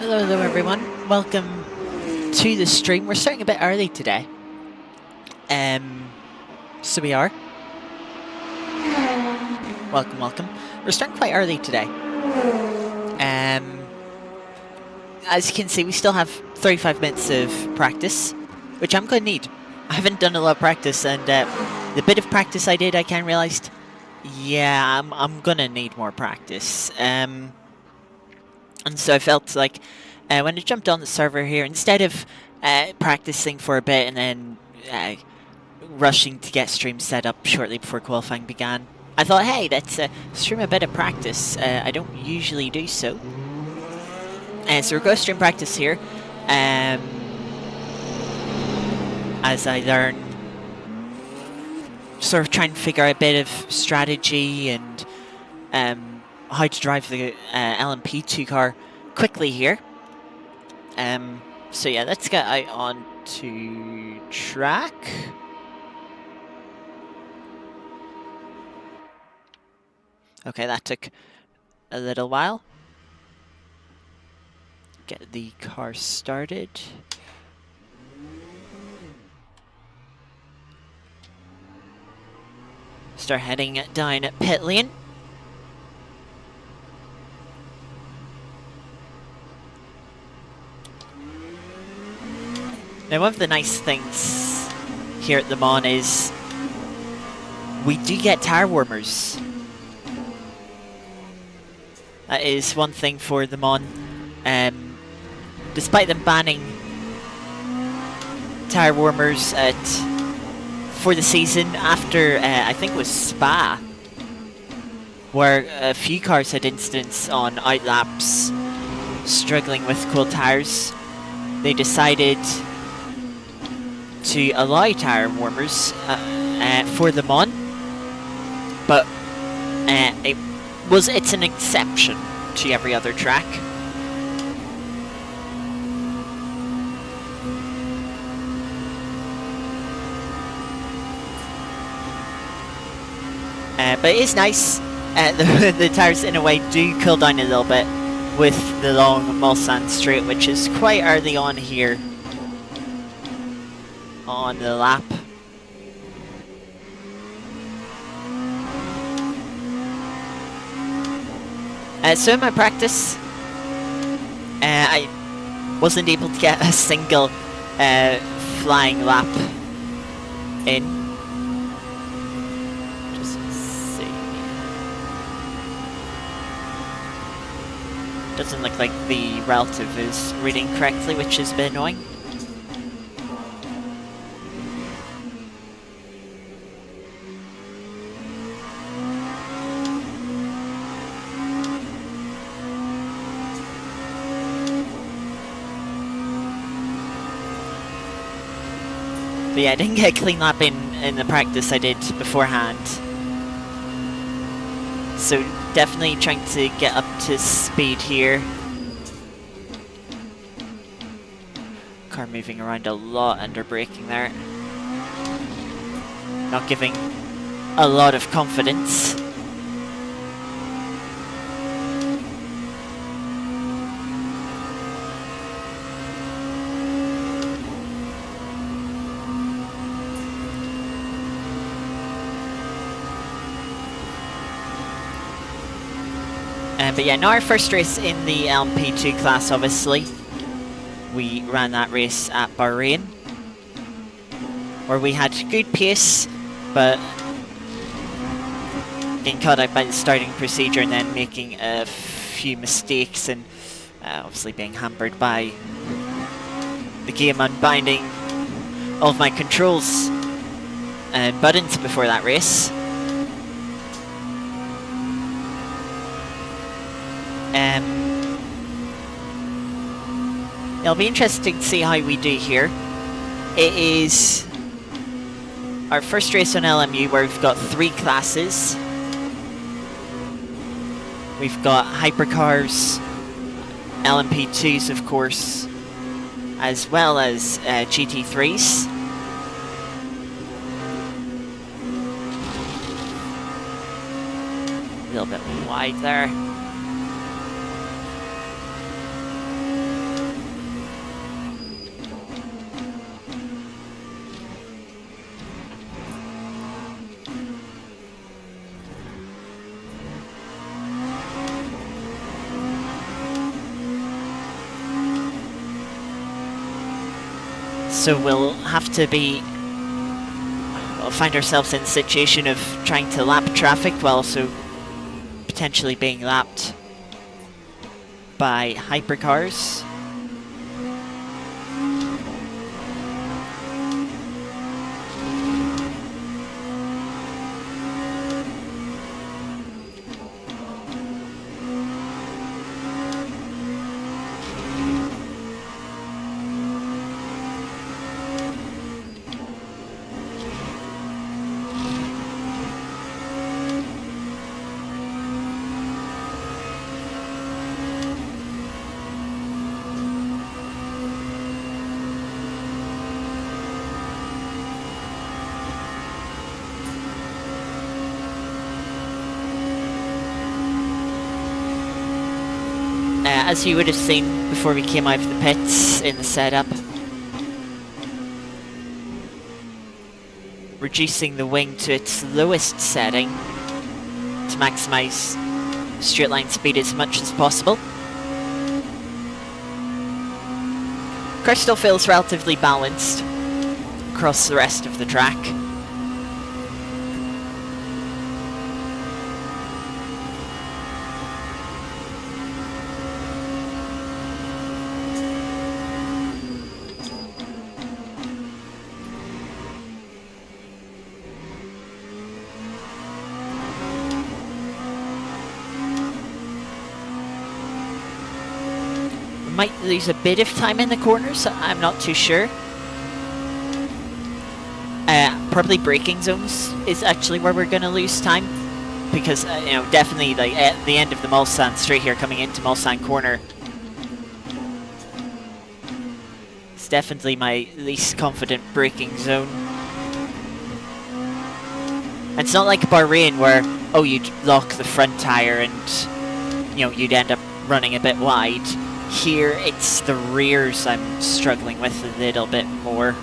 Hello everyone. Welcome to the stream. We're starting a bit early today. So we are. Welcome. We're starting quite early today. As you can see, we still have 35 minutes of practice, which I'm going to need. I haven't done a lot of practice, and the bit of practice I did, I kind of realized, yeah, I'm going to need more practice. And so I felt like when I jumped on the server here, instead of practicing for a bit and then rushing to get stream set up shortly before qualifying began, I thought, hey, let's stream a bit of practice. I don't usually do so. So we're going to stream practice here as I learn, sort of trying to figure out a bit of strategy and how to drive the LMP2 car quickly here. So yeah, let's get out onto track. Okay, that took a little while. Get the car started. Start heading down at pit lane. Now, one of the nice things here at the Mon is we do get tire warmers. That is one thing for the Mon. Despite them banning tire warmers for the season after, I think it was Spa, where a few cars had incidents on outlaps struggling with cold tires, they decided to allow tire warmers for the Mon, but it's an exception to every other track. But it is nice. The tires, in a way, do cool down a little bit with the long Mulsanne straight, which is quite early on here on the lap. So in my practice, I wasn't able to get a single flying lap in. Doesn't look like the relative is reading correctly, which is a bit annoying. But yeah, I didn't get a clean lap in the practice I did beforehand. So definitely trying to get up to speed here. Car moving around a lot under braking there. Not giving a lot of confidence. But yeah, now our first race in the LMP2 class, obviously. We ran that race at Bahrain, where we had good pace, but getting caught out by the starting procedure and then making a few mistakes and obviously being hampered by the game unbinding all of my controls and buttons before that race. It'll be interesting to see how we do here. It is our first race on LMU where we've got 3 classes. We've got Hypercars, LMP2s of course, as well as GT3s. A little bit wide there. So we'll have to we'll find ourselves in a situation of trying to lap traffic while also potentially being lapped by hypercars. As you would have seen before we came out of the pits in the setup, reducing the wing to its lowest setting to maximise straight line speed as much as possible. Car still feels relatively balanced across the rest of the track. Might lose a bit of time in the corners, I'm not too sure. Probably braking zones is actually where we're going to lose time, because you know, definitely like at the end of the Mulsanne straight here coming into Mulsanne corner, it's definitely my least confident braking zone. It's not like Bahrain where, oh, you'd lock the front tyre and, you know, you'd end up running a bit wide. Here, it's the rears I'm struggling with a little bit more.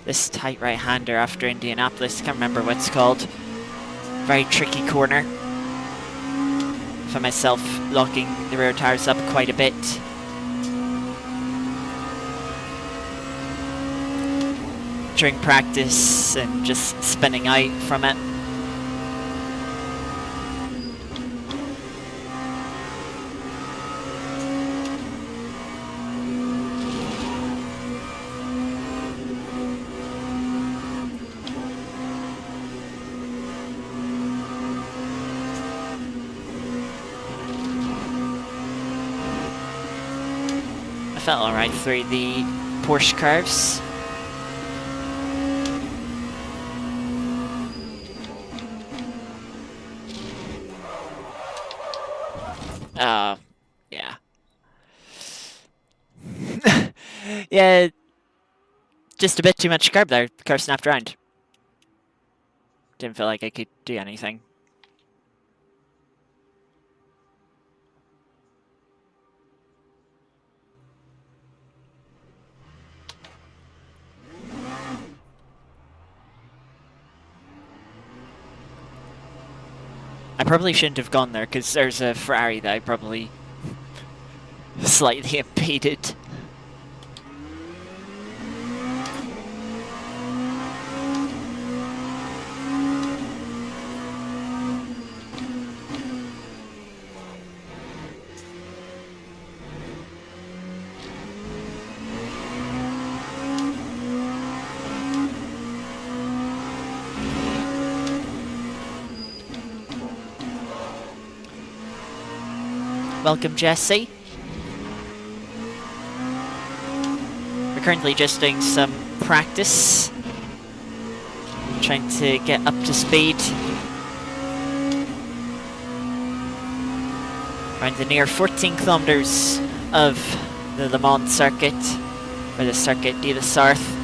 This tight right-hander after Indianapolis, can't remember what it's called. Very tricky corner. Found myself locking the rear tyres up quite a bit. During practice and just spinning out from it. Felt alright through the Porsche curves. Yeah. Yeah, just a bit too much carb there. The car snapped around. Didn't feel like I could do anything. I probably shouldn't have gone there because there's a Ferrari that I probably slightly impeded. Welcome, Jesse. We're currently just doing some practice, trying to get up to speed. Around the near 14 kilometers of the Le Mans circuit, or the Circuit De La Sarthe.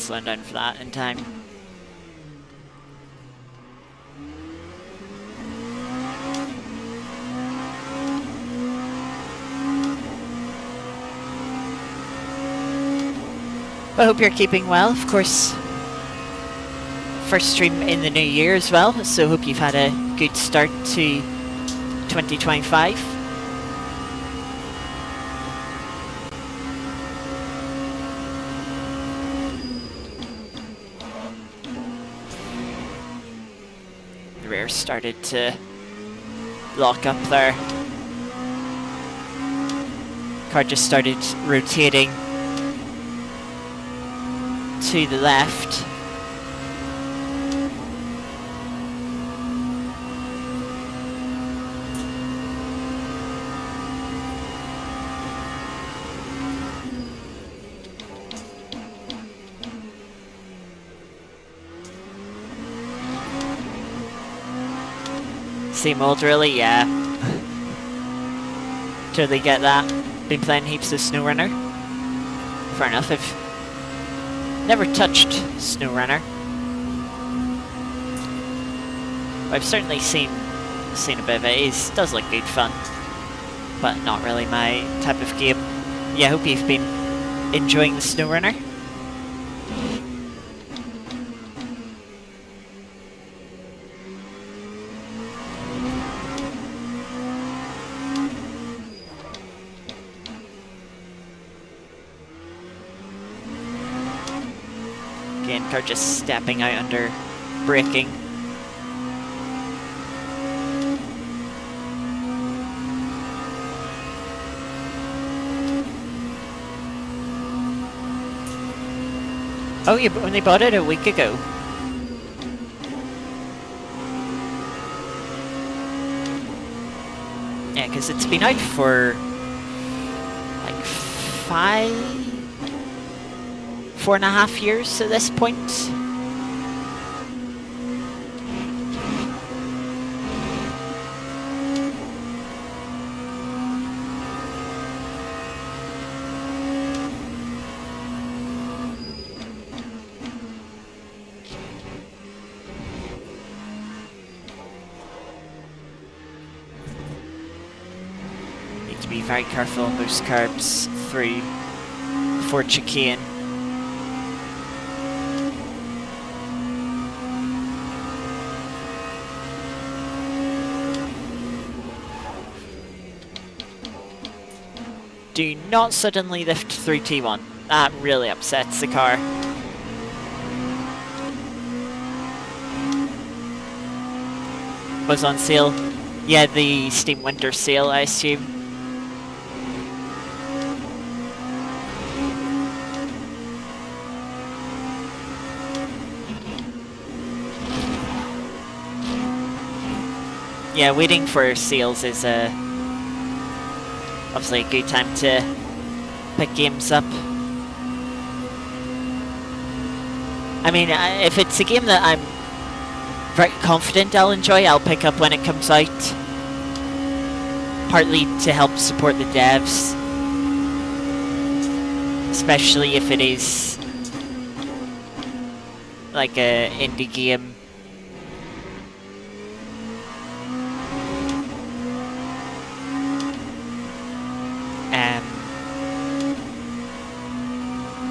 slowing down for that in time. I hope you're keeping well. Of course, first stream in the new year as well, so hope you've had a good start to 2025. The rear started to lock up there. Car just started rotating to the left. Same old really, yeah. Totally get that. Been playing heaps of SnowRunner. Fair enough, I've never touched SnowRunner. I've certainly seen a bit of it. It does look good fun, but not really my type of game. Yeah, I hope you've been enjoying the SnowRunner. Car just stepping out under braking. Oh, you only bought it a week ago. Yeah, because it's been out for like 4.5 years at this point. Need to be very careful on those curbs through Fort Chicane. Do not suddenly lift through T1. That really upsets the car. Was on sale. Yeah, the Steam Winter Sale, I assume. Yeah, waiting for sales is obviously a good time to pick games up. I mean, if it's a game that I'm very confident I'll enjoy, I'll pick up when it comes out. Partly to help support the devs. Especially if it is like a indie game.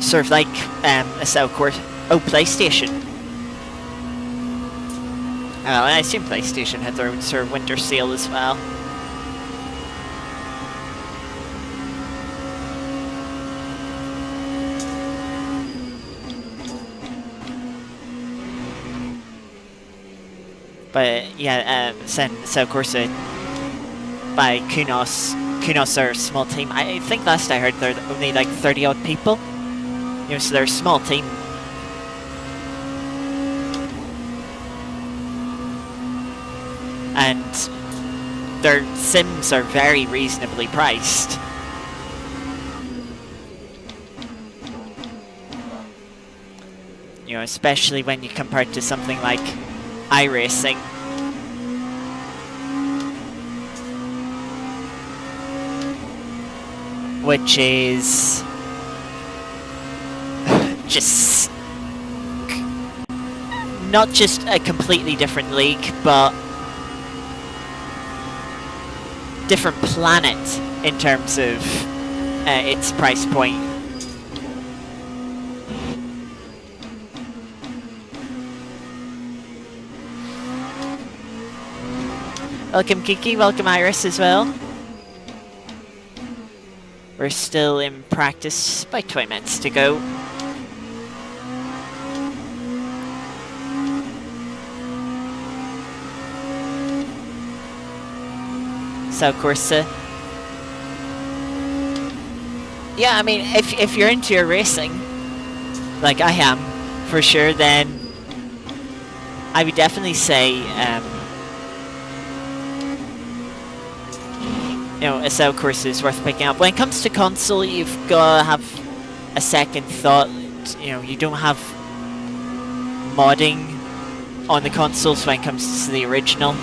Sort of like a sale course. Oh, PlayStation. I assume PlayStation had their own sort of winter sale as well. But yeah, so of course by Kunos. Kunos are a small team. I think last I heard they're only like 30 odd people. You know, so they're a small team. And their sims are very reasonably priced. You know, especially when you compare it to something like iRacing. Which is just not just a completely different league, but different planet in terms of its price point. Welcome Kiki, welcome Iris as well. We're still in practice, about 20 minutes to go. South Corsa. Yeah, I mean, if you're into your racing, like I am, for sure, then I would definitely say, you know, a South Corsa is worth picking up. When it comes to console, you've got to have a second thought. You know, you don't have modding on the consoles when it comes to the original.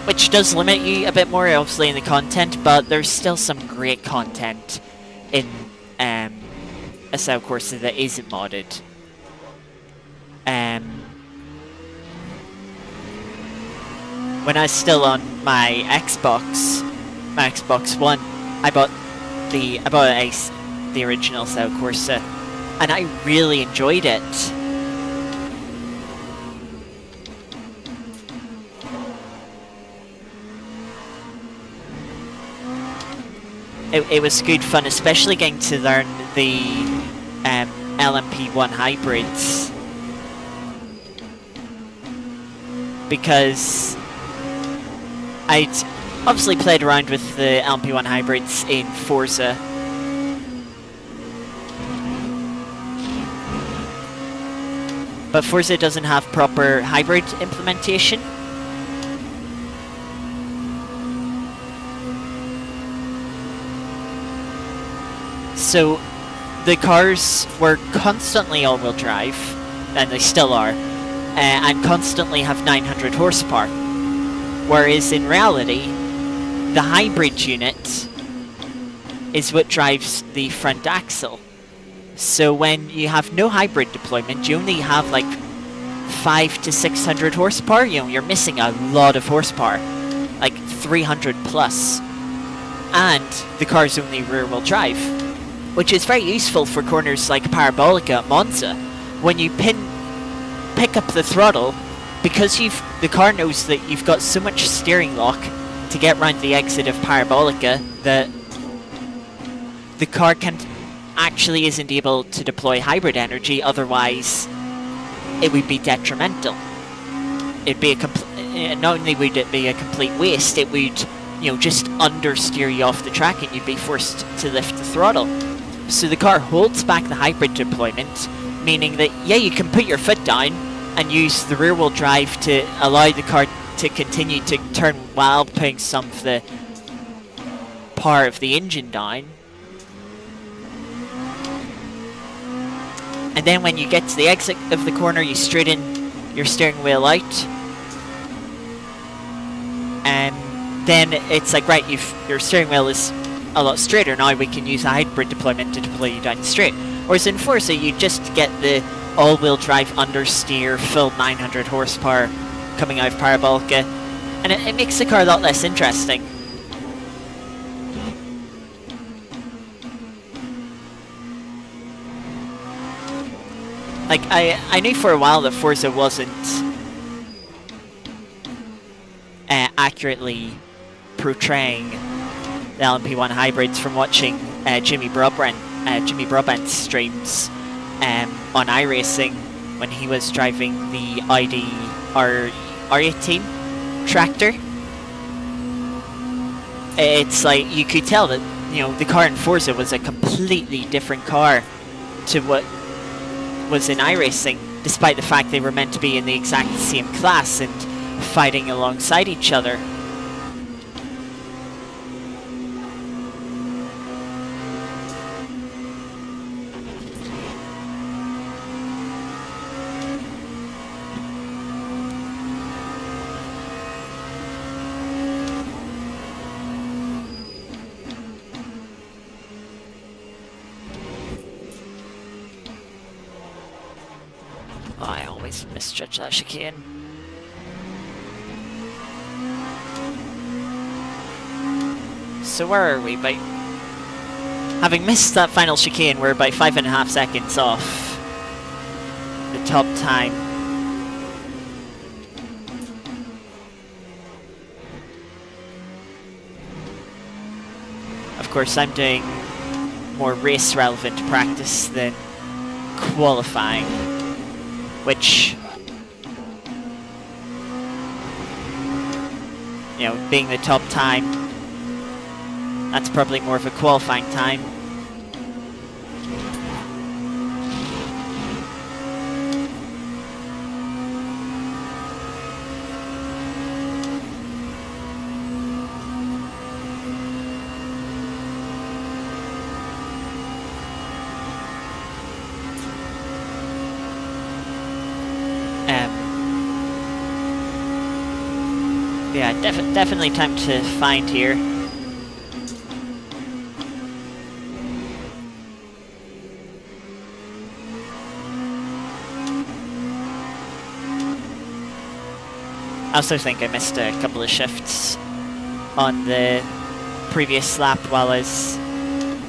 Which does limit you a bit more, obviously, in the content, but there's still some great content in a South Corsa that isn't modded. When I was still on my Xbox One, I bought the original South Corsa, and I really enjoyed it. It was good fun, especially getting to learn the LMP1 hybrids, because I'd obviously played around with the LMP1 hybrids in Forza, but Forza doesn't have proper hybrid implementation. So the cars were constantly all-wheel drive, and they still are, and constantly have 900 horsepower. Whereas in reality, the hybrid unit is what drives the front axle. So when you have no hybrid deployment, you only have like 500 to 600 horsepower. You know, you're missing a lot of horsepower, like 300 plus, and the car's only rear-wheel drive, which is very useful for corners like Parabolica at Monza. When you pick up the throttle, because the car knows that you've got so much steering lock to get around the exit of Parabolica that the car actually isn't able to deploy hybrid energy, otherwise it would be detrimental. It'd be not only would it be a complete waste, it would, you know, just understeer you off the track and you'd be forced to lift the throttle. So the car holds back the hybrid deployment, meaning that, yeah, you can put your foot down and use the rear-wheel drive to allow the car to continue to turn while putting some of the power of the engine down. And then when you get to the exit of the corner, you straighten your steering wheel out. And then it's like, right, your steering wheel is a lot straighter. Now we can use a hybrid deployment to deploy you down straight. Whereas in Forza, you just get the all-wheel drive understeer, full 900 horsepower coming out of Parabolica, and it makes the car a lot less interesting. Like, I knew for a while that Forza wasn't accurately portraying the LMP1 hybrids from watching Jimmy Broadbent's streams on iRacing when he was driving the Audi R18 tractor. It's like you could tell that, you know, the car in Forza was a completely different car to what was in iRacing, despite the fact they were meant to be in the exact same class and fighting alongside each other. misjudged that chicane. So where are we? Having missed that final chicane, we're about 5.5 seconds off the top time. Of course, I'm doing more race-relevant practice than qualifying, which, you know, being the top time, that's probably more of a qualifying time. Yeah, definitely time to find here. I also think I missed a couple of shifts on the previous lap while I was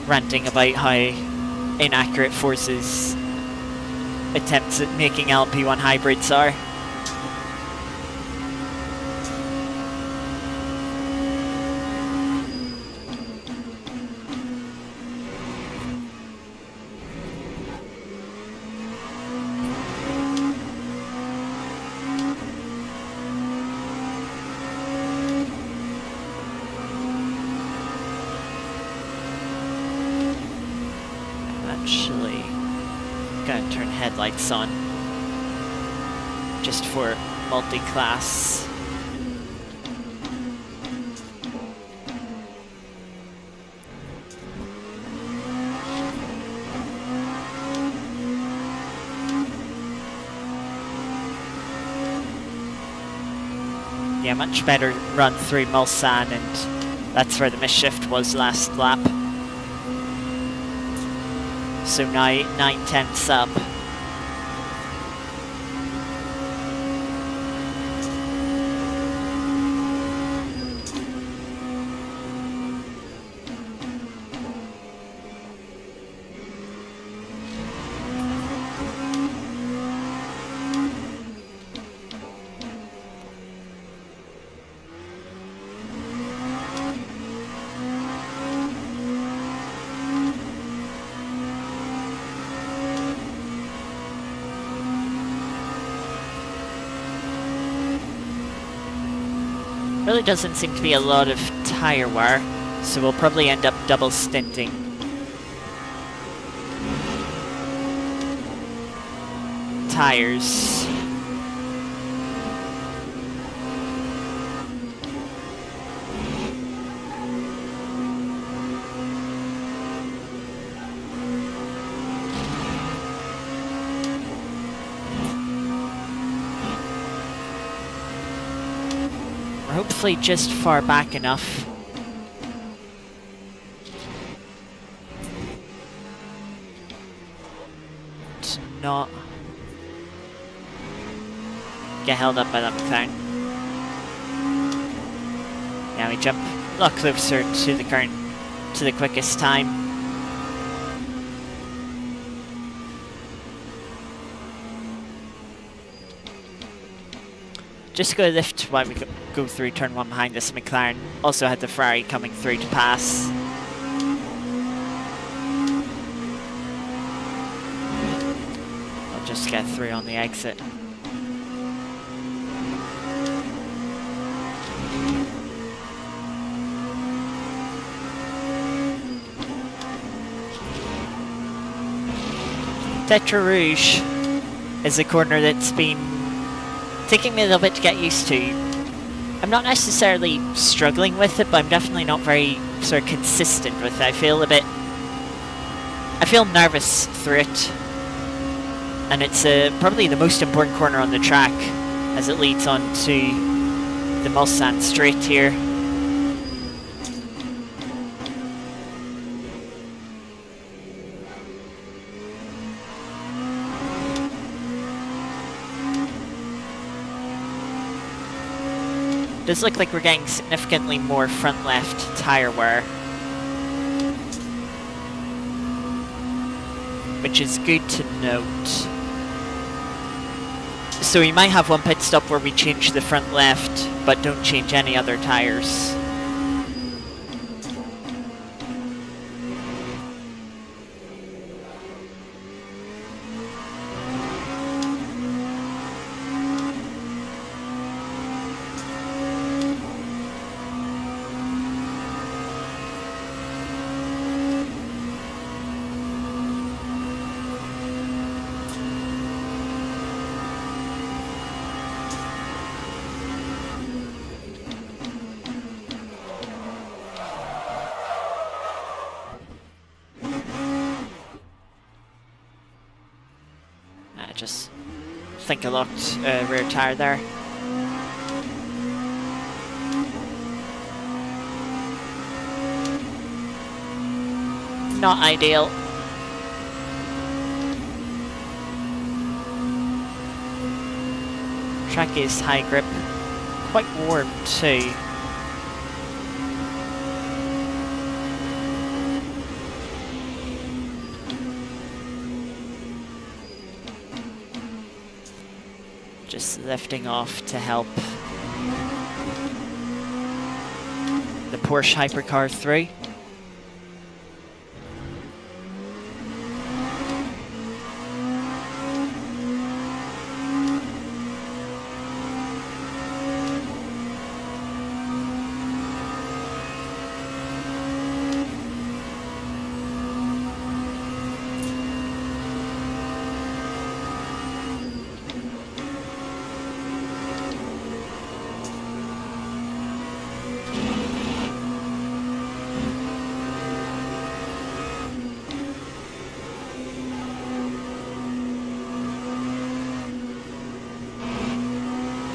ranting about how inaccurate Force's attempts at making LP1 hybrids are. Actually, gonna turn headlights on just for multi-class. Yeah, much better run through Mulsanne, and that's where the misshift was last lap. So now 9/10 up. Really doesn't seem to be a lot of tire wear, so we'll probably end up double stinting. Tires. Hopefully just far back enough. To not get held up by that McLaren. Now we jump a lot closer to the quickest time. Just go lift while we go through turn 1 behind this McLaren. Also had the Ferrari coming through to pass. I'll just get through on the exit. Tetra Rouge is a corner that's been taking me a little bit to get used to. I'm not necessarily struggling with it, but I'm definitely not very sort of consistent with it. I feel nervous through it. And it's probably the most important corner on the track as it leads on to the Mulsanne straight here. Does look like we're getting significantly more front left tyre wear, which is good to note. So we might have one pit stop where we change the front left, but don't change any other tyres. Just think I locked rear tyre there. Not ideal. Track is high grip, quite warm too. Just lifting off to help the Porsche Hypercar through.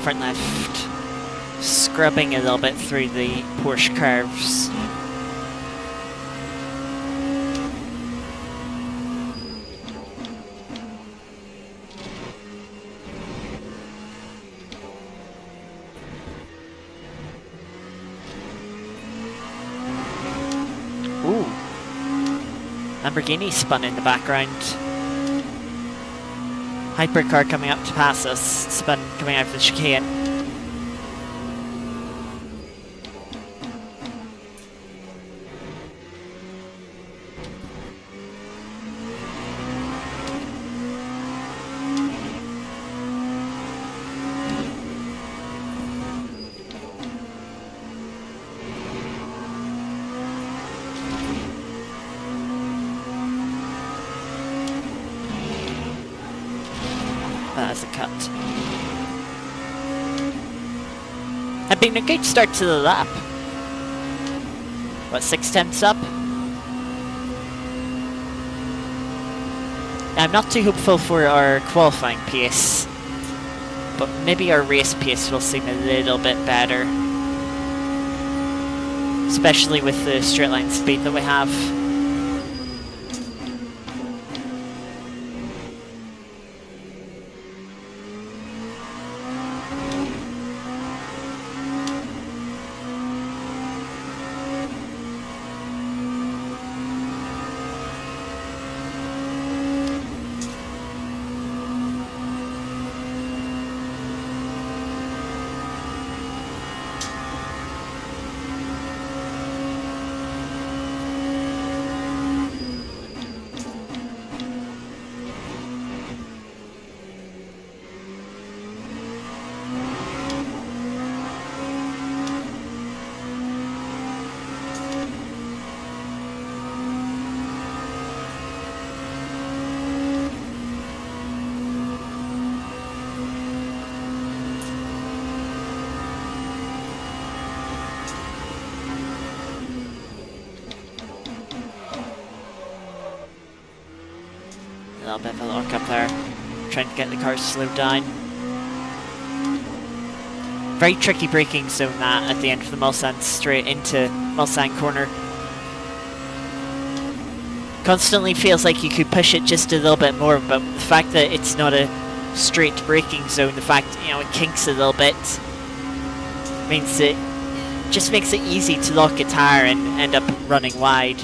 Front left, scrubbing a little bit through the Porsche curves. Ooh, Lamborghini spun in the background. Hypercar coming up to pass us, spun coming out of the chicane. That's a cut. Had been a good start to the lap. What, 6/10 up? I'm not too hopeful for our qualifying pace, but maybe our race pace will seem a little bit better, especially with the straight line speed that we have. A little bit of a lock up there, trying to get the car slowed down. Very tricky braking zone that at the end of the Mulsanne straight into Mulsanne corner. Constantly feels like you could push it just a little bit more, but the fact that it's not a straight braking zone, the fact, you know, it kinks a little bit, Means it just makes it easy to lock a tire and end up running wide.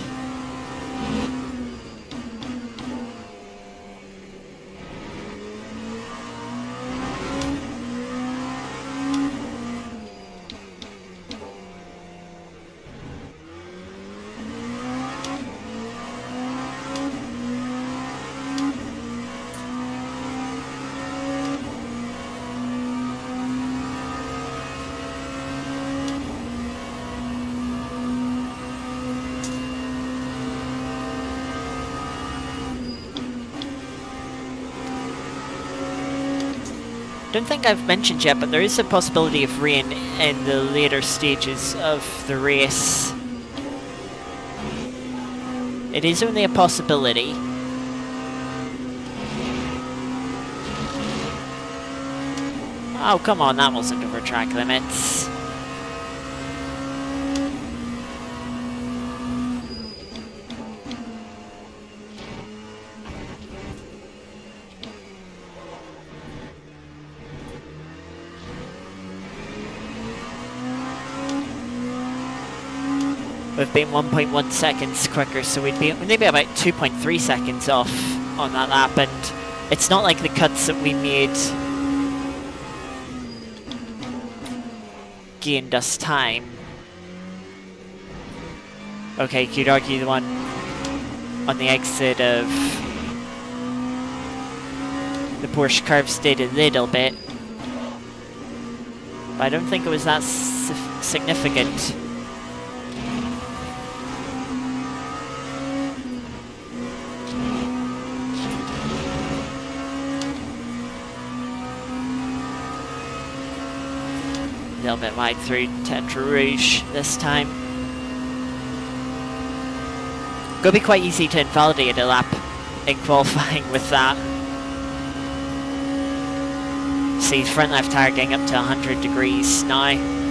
I don't think I've mentioned yet, but there is a possibility of rain in the later stages of the race. It is only a possibility. Oh, come on, that wasn't over track limits. We've been 1.1 seconds quicker, so we'd be maybe about 2.3 seconds off on that lap, and it's not like the cuts that we made gained us time. Okay, you'd argue the one on the exit of the Porsche curves did a little bit, but I don't think it was that significant. A little bit wide through Tetra Rouge this time. Gonna be quite easy to invalidate a lap in qualifying with that. See, front left tire getting up to 100 degrees now.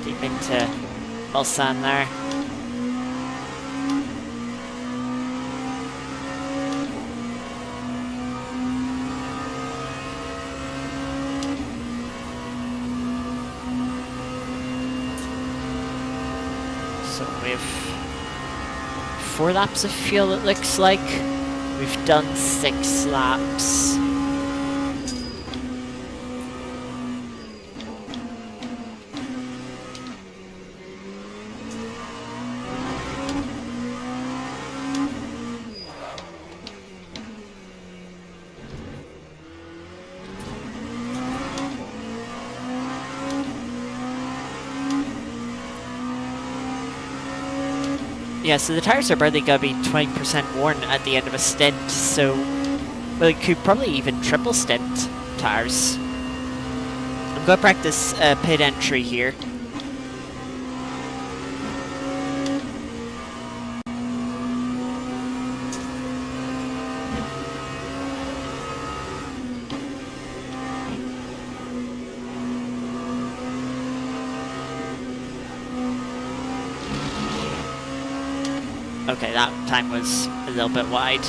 Deep into Mulsanne there. So we've 4 laps of fuel, it looks like. We've done 6 laps. Yeah, so the tires are barely going to be 20% worn at the end of a stint, so well, it could probably even triple stint tires. I'm going to practice pit entry here. Okay, that time was a little bit wide.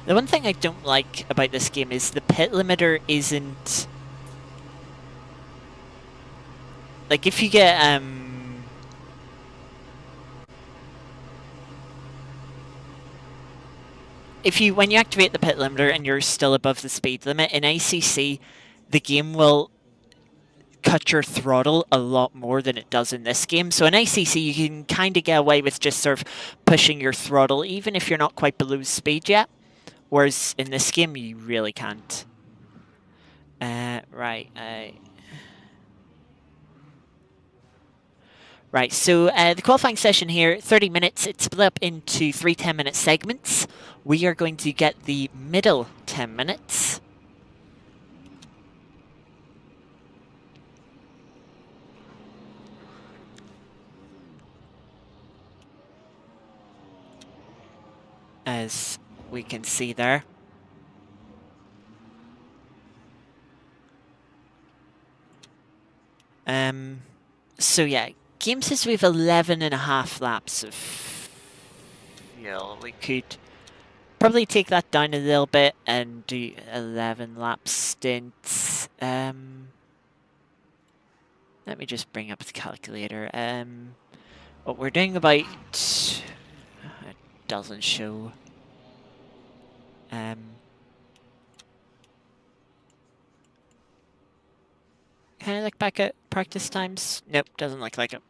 The one thing I don't like about this game is the pit limiter isn't... Like, if you get, when you activate the pit limiter and you're still above the speed limit, in ACC, the game will cut your throttle a lot more than it does in this game. So in ACC, you can kind of get away with just sort of pushing your throttle, even if you're not quite below speed yet. Whereas in this game, you really can't. Right. Right, so the qualifying session here, 30 minutes. It's split up into 3 10-minute segments. We are going to get the middle 10 minutes. As we can see there. So yeah, game says we have 11.5 laps of fuel. We could probably take that down a little bit and do 11 lap stints. Let me just bring up the calculator. What we're doing about... It doesn't show. Can I look back at practice times? Nope, doesn't look like it.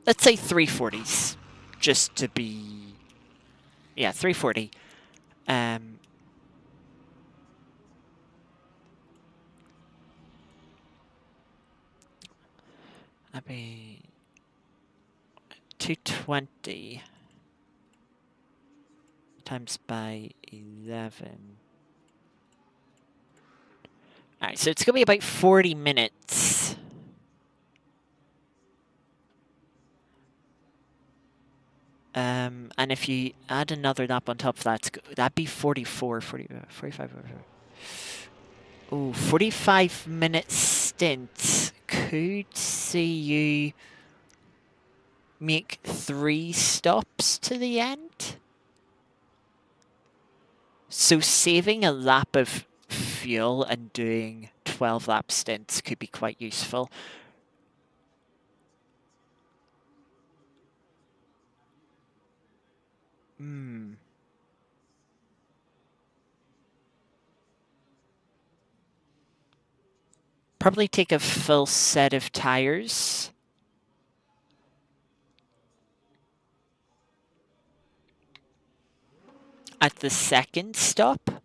Let's say 340s, just to be... Yeah, 340. That'd be 220 times by 11. Alright, so it's going to be about 40 minutes. And if you add another lap on top of that, that'd be 44, 45. Oh, 45-minute stint. Could see you make 3 stops to the end. So saving a lap of fuel and doing 12 lap stints could be quite useful. Probably take a full set of tires. At the second stop.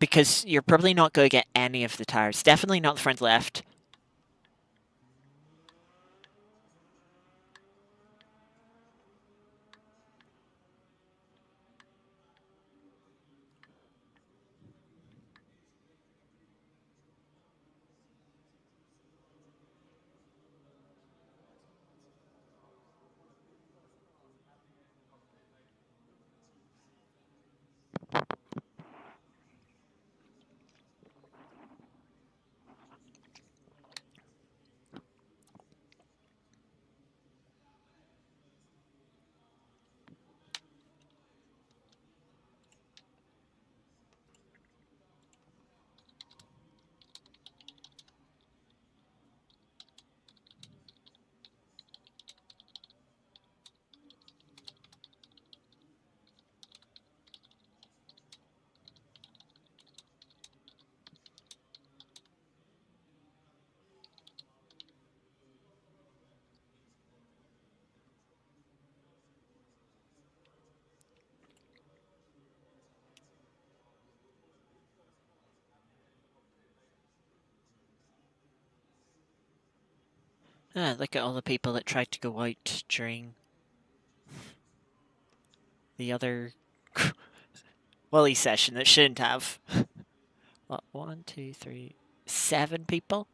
Because you're probably not going to get any of the tires. Definitely not the front left. Look at all the people that tried to go out during the other Wally session that shouldn't have. What, 1, 2, 3, 7 people?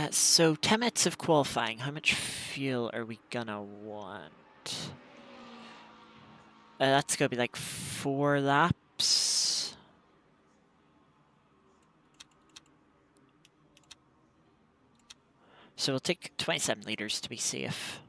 So 10 minutes of qualifying. How much fuel are we gonna want? That's gonna be like 4 laps. So we'll take 27 liters to be safe.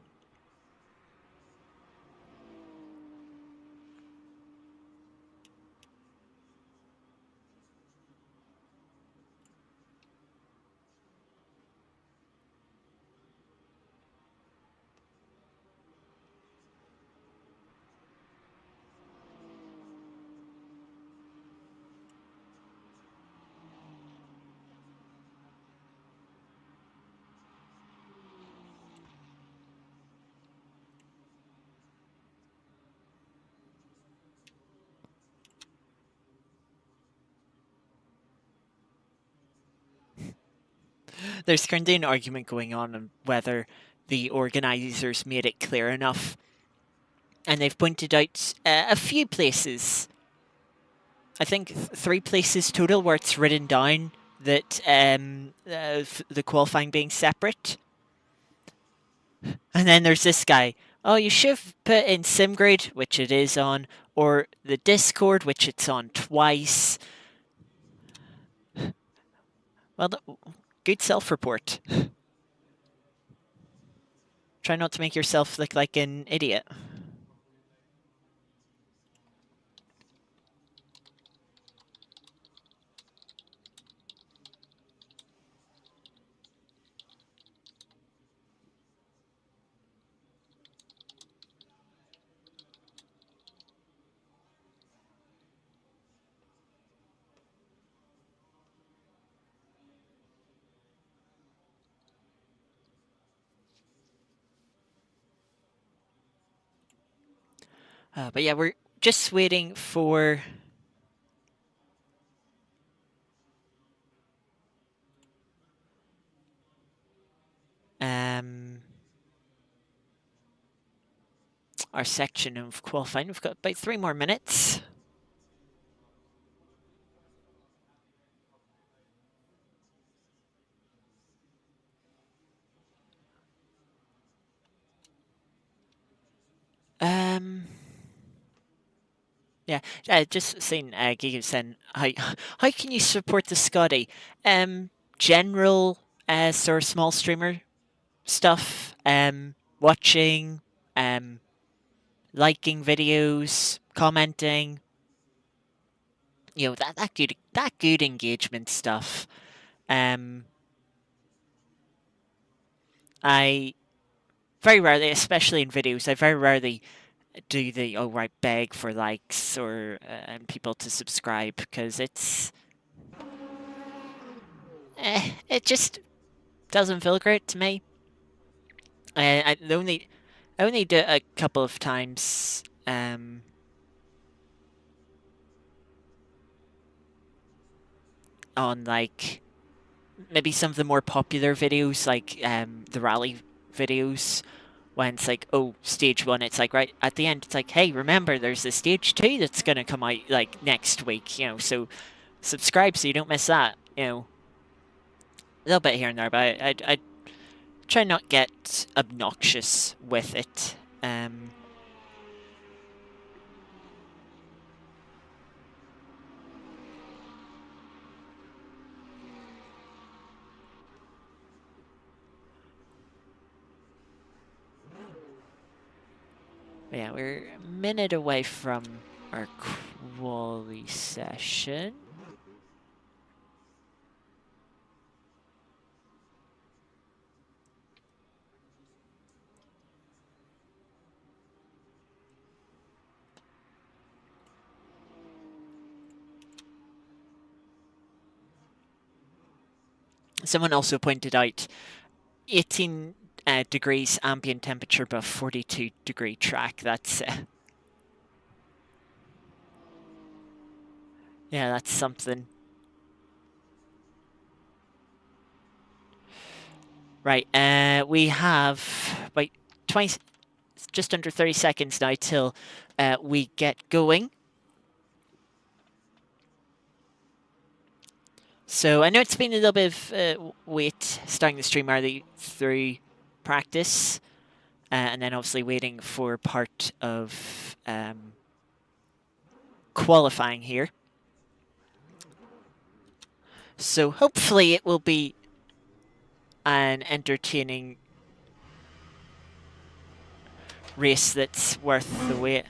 There's currently an argument going on whether the organisers made it clear enough. And they've pointed out a few places, I think 3 places total, where it's written down that the qualifying being separate. And then there's this guy. Oh, you should have put in SimGrid, which it is on, or the Discord, which it's on twice. Well, good self-report. Try not to make yourself look like an idiot. But yeah, we're just waiting for our section of qualifying. We've got about 3 more minutes. Yeah, just saying, Giga saying, how can you support the Scotty? General sort of small streamer stuff, watching, liking videos, commenting, you know, that good engagement stuff. I very rarely, especially in videos, I very rarely do the beg for likes or and people to subscribe, because it just doesn't feel great to me. I only do it a couple of times. On like maybe some of the more popular videos, like the rally videos, when it's like, oh, stage 1, it's like right at the end, it's like, hey, remember there's a stage 2 that's gonna come out like next week, you know, so subscribe so you don't miss that, you know. A little bit here and there, but I try not get obnoxious with it. Yeah, we're a minute away from our quali session. Someone also pointed out 18 degrees ambient temperature above 42-degree track. That's yeah, that's something. Right, we have about 20, just under 30 seconds now till we get going. So I know it's been a little bit of wait starting the stream early through practice, and then obviously waiting for part of qualifying here. So hopefully it will be an entertaining race that's worth the wait.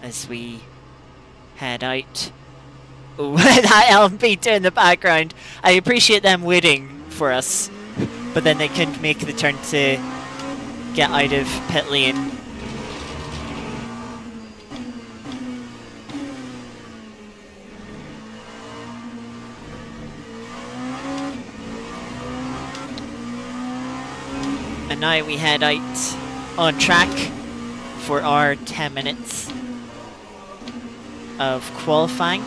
As we head out. Oh, that LMP2 in the background. I appreciate them waiting for us, but then they couldn't make the turn to get out of pit lane. And now we head out on track for our 10 minutes of qualifying.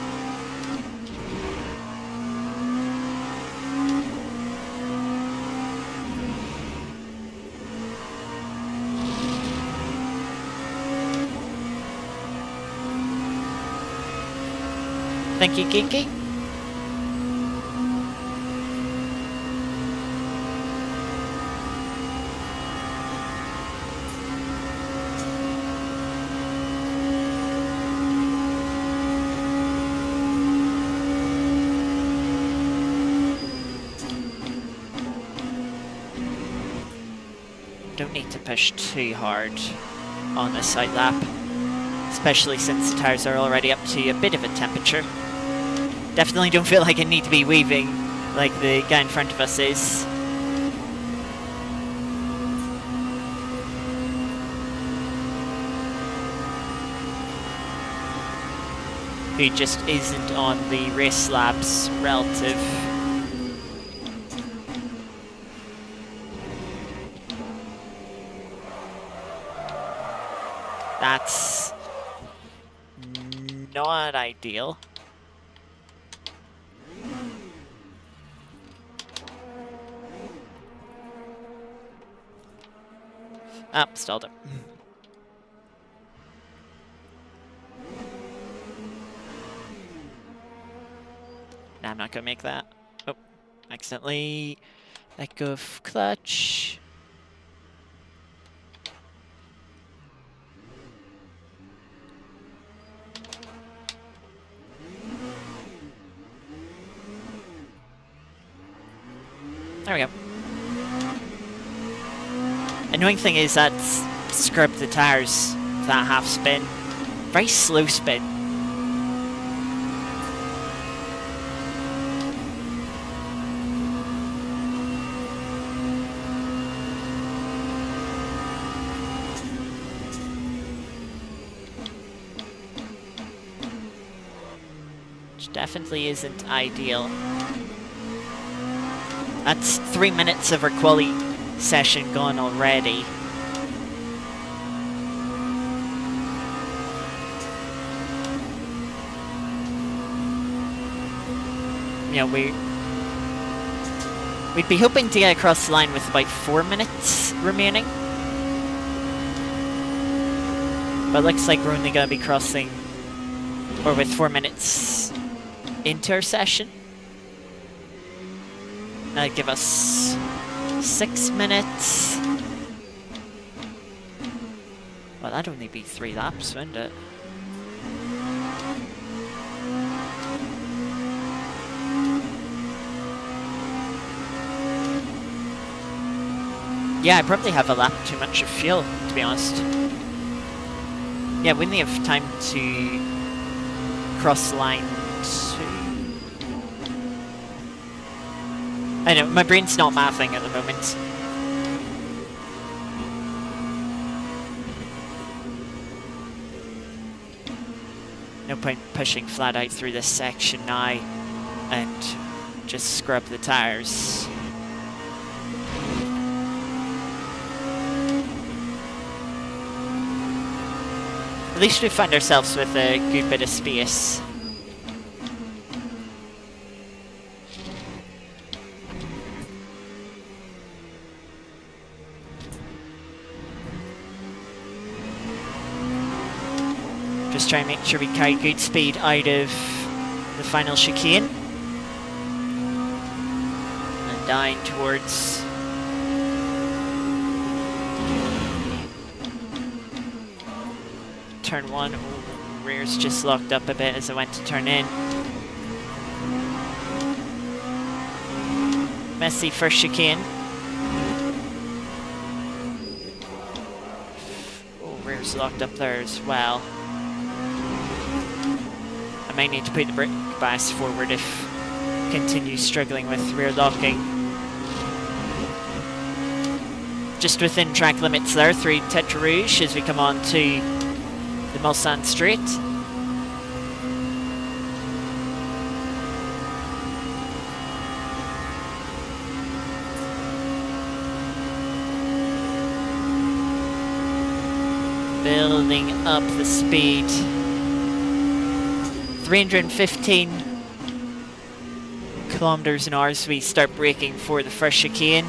Thank you, Kiki. Don't need to push too hard on this side lap, especially since the tires are already up to a bit of a temperature. Definitely don't feel like I need to be weaving like the guy in front of us is. Who just isn't on the race labs relative. That's not ideal. Ah, stalled it. Nah, I'm not gonna make that. Oh, accidentally let go of clutch. There we go. Annoying thing is that scrubbed the tires for that half spin. Very slow spin. Which definitely isn't ideal. That's 3 minutes of our quali session gone already. You know, we'd be hoping to get across the line with about 4 minutes remaining. But looks like we're only going to be crossing, or with 4 minutes into our session. That'd give us 6 minutes. Well, that'd only be 3 laps, wouldn't it? Yeah, I probably have a lap too much of fuel, to be honest. Yeah, we only have time to cross the line to... I know, my brain's not mathing at the moment. No point pushing flat out through this section now and just scrub the tires. At least we find ourselves with a good bit of space. Just try and make sure we carry good speed out of the final chicane. And down towards turn 1. Oh, rear's just locked up a bit as I went to turn in. Messy first chicane. Oh, rear's locked up there as well. I might need to put the brake bias forward if continue struggling with rear locking. Just within track limits there through Tetra Rouge as we come on to the Mulsanne Straight. Building up the speed. 315 kilometers an hour as we start braking for the first chicane.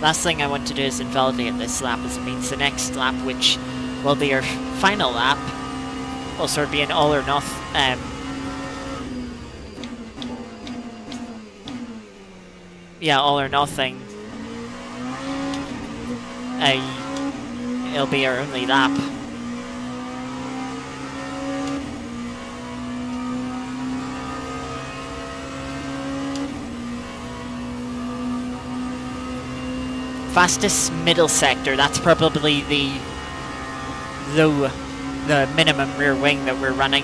Last thing I want to do is invalidate this lap, as it means the next lap, which will be our final lap, will sort of be an all or nothing. Yeah, all or nothing. It'll be our only lap. Fastest middle sector, that's probably the minimum rear wing that we're running.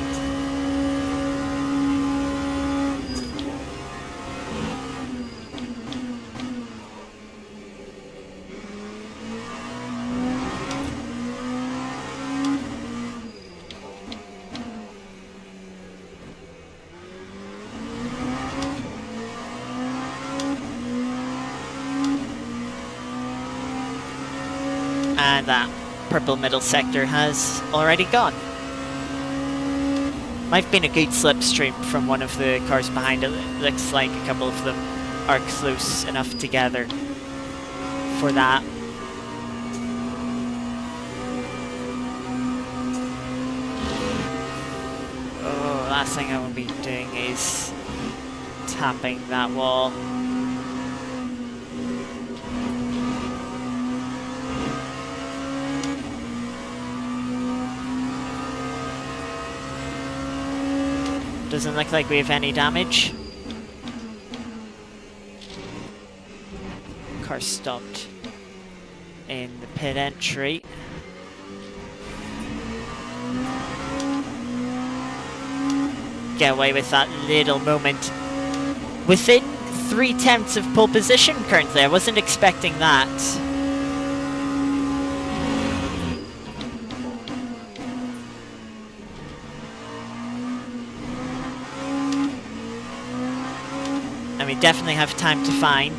And that purple middle sector has already gone. Might have been a good slipstream from one of the cars behind it. It looks like a couple of them are close enough together for that. Oh, last thing I will be doing is tapping that wall. Doesn't look like we have any damage. Car stopped in the pit entry. Get away with that little moment. Within 3/10 of pole position currently. I wasn't expecting that. We definitely have time to find.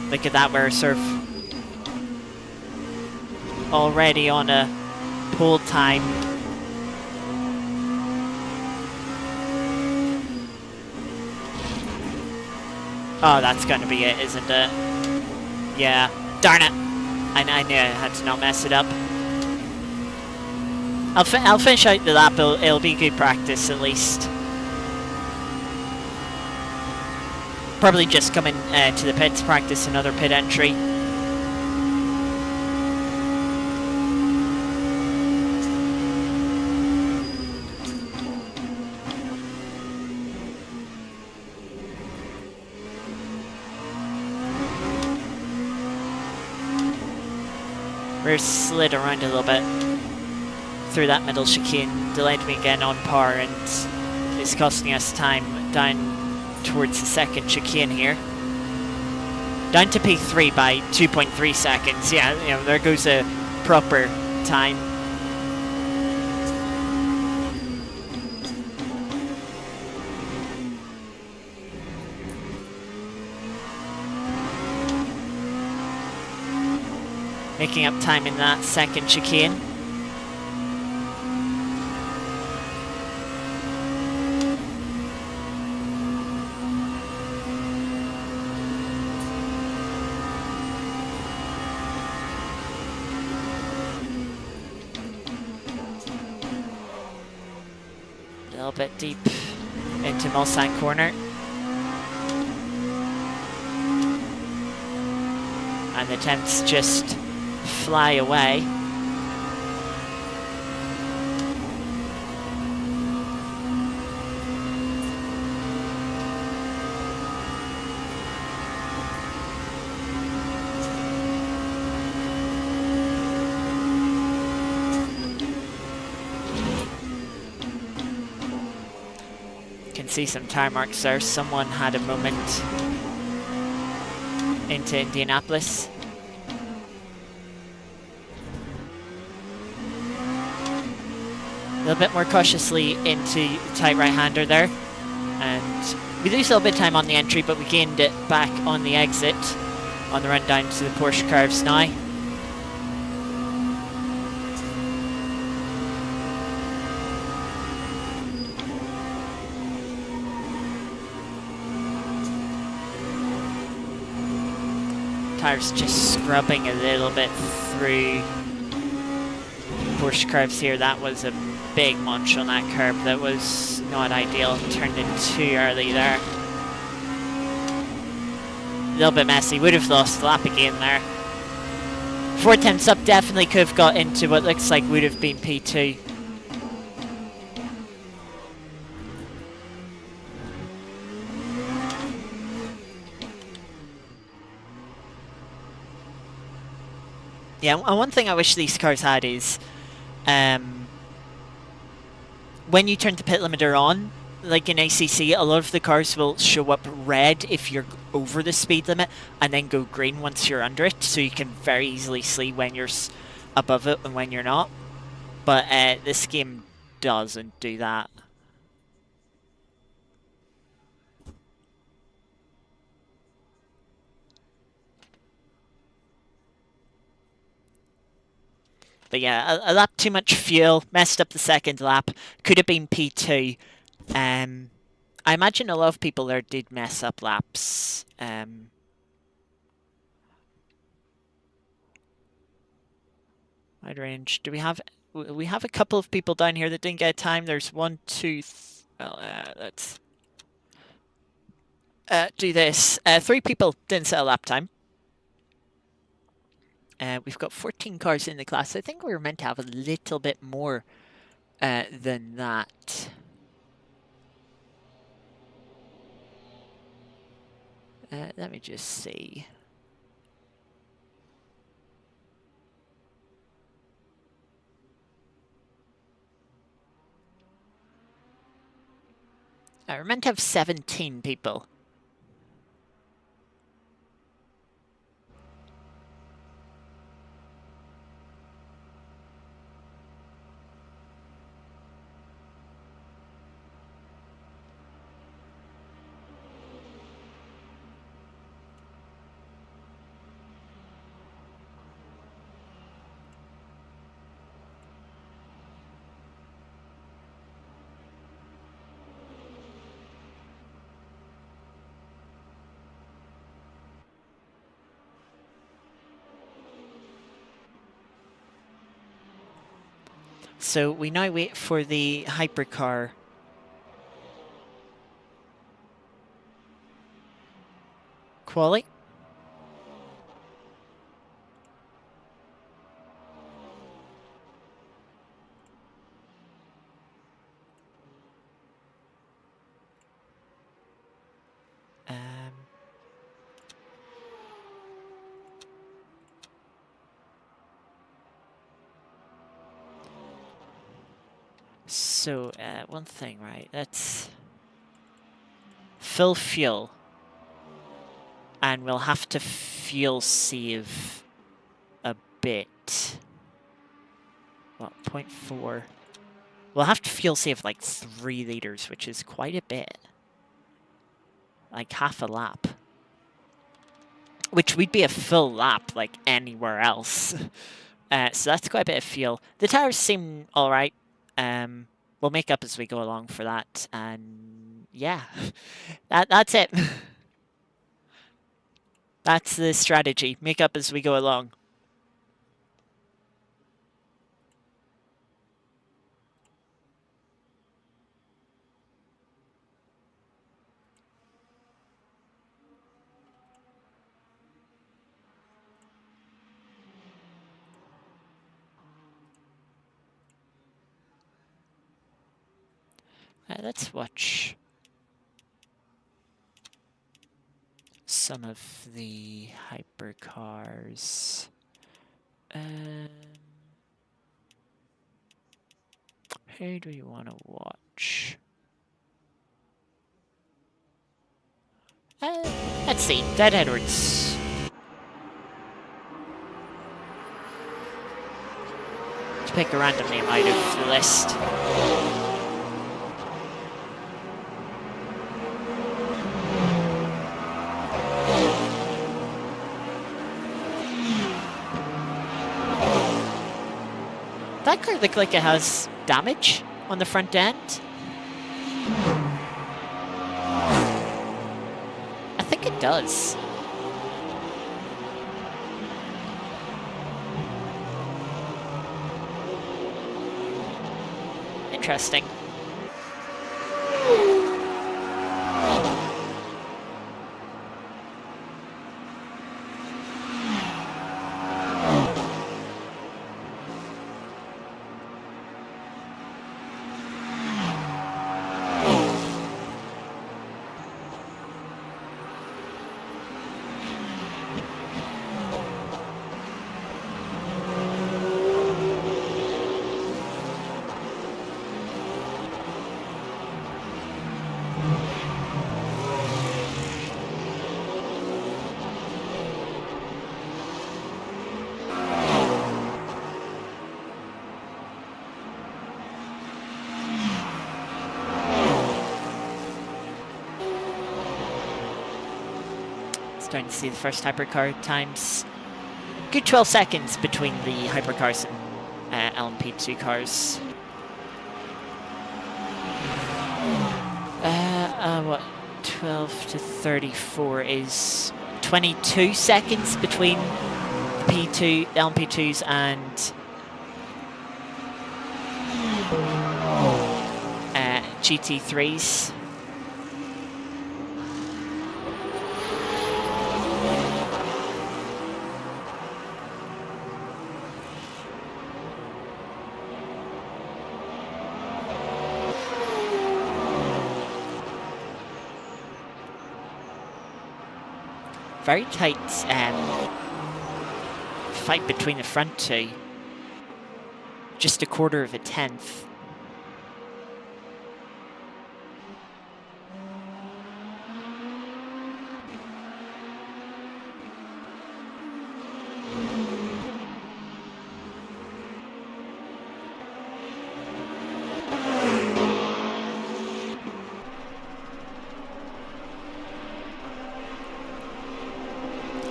Look at that, we're sort of already on a pole time. Oh, that's gonna be it, isn't it? Yeah, darn it. I knew I had to not mess it up. I'll finish out the lap, it'll be good practice at least. Probably just coming to the pit to practice another pit entry. We're slid around a little bit through that middle chicane, delayed me again on par, and is costing us time down towards the second chicane here. Down to P3 by 2.3 seconds. Yeah, you know, there goes a proper time. Making up time in that second chicane. A little bit deep into Mulsanne corner. And the attempts just fly away. Can see some tire marks there. Someone had a moment into Indianapolis. A little bit more cautiously into tight right-hander there. And we lose a little bit of time on the entry, but we gained it back on the exit on the run down to the Porsche curves now. Tires just scrubbing a little bit through Porsche curves here. That was a big munch on that curb. That was not ideal. Turned in too early there. A little bit messy. Would have lost the lap again there. 4 attempts up, definitely could have got into what looks like would have been P2. Yeah, and one thing I wish these cars had is when you turn the pit limiter on, like in ACC, a lot of the cars will show up red if you're over the speed limit and then go green once you're under it, so you can very easily see when you're above it and when you're not. But this game doesn't do that. But yeah, a lap too much fuel, messed up the second lap, could have been P2. I imagine a lot of people there did mess up laps. Wide range. Do we have a couple of people down here that didn't get time? There's 1, 2, well, let's do this. 3 people didn't set a lap time. We've got 14 cars in the class. I think we were meant to have a little bit more than that. Let me just see. We're meant to have 17 people. So we now wait for the hypercar quali. So one thing, right? Let's fill fuel. And we'll have to fuel save a bit. What, 0.4? We'll have to fuel save like 3 liters, which is quite a bit. Like half a lap. Which would be a full lap, like anywhere else. So that's quite a bit of fuel. The tires seem alright. We'll make up as we go along for that. And yeah, that's it. That's the strategy. Make up as we go along. Let's watch some of the hypercars. Who do we want to watch? Let's see, Dead Edwards. Let's pick a random name out of the list. That car looks like it has damage on the front end. I think it does. Interesting. Starting to see the first hypercar times. Good 12 seconds between the hypercars and LMP2 cars. What? 12 to 34 is 22 seconds between the LMP2s and GT3s. Very tight fight between the front two. Just a quarter of a tenth.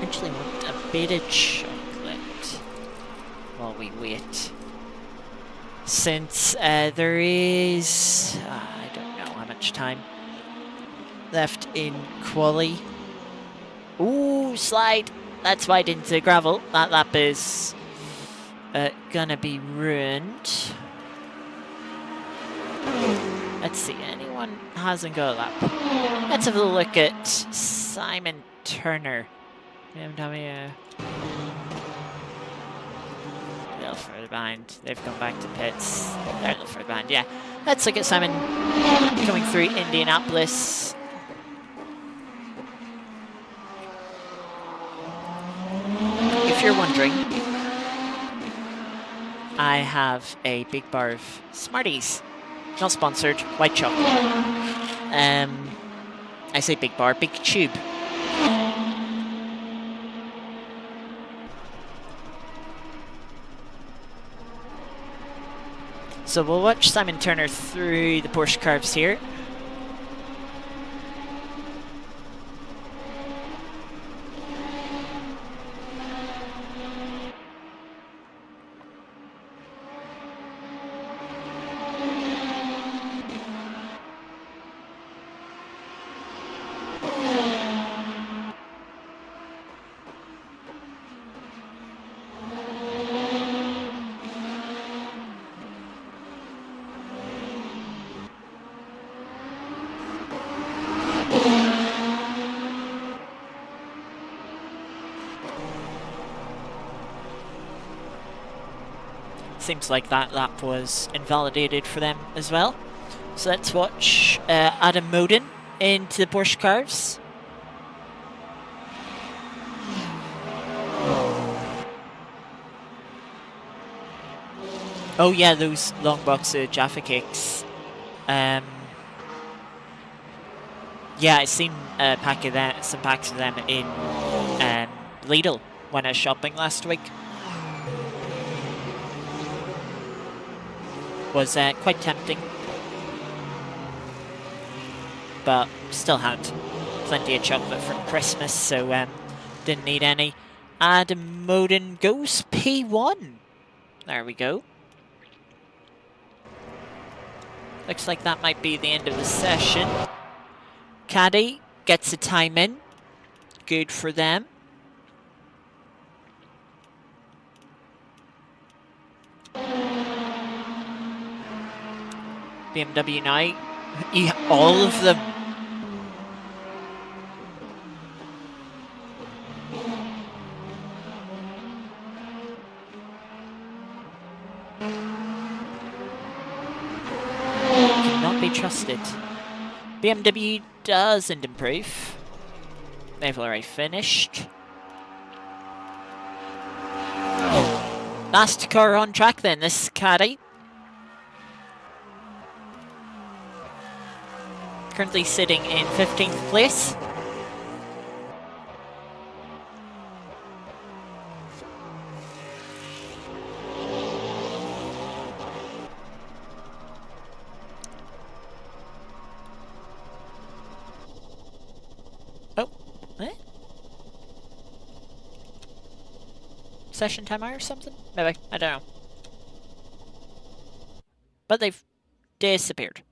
Actually want a bit of chocolate while we wait. Since there is, I don't know how much time left in quali. Ooh, slide! That's wide into gravel. That lap is gonna be ruined. Let's see, anyone hasn't got a lap. Let's have a look at Simon Turner. BMW. A little further behind. They've gone back to pits. They're a little further behind, yeah. Let's look at Simon coming through Indianapolis. If you're wondering, I have a big bar of Smarties. Not sponsored, white chocolate. I say big bar, big tube. So we'll watch Simon Turner through the Porsche curves here. Seems like that lap was invalidated for them as well. So let's watch Adam Moden into the Porsche cars. Oh yeah, those long box of Jaffa cakes. Yeah, I seen a pack of them, some packs of them in Lidl when I was shopping last week. Was quite tempting, but still had plenty of chocolate from Christmas, so didn't need any. Adam Moden goes P1. There we go. Looks like that might be the end of the session. Caddy gets a time in. Good for them. BMW now. All of them. Cannot be trusted. BMW doesn't improve. They've already finished. Last car on track then, this caddy. Currently sitting in 15th place. Oh, eh? Session timer or something? Maybe, I don't know. But they've disappeared.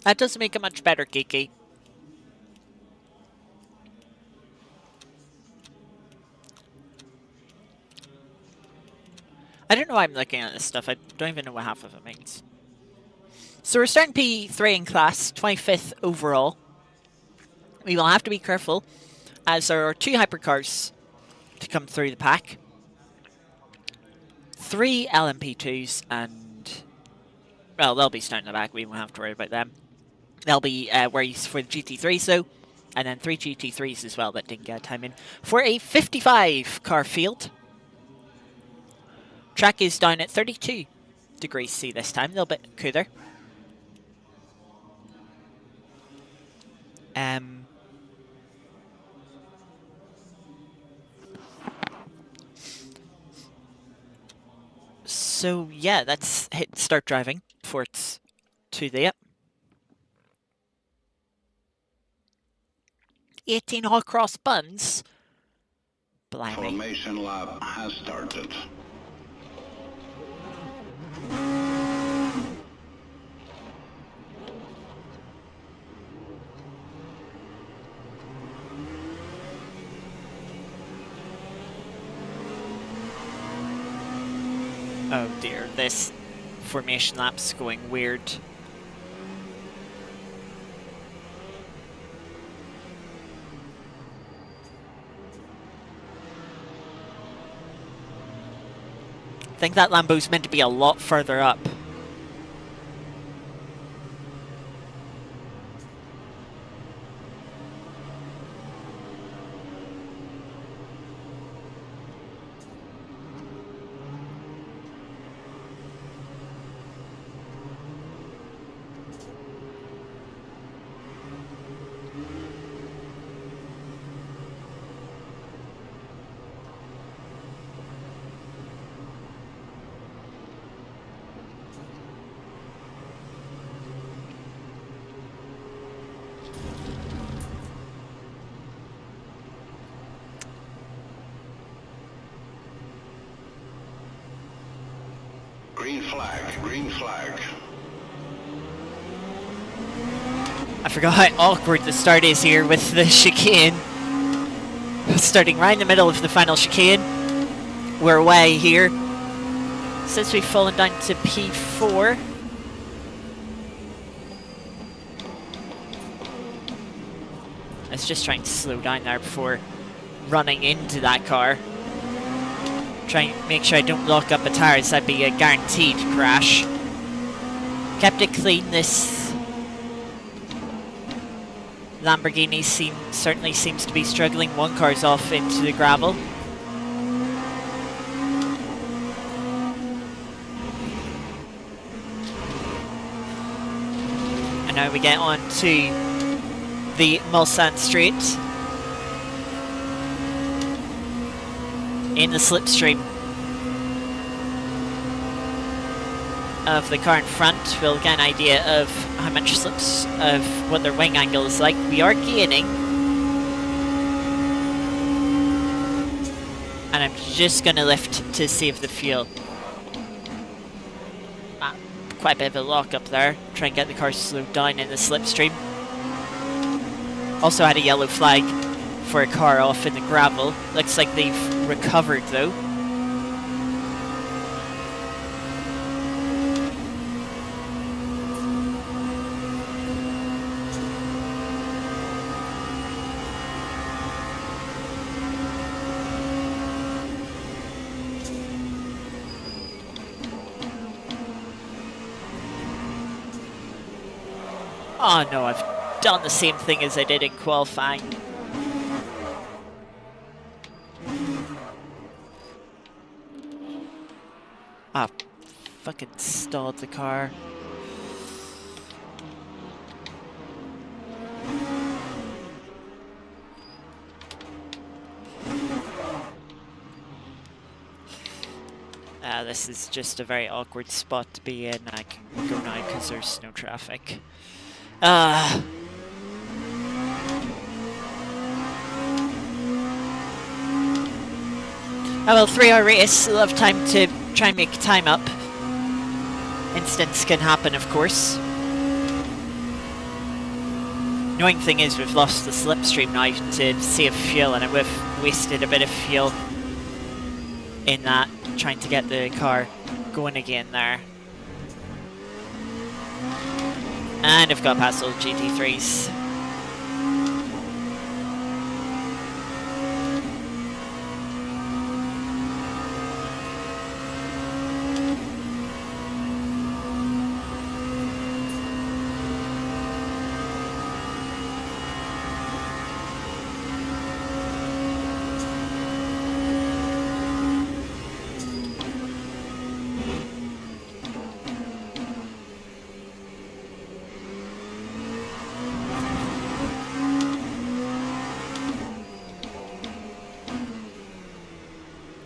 That doesn't make it much better, Kiki. I don't know why I'm looking at this stuff. I don't even know what half of it means. So we're starting P3 in class, 25th overall. We will have to be careful, as there are 2 hypercars to come through the pack. 3 LMP2s and... well, they'll be starting in the back. We won't have to worry about them. They'll be worries for the GT3s though, and then 3 GT3s as well that didn't get time in. For a 55 car field, track is down at 32 degrees C this time, a little bit cooler. So yeah, let's hit start driving before it's too late. 18 hot cross buns. Blimey. Formation lab has started. Oh dear, this formation lap's going weird. I think that Lambo's meant to be a lot further up. flag, green flag. I forgot how awkward the start is here with the chicane. Starting right in the middle of the final chicane. We're away here. Since we've fallen down to P4. I was just trying to slow down there before running into that car. Trying to make sure I don't lock up the tires, that'd be a guaranteed crash. Kept it clean, this Lamborghini certainly seems to be struggling. One car's off into the gravel. And now we get on to the Mulsanne Straight. In the slipstream of the car in front, we'll get an idea of how much slips, of what their wing angle is like. We are gaining. And I'm just going to lift to save the fuel. Quite a bit of a lock up there. Try and get the car slowed down in the slipstream. Also had a yellow flag for a car off in the gravel. Looks like they've recovered though. Oh no, I've done the same thing as I did in qualifying. Ah, fucking stalled the car. This is just a very awkward spot to be in. I can go now because there's no traffic. Oh well, 3-hour race, we'll have time to try and make time up. Incidents can happen, of course. Annoying thing is we've lost the slipstream now to save fuel, and we've wasted a bit of fuel in that, trying to get the car going again there. And I've got past all GT3s.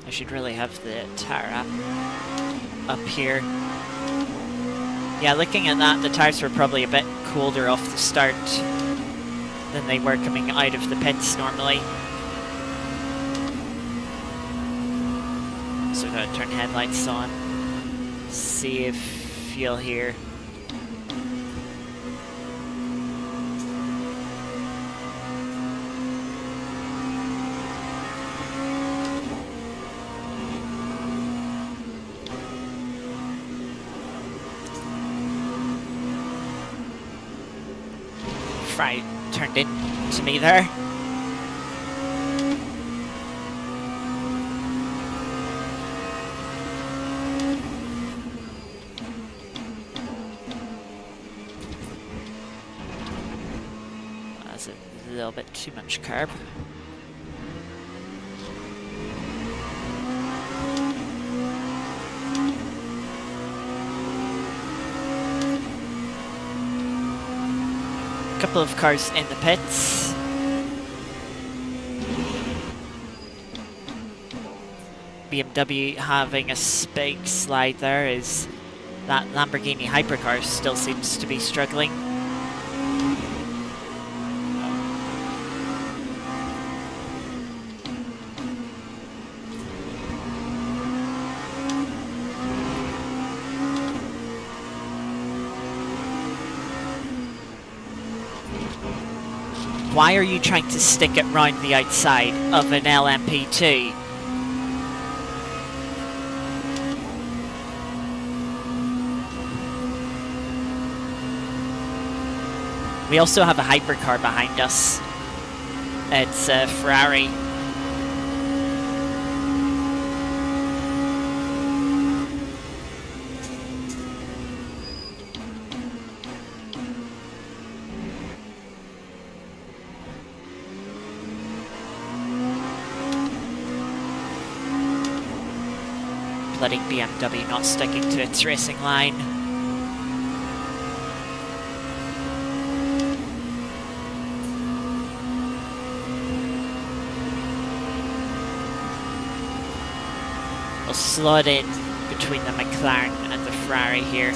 I should really have the tire up here. Yeah, looking at that, the tires were probably a bit colder off the start than they were coming out of the pits normally. So I'm gonna turn headlights on, save fuel here. Fry turned into me there. That's a little bit too much carb. Couple of cars in the pits. BMW having a big slide there, is that Lamborghini Hypercar still seems to be struggling. Why are you trying to stick it round the outside of an LMP2? We also have a hypercar behind us. It's a Ferrari. Bloody BMW not sticking to its racing line. We'll slot in between the McLaren and the Ferrari here.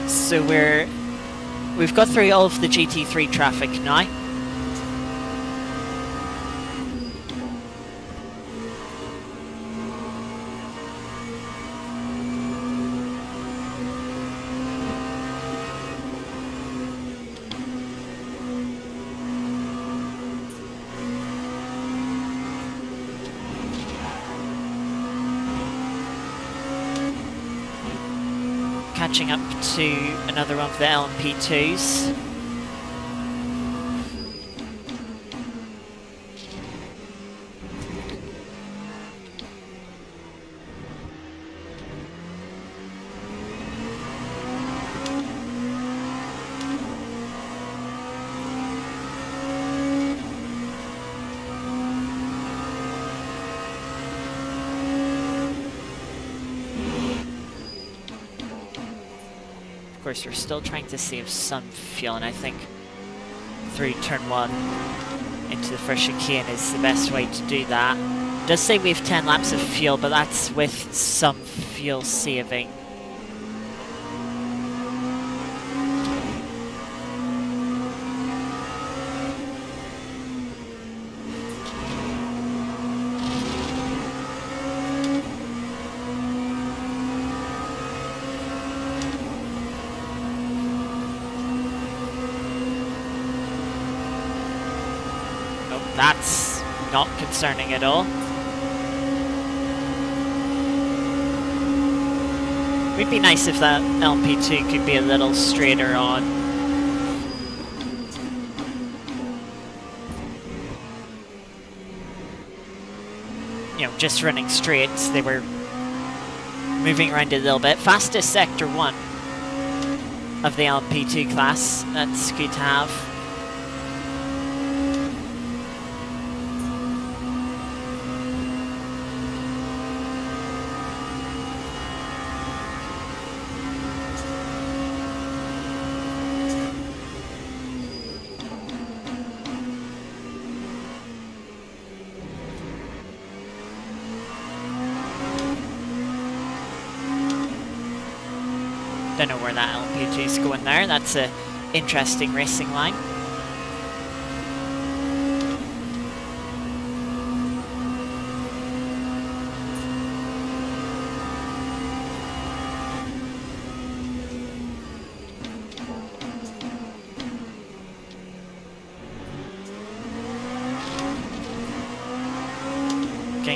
So we've got through all of the GT3 traffic now. Catching up to another one of the LMP2s. Of course, we're still trying to save some fuel, and I think through turn 1 into the first chicane is the best way to do that. It does say we have 10 laps of fuel, but that's with some fuel saving. That's not concerning at all. It would be nice if that LMP2 could be a little straighter on. You know, just running straight, they were moving around a little bit. Fastest sector 1 of the LMP2 class. That's good to have. Don't know where that LMP2 is going there. That's an interesting racing line.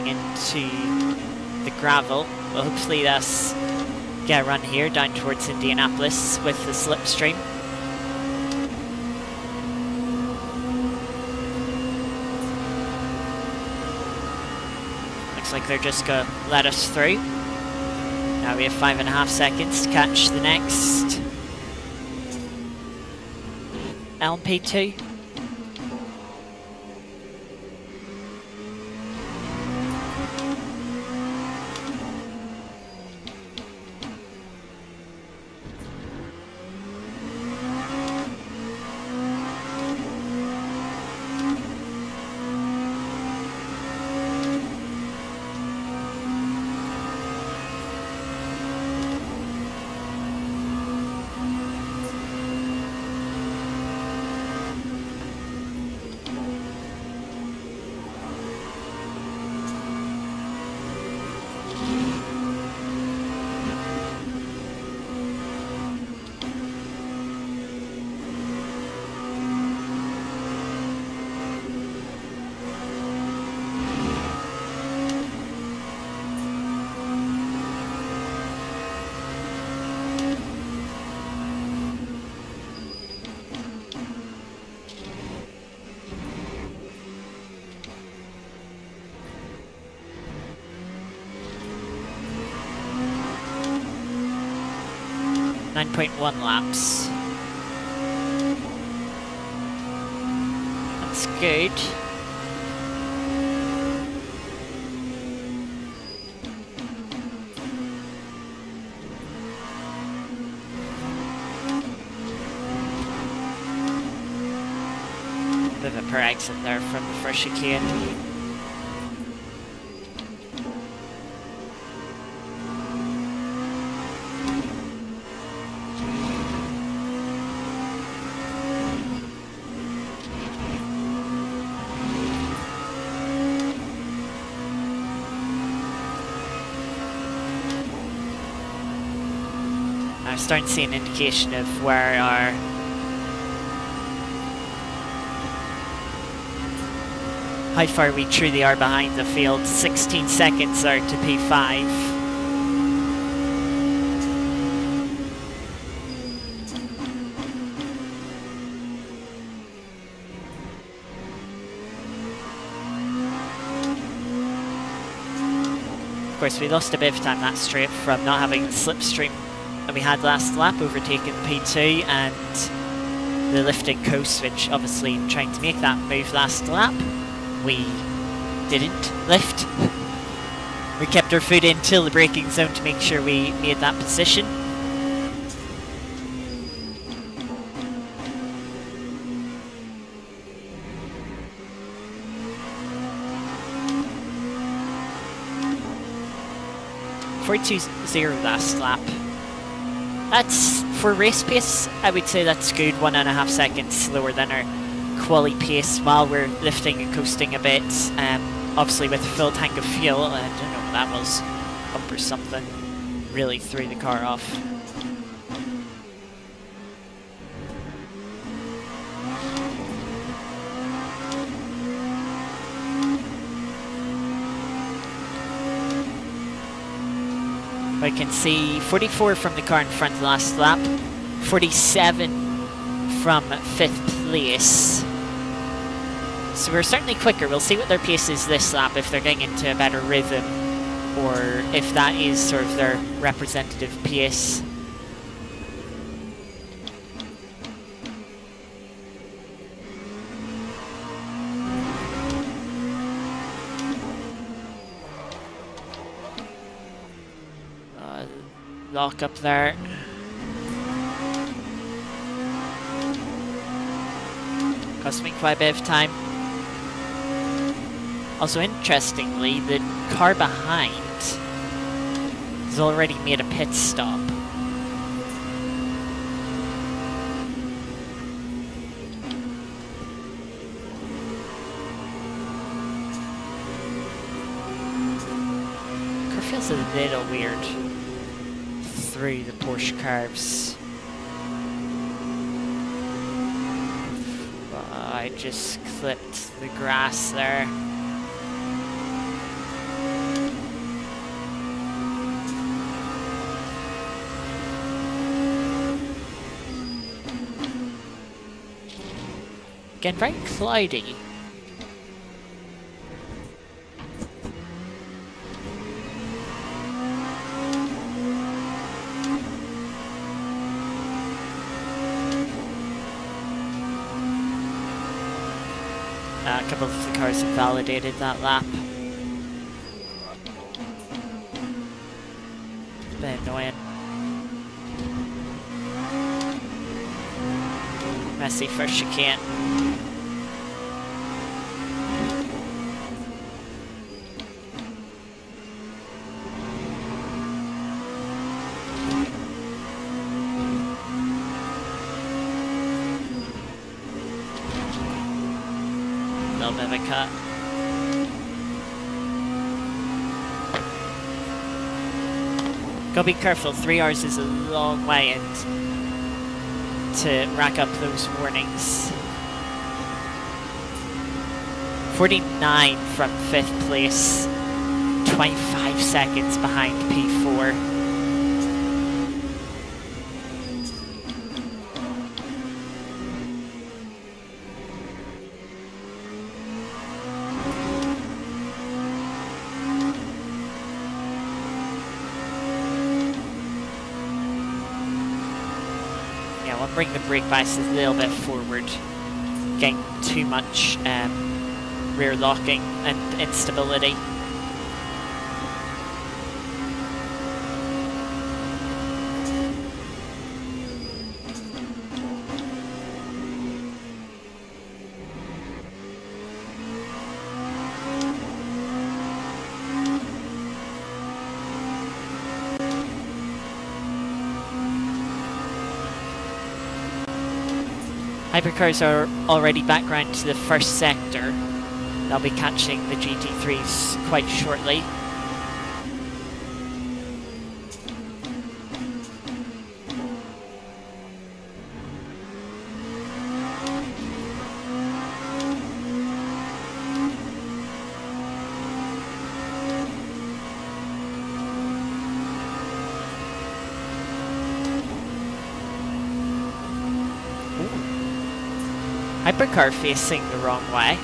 getting into the gravel. Well, hopefully that's get a run here down towards Indianapolis with the slipstream. Looks like they're just gonna let us through. Now we have 5.5 seconds to catch the next LMP2. .1 laps. That's good. Bit of a poor exit there from the first chicane. I'm starting to see an indication of where our how far we truly are behind the field. 16 seconds are to P5. Of course, we lost a bit of time that straight from not having the slipstream that we had last lap, overtaking P2 and the lifting coast, which obviously trying to make that move last lap, we didn't lift. We kept our foot in till the braking zone to make sure we made that position. .420 last lap. That's, for race pace, I would say that's good. 1.5 seconds slower than our quali pace while we're lifting and coasting a bit. Obviously with a full tank of fuel, I don't know what that was, pump or something, really threw the car off. I can see 44 from the car in front last lap, 47 from 5th place. So we're certainly quicker. We'll see what their pace is this lap, if they're getting into a better rhythm, or if that is sort of their representative pace. Lock up there. Costing quite a bit of time. Also, interestingly, the car behind has already made a pit stop. Car feels a little weird through the Porsche curves. I just clipped the grass there. Again, very cloudy. A couple of the cars have validated that lap. Bit annoying. Messy first chicane. Little bit of a cut. Gotta be careful, 3 hours is a long way and to rack up those warnings. 49 from 5th place, 25 seconds behind P4. Bring the brake bias a little bit forward, getting too much rear locking and instability. Hypercars are already background to the first sector. They'll be catching the GT3s quite shortly. Hypercar facing the wrong way.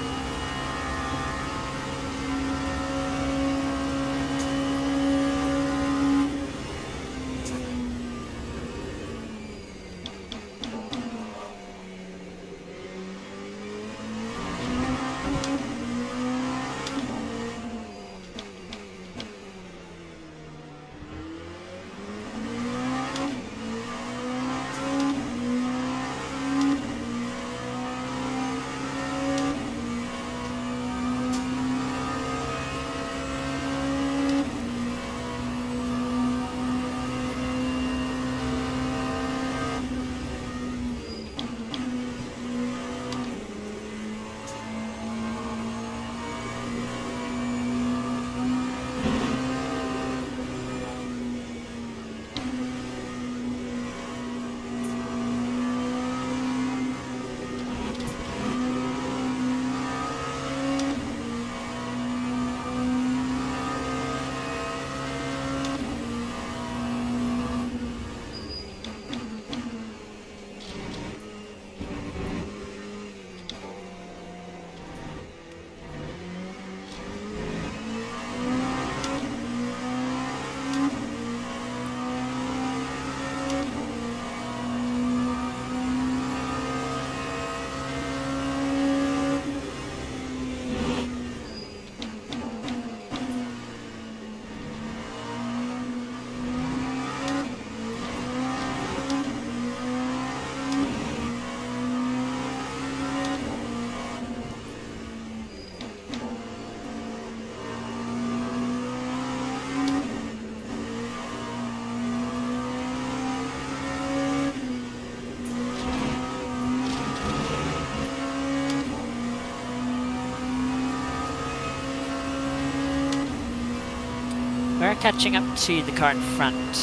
We're catching up to the car in front.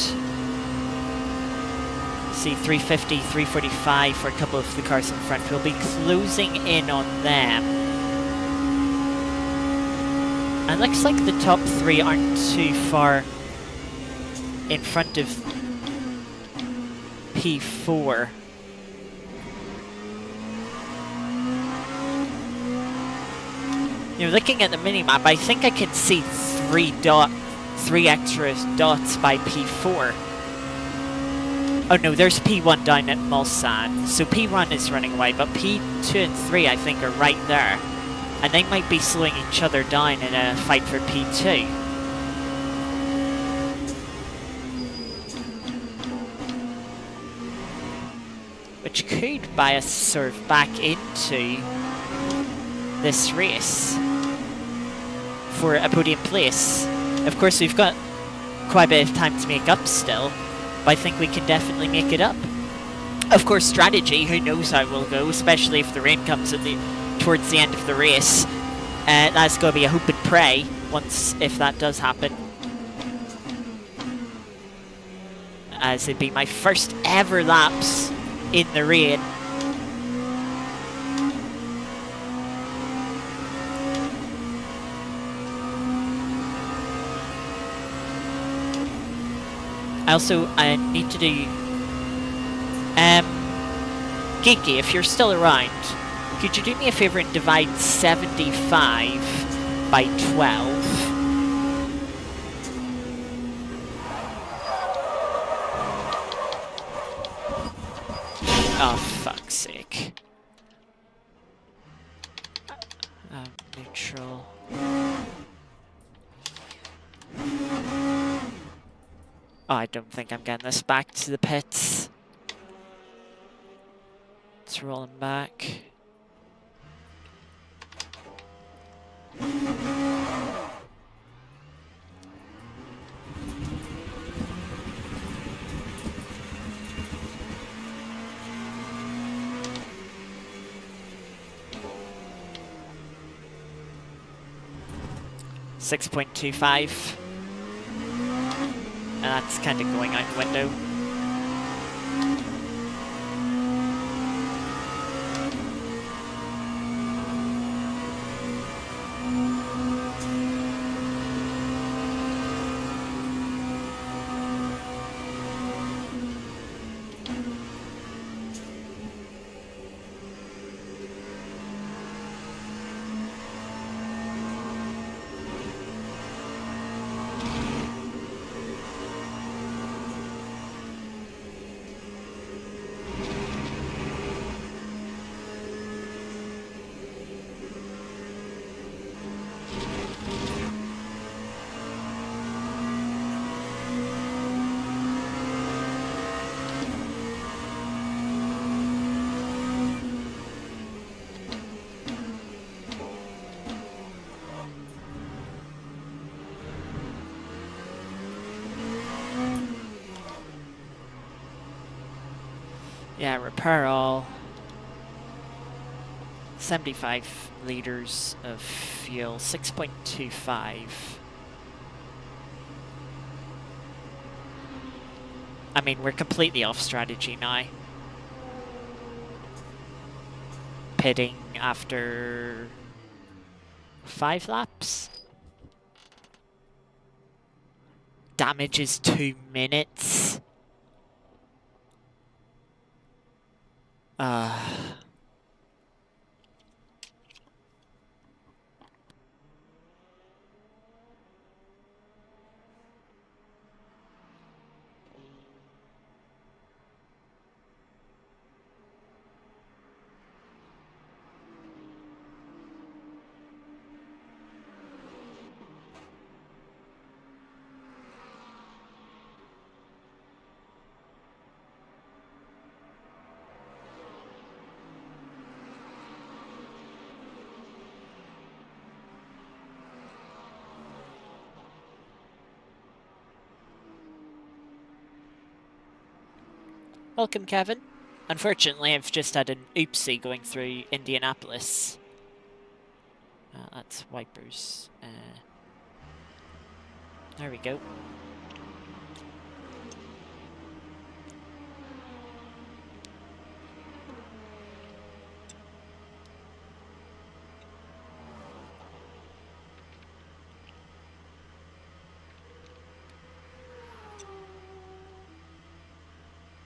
See 350, 345 for a couple of the cars in front. We'll be closing in on them. And looks like the top three aren't too far in front of P4. You know, looking at the minimap, I think I can see three extra dots by P4. Oh no, there's P1 down at Mulsanne, so P1 is running away, but P2 and 3 I think are right there. And they might be slowing each other down in a fight for P2. Which could buy us sort of back into this race for a podium place. Of course, we've got quite a bit of time to make up still, but I think we can definitely make it up. Of course, strategy, who knows how it will go, especially if the rain comes at towards the end of the race. That's going to be a hope and pray if that does happen. As it'd be my first ever laps in the rain. I need to do... Geeky, if you're still around, could you do me a favour and divide 75 by 12? Oh, fuck's sake. Neutral. Oh, I don't think I'm getting this back to the pits. Let's roll him back. $6.25. And that's kind of going out the window. Yeah, repair all. 75 liters of fuel, 6.25. I mean, we're completely off strategy now. Pitting after 5 laps. Damage is 2 minutes. Welcome, Kevin. Unfortunately, I've just had an oopsie going through Indianapolis. That's wipers. There we go.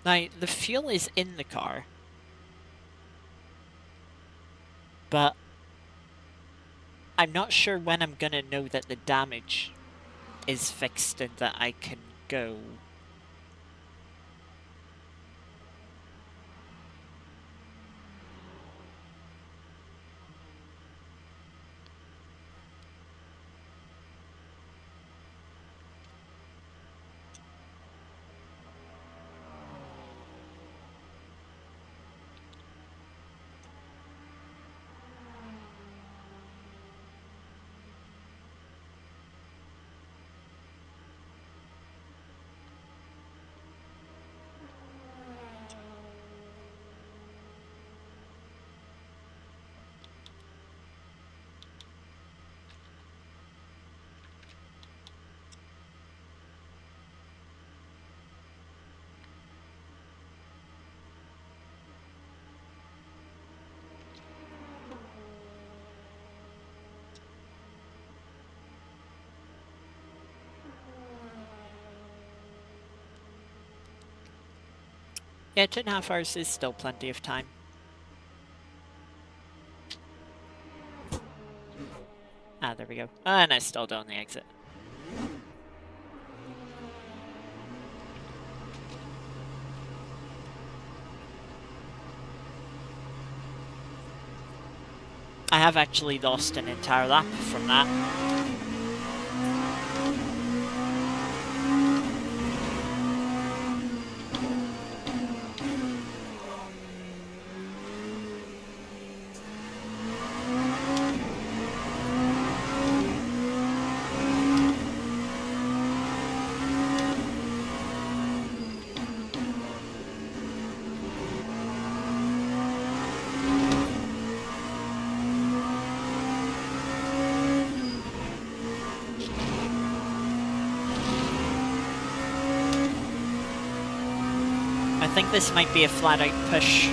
Now, the fuel is in the car, but I'm not sure when I'm gonna know that the damage is fixed and that I can go. Yeah, 2.5 hours is still plenty of time. Ah, there we go. And I still don't the exit. I have actually lost an entire lap from that. I think this might be a flat-out push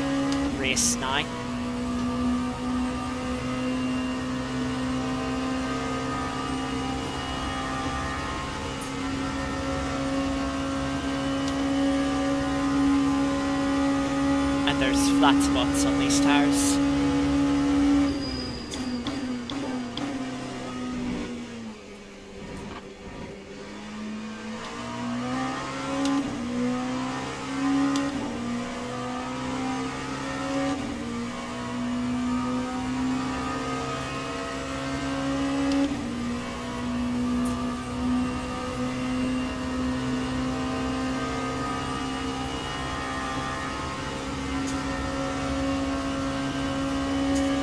race now. And there's flat spots on these tires.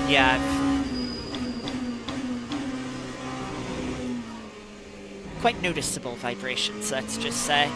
Yeah, quite noticeable vibrations, let's just say.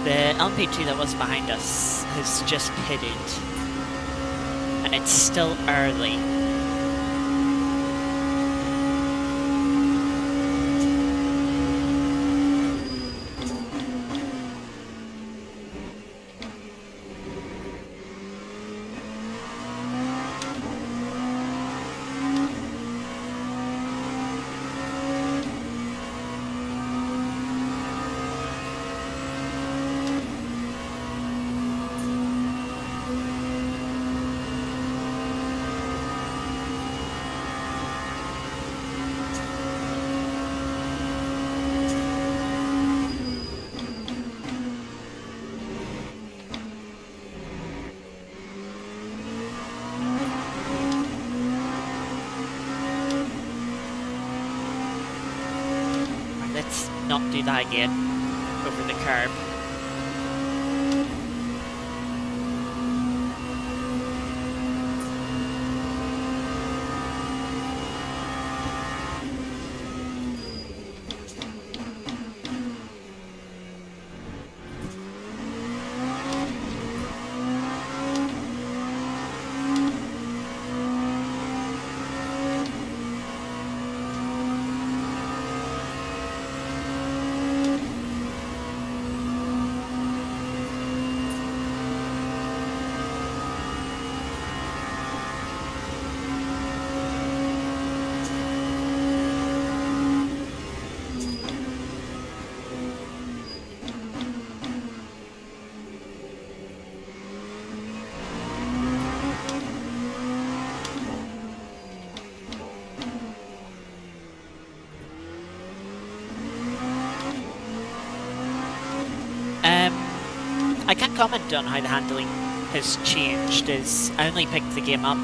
The LMP2 that was behind us has just pitted, and it's still early. Let's not do that again over the curb. I can't comment on how the handling has changed, as I only picked the game up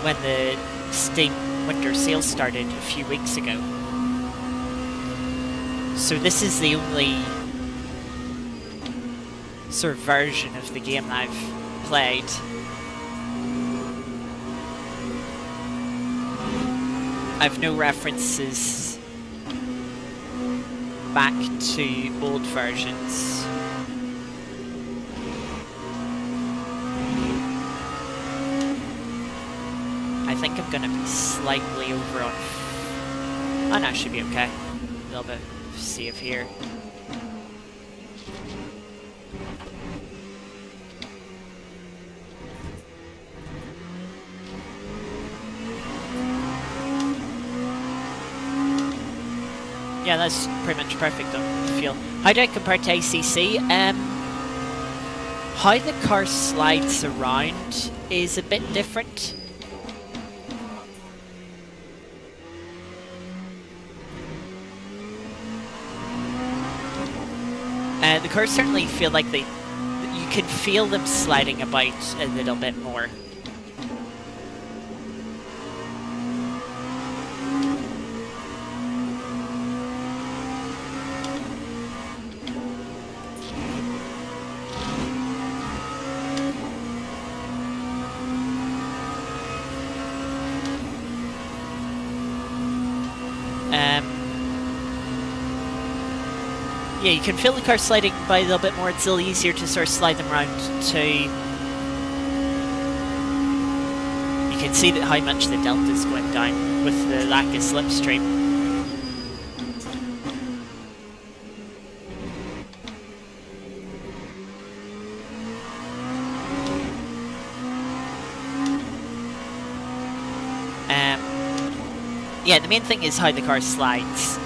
when the Steam winter sale started a few weeks ago. So this is the only sort of version of the game that I've played. I've no references back to old versions. I think I'm gonna be slightly over on... Oh no, I should be okay. A little bit of save here. Yeah, that's pretty much perfect on feel. How do I compare to ACC? How the car slides around is a bit different. The cars certainly feel like you can feel them sliding about a little bit more. Yeah, you can feel the car sliding by a little bit more. It's a little easier to sort of slide them around too. You can see that how much the delta's going down with the lack of slipstream. Yeah, the main thing is how the car slides.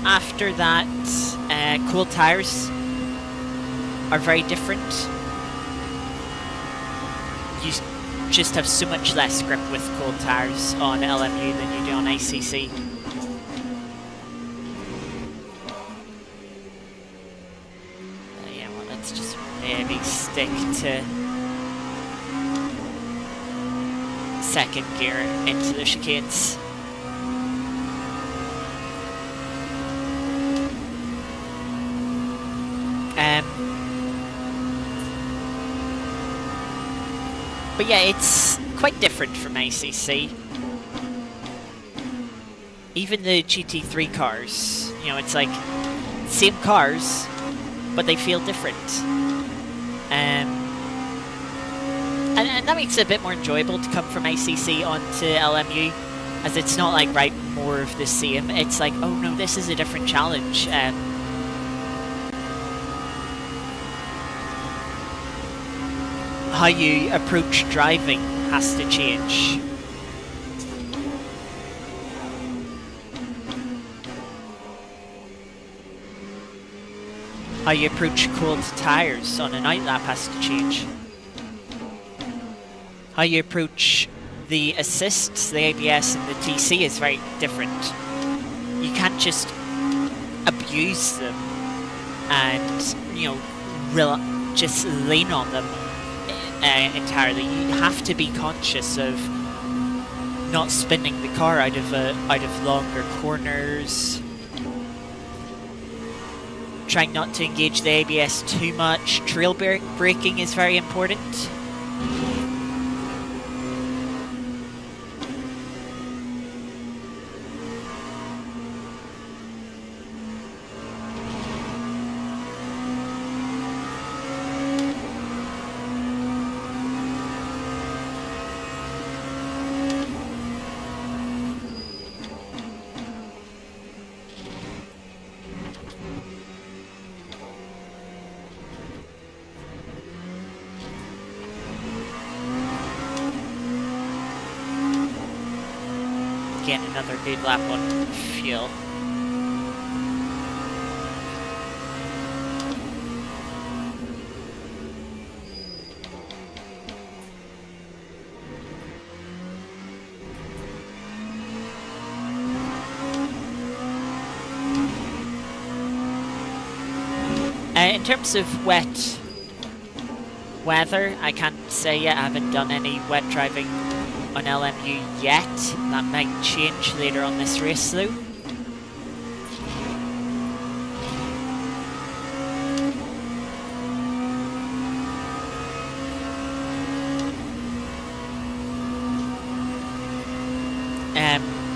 After that, cool tires are very different. You just have so much less grip with cold tires on LMU than you do on ACC. Yeah, well, let's just maybe stick to second gear into the chicanes. But yeah, it's quite different from ACC. Even the GT3 cars, you know, it's like same cars, but they feel different. And that makes it a bit more enjoyable to come from ACC onto LMU, as it's not like, right, more of the same. It's like, oh no, this is a different challenge. How you approach driving has to change. How you approach cold tyres on a night lap has to change. How you approach the assists, the ABS and the TC is very different. You can't just abuse them and, you know, just lean on them entirely. You have to be conscious of not spinning the car out of longer corners. Trying not to engage the ABS too much. Trail braking is very important. Getting another good lap on fuel. In terms of wet weather, I can't say yet. I haven't done any wet driving on LMU yet. That might change later on this race though.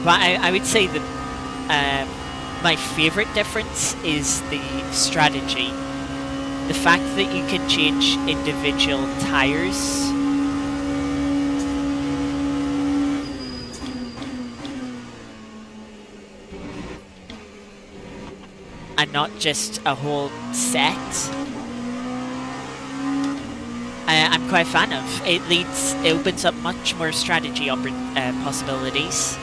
But I would say that my favourite difference is the strategy. The fact that you can change individual tyres and not just a whole set, I'm quite a fan of. It opens up much more strategy possibilities.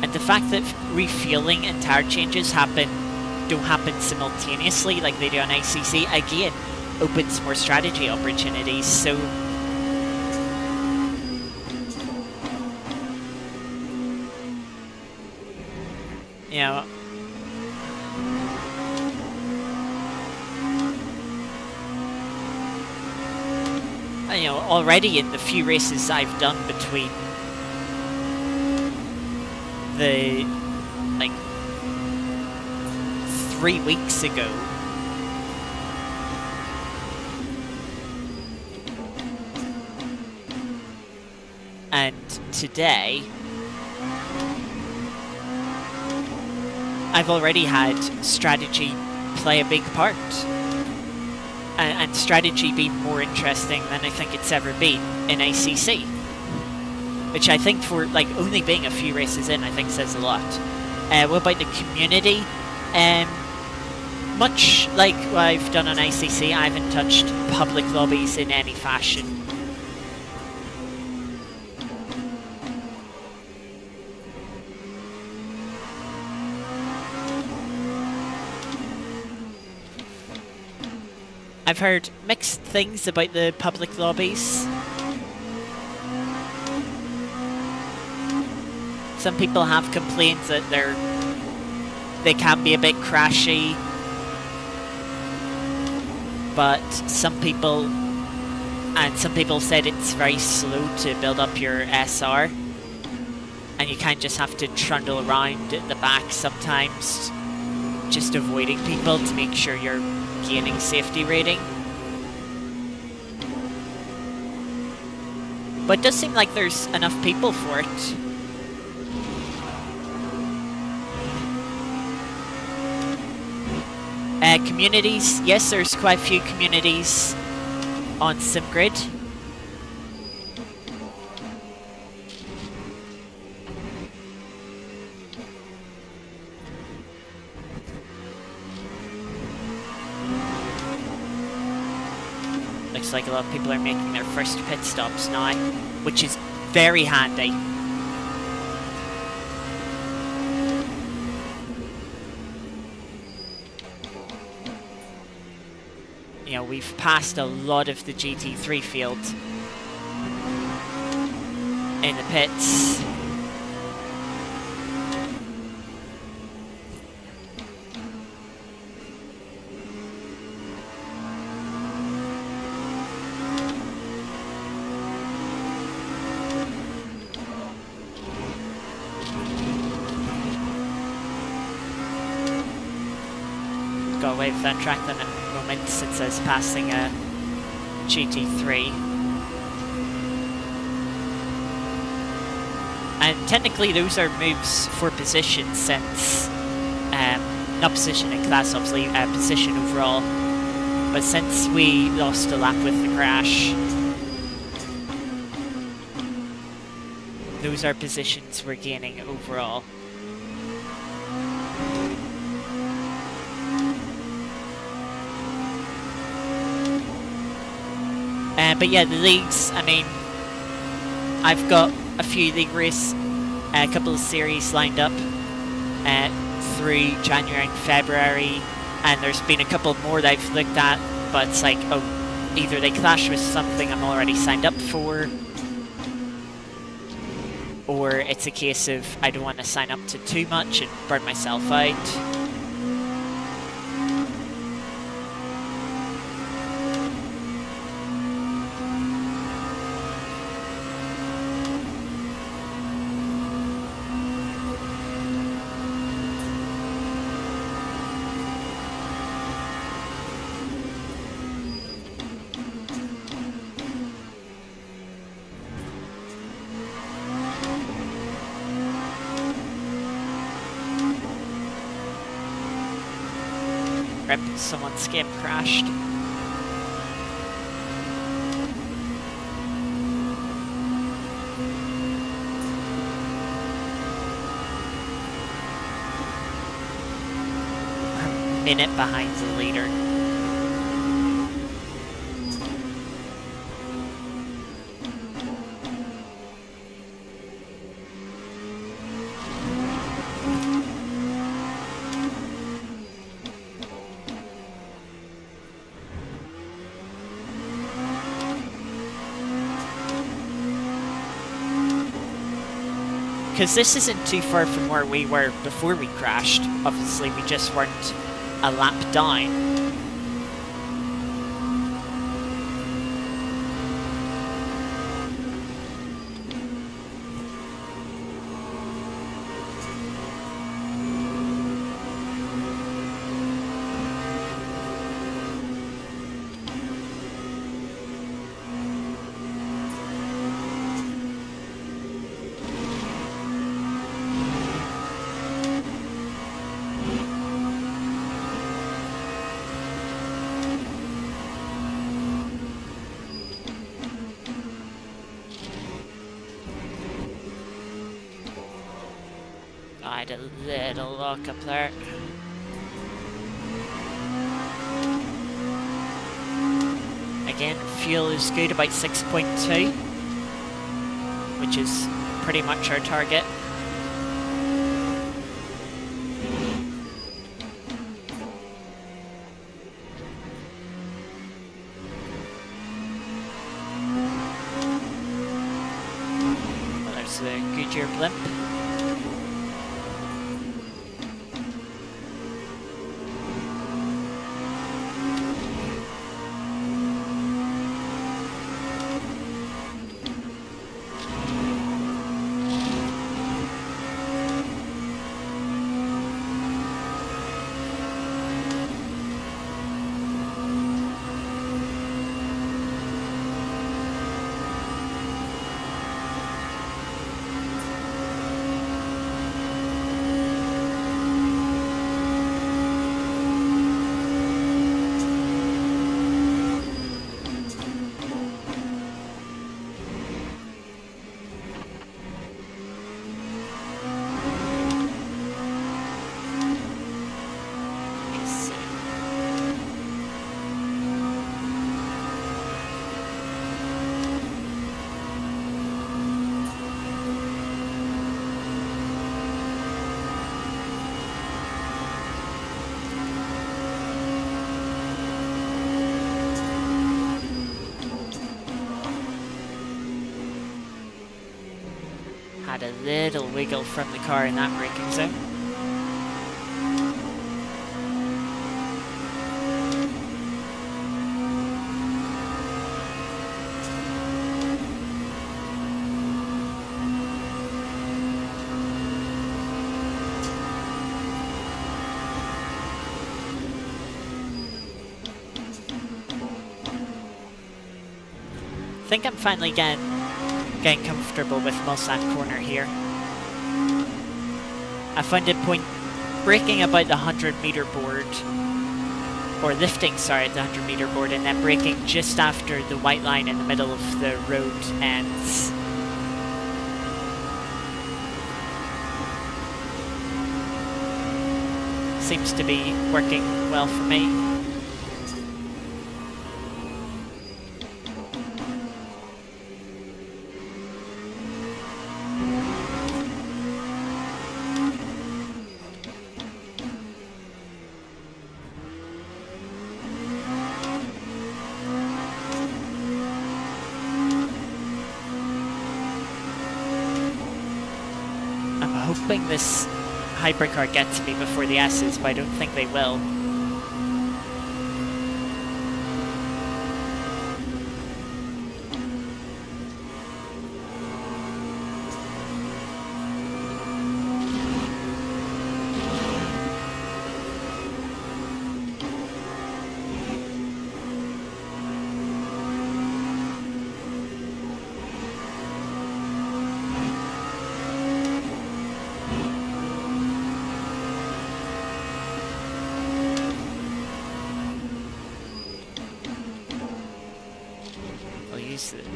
And the fact that refueling and tire changes don't happen simultaneously like they do on ACC, again, opens more strategy opportunities. So you know, already in the few races I've done between the 3 weeks ago and today, I've already had strategy play a big part, and strategy be more interesting than I think it's ever been in ACC, which I think for only being a few races in, I think says a lot. What about the community? Much like what I've done on ACC, I haven't touched public lobbies in any fashion. I've heard mixed things about the public lobbies. Some people have complained that they can be a bit crashy, but some people said it's very slow to build up your SR, and you kind of just have to trundle around at the back sometimes, just avoiding people to make sure you're gaining safety rating. But it does seem like there's enough people for it. Communities. Yes, there's quite a few communities on SimGrid. Looks like a lot of people are making their first pit stops now, which is very handy. You know, we've passed a lot of the GT3 field in the pits. Got away with that track then a moment since I was passing a GT3. And technically those are moves for position since, not position in class obviously, position overall. But since we lost a lap with the crash, those are positions we're gaining overall. But yeah, the leagues, I mean, I've got a few league races, a couple of series lined up through January and February, and there's been a couple more that I've looked at, but it's like, oh, either they clash with something I'm already signed up for, or it's a case of I don't want to sign up to too much and burn myself out. Someone's game crashed. A minute behind the leader. Because this isn't too far from where we were before we crashed. Obviously, we just weren't a lap down. I had a little lock up there. Again, fuel is good, about 6.2, which is pretty much our target. Well, there's the Goodyear blimp. had a little wiggle from the car in that braking zone. I think I'm finally getting comfortable with Mulsanne corner here. I found it braking about the 100-meter board, or lifting, sorry, at the 100-meter board, and then braking just after the white line in the middle of the road ends. Seems to be working well for me. Hoping this hypercar gets me before the S's, but I don't think they will.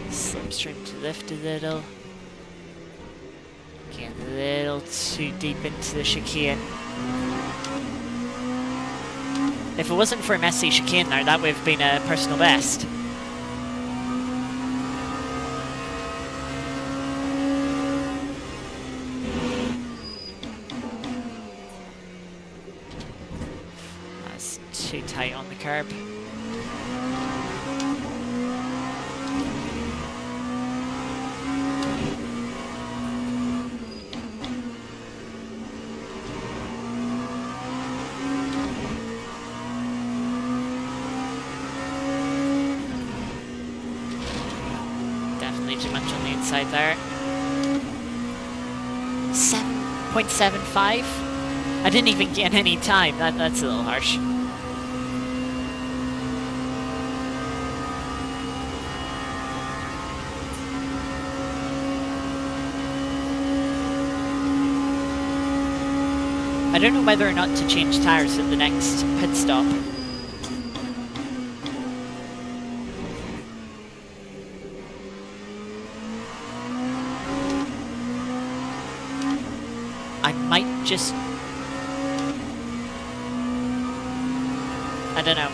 Slipstream to lift a little. Getting a little too deep into the chicane. If it wasn't for a messy chicane there, that would have been a personal best. That's too tight on the curb. Too much on the inside there. 7.75. I didn't even gain any time. That's a little harsh. I don't know whether or not to change tires at the next pit stop. I might just... I don't know.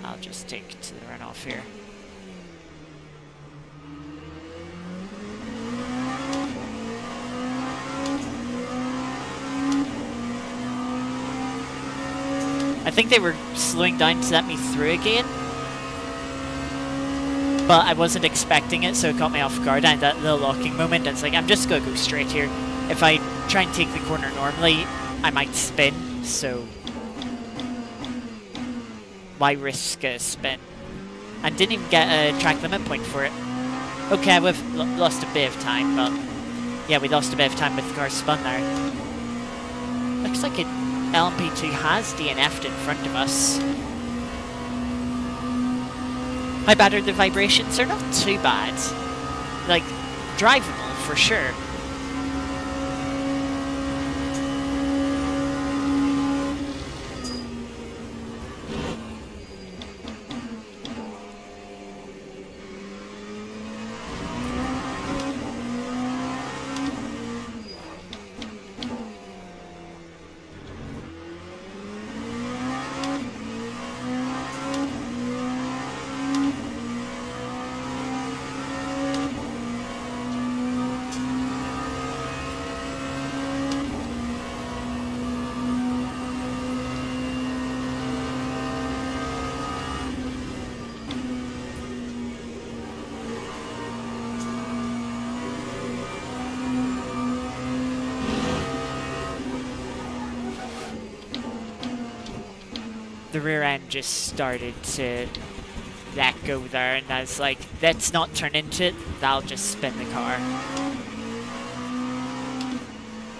I'll just take to the runoff here. I think they were slowing down to let me through again, but I wasn't expecting it, so it caught me off guard. I had that little locking moment, and it's like, I'm just going to go straight here. If I try and take the corner normally, I might spin, so why risk a spin? And didn't even get a track limit point for it. Okay, we've lost a bit of time, but yeah, we lost a bit of time with the car spun there. Looks like it. LMP2 has DNF'd in front of us. How bad are the vibrations? They're not too bad. Like, drivable for sure. rear end just started to let go there, and I was like, let's not turn into it, that'll just spin the car.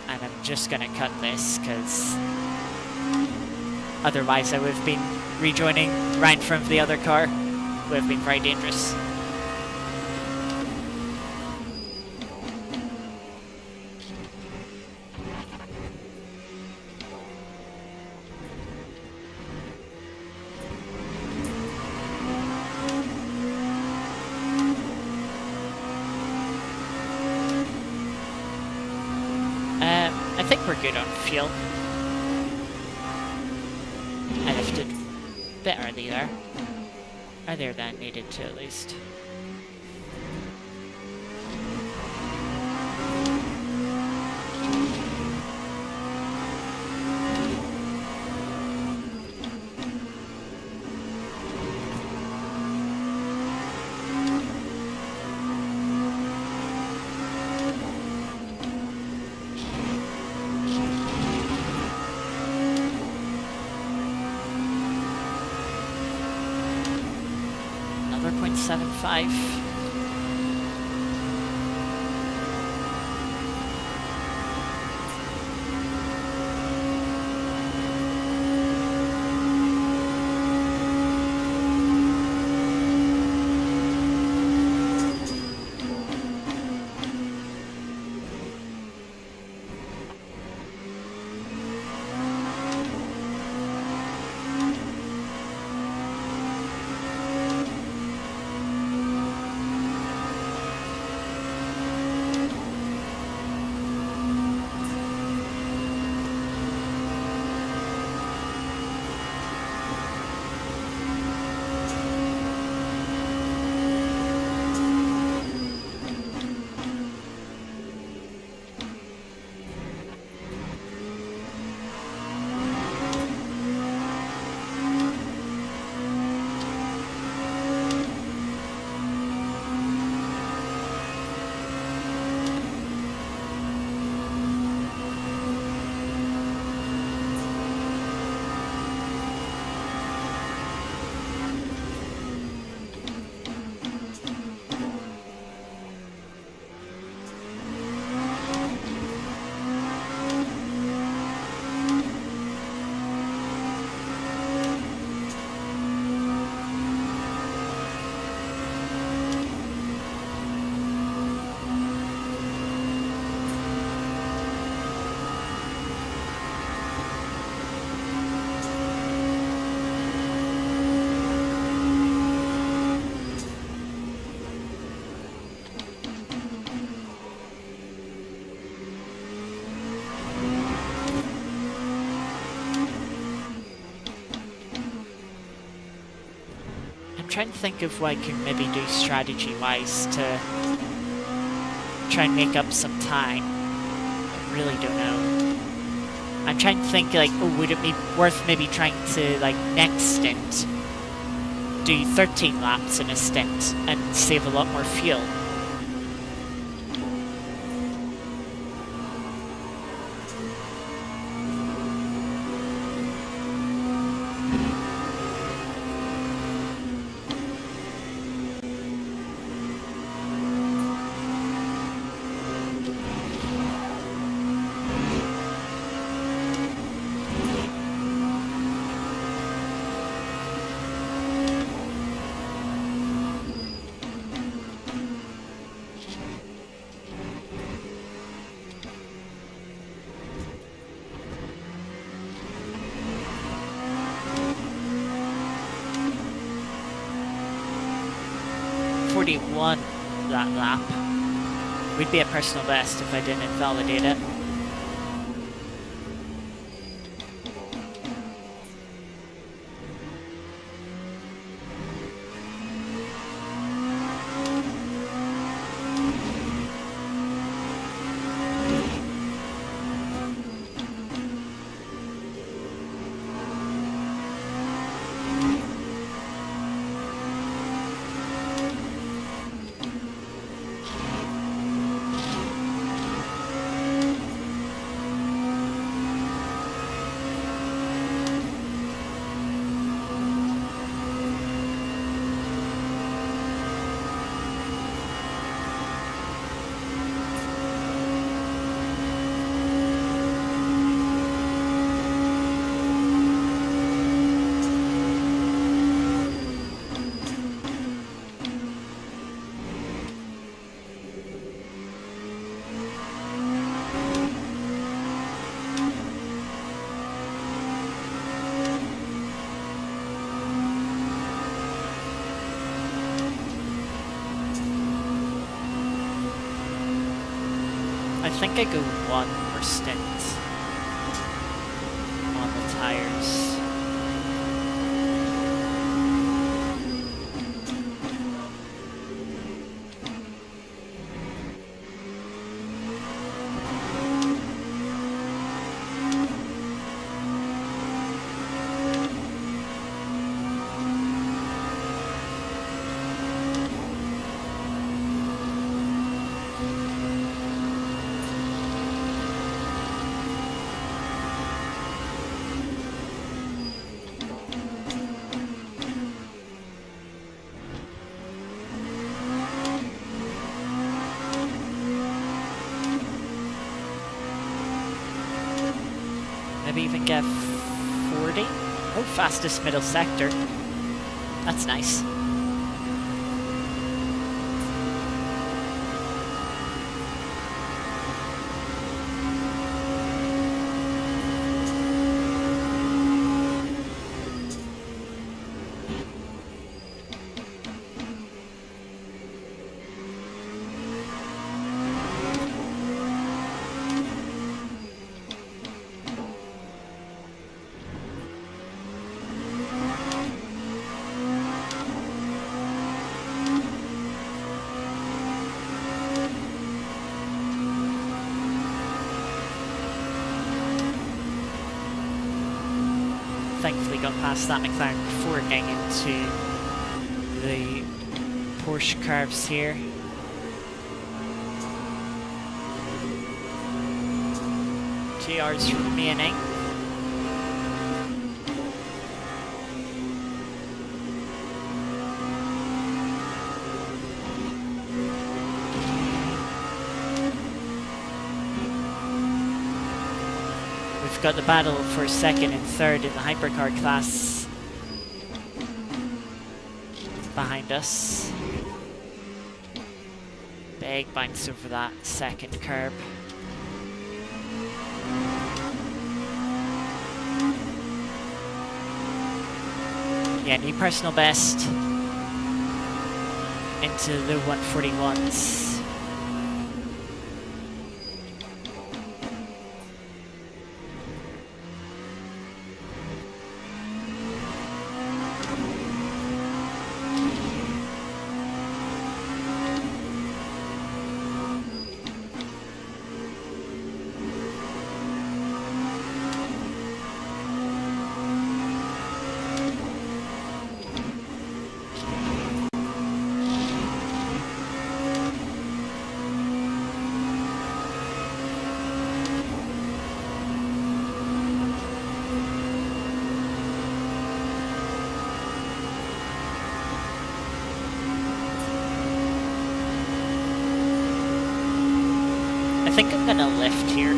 And I'm just gonna cut this, because otherwise I would have been rejoining right in front of the other car. Would have been very dangerous. I think we're good on fuel. I lifted a bit early there. Earlier than I needed to, at least. Another 0.75. Trying to think of what I can maybe do strategy-wise to try and make up some time. I really don't know. I'm trying to think, like, oh, would it be worth maybe trying to, like, next stint, do 13 laps in a stint and save a lot more fuel? That lap. We'd be a personal best if I didn't invalidate it. I think I go one per stint on the tires. Maybe even get 40? Oh, fastest middle sector. That's nice. Thankfully got past that McLaren before getting into the Porsche curves here. GR's remaining. We've got the battle for second and third in the hypercar class behind us. Big bounce over that second curb. Yeah, new personal best into the 141s. I think I'm gonna lift here.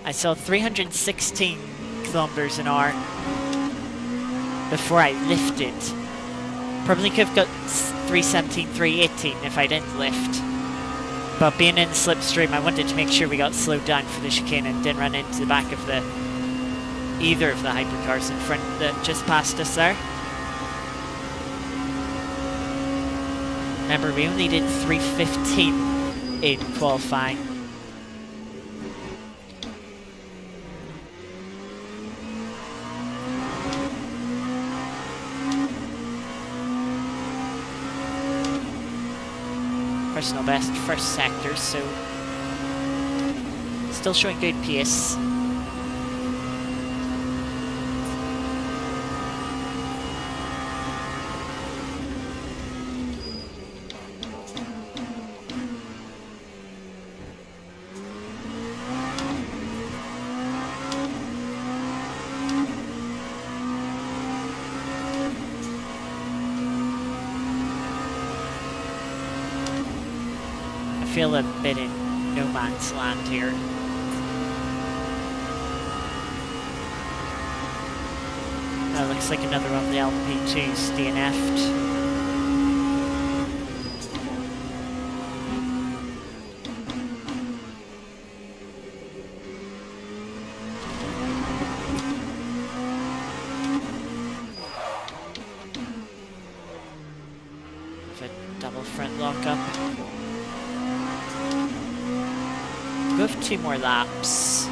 I saw 316 kilometers an hour before I lifted. Probably could have got 317, 318 if I didn't lift. But being in the slipstream, I wanted to make sure we got slowed down for the chicane and didn't run into the back of either of the hypercars in front that just passed us there. Remember, we only did 315 in qualifying. Personal best first sector, so still showing good pace. I feel a bit in no man's land here. That looks like another one of the LP2's DNF'd. 2 more laps.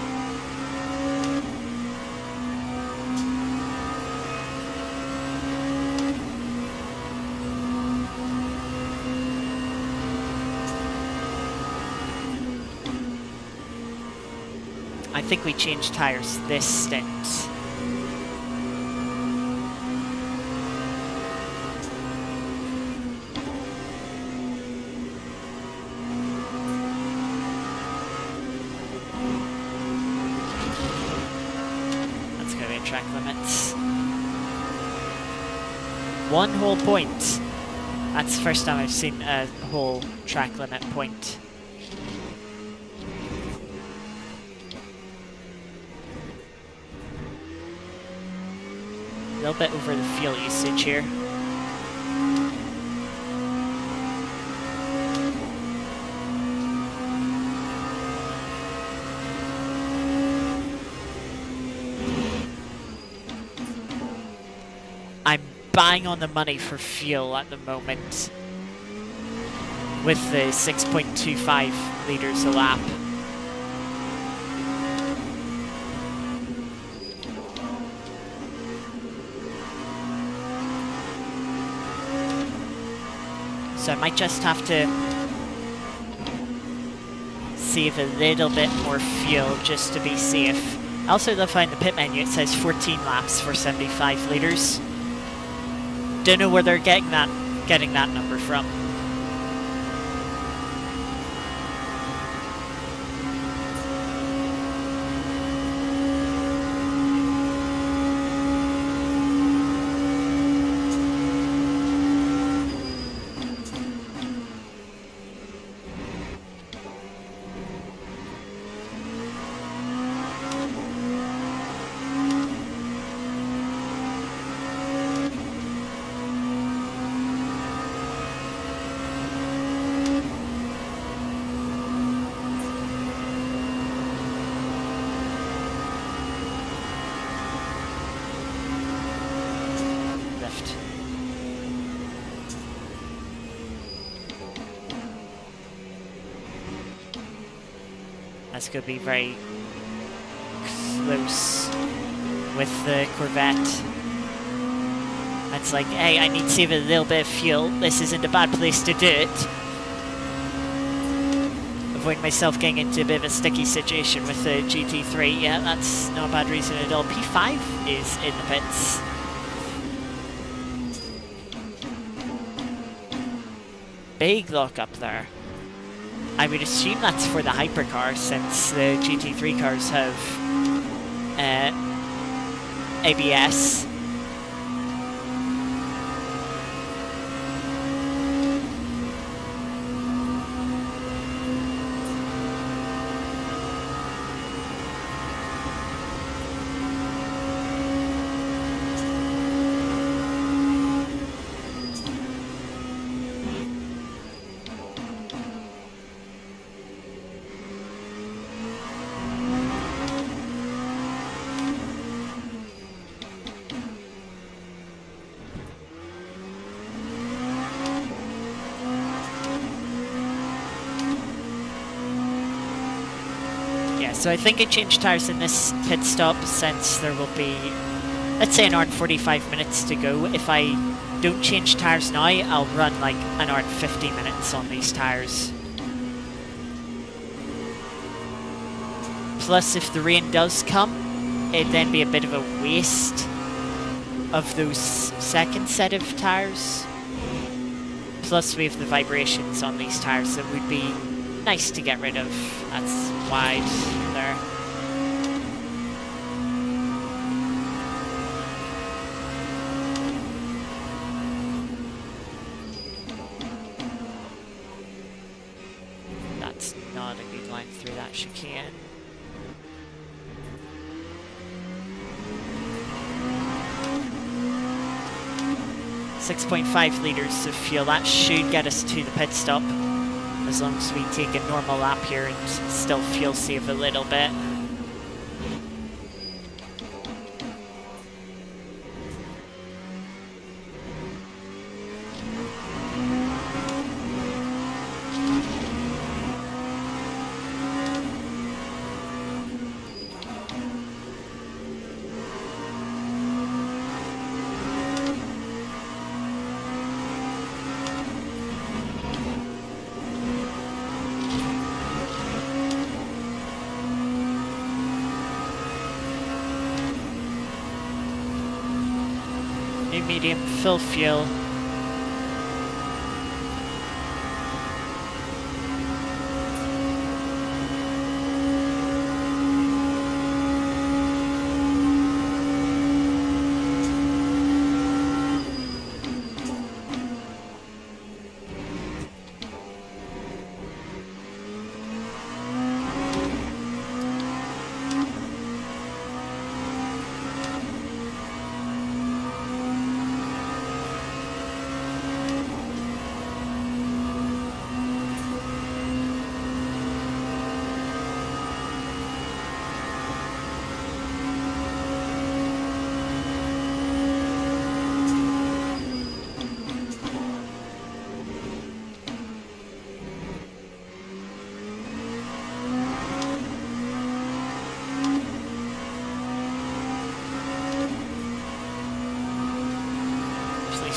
I think we changed tires this stint. That's going to be track limits. 1 whole point. That's the first time I've seen a whole track limit point. A little bit over the fuel usage here. I'm bang on the money for fuel at the moment with the 6.25 litres a lap. So I might just have to save a little bit more fuel just to be safe. I also love how in the pit menu it says 14 laps for 75 litres. Don't know where they're getting that number from. That's going to be very close with the Corvette. It's like, hey, I need to save a little bit of fuel. This isn't a bad place to do it. Avoid myself getting into a bit of a sticky situation with the GT3. Yeah, that's not a bad reason at all. P5 is in the pits. Big lock up there. I would assume that's for the hypercar, since the GT3 cars have ABS. So I think I changed tyres in this pit stop since there will be, let's say, an hour and 45 minutes to go. If I don't change tyres now, I'll run like an hour and 50 minutes on these tyres. Plus, if the rain does come, it'd then be a bit of a waste of those second set of tyres. Plus, we have the vibrations on these tyres that would be nice to get rid of. That's wide there. That's not a good line through that chicane. .5 litres of fuel. That should get us to the pit stop, as long as we take a normal lap here and still fuel save a little bit. New medium, full fuel.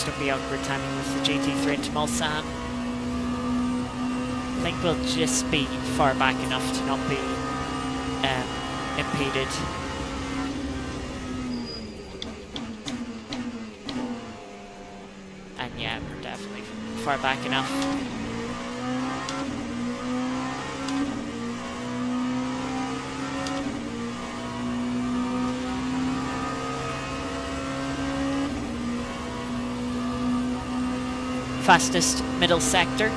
Don't be awkward timing with the GT3 into Mulsanne. I think we'll just be far back enough to not be impeded. And yeah, we're definitely far back enough. Fastest middle sector.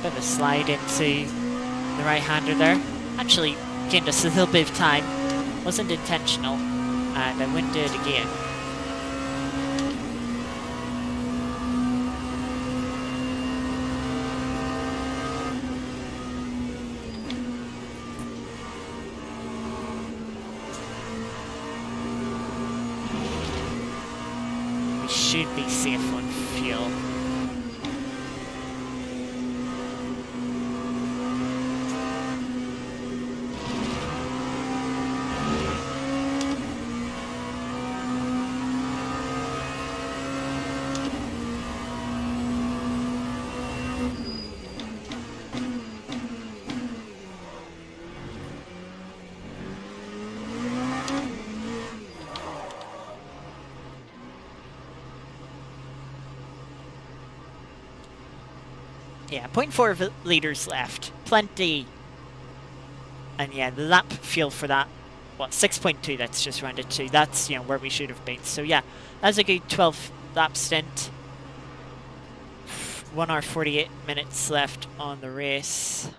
Bit of a slide into the right-hander there. Actually gained us a little bit of time. Wasn't intentional, and I wouldn't do it again. We should be safe on fuel. Yeah, 0.4 litres left. Plenty. And yeah, the lap fuel for that, what, 6.2, that's just rounded to. That's, you know, where we should have been. So yeah, that's a good 12 lap stint. 1 hour 48 minutes left on the race.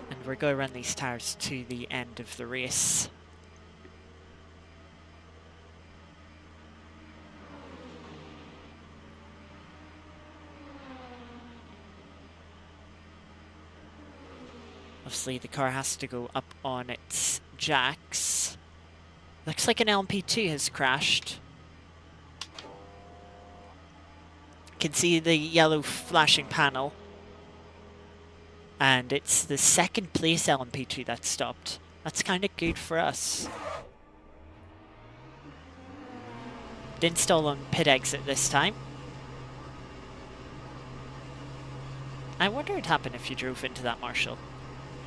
And we're going to run these tires to the end of the race. Obviously the car has to go up on its jacks. Looks like an LMP2 has crashed. You can see the yellow flashing panel. And it's the second place LMP2 that stopped. That's kind of good for us. Didn't stall on pit exit this time. I wonder what would happen if you drove into that Marshall.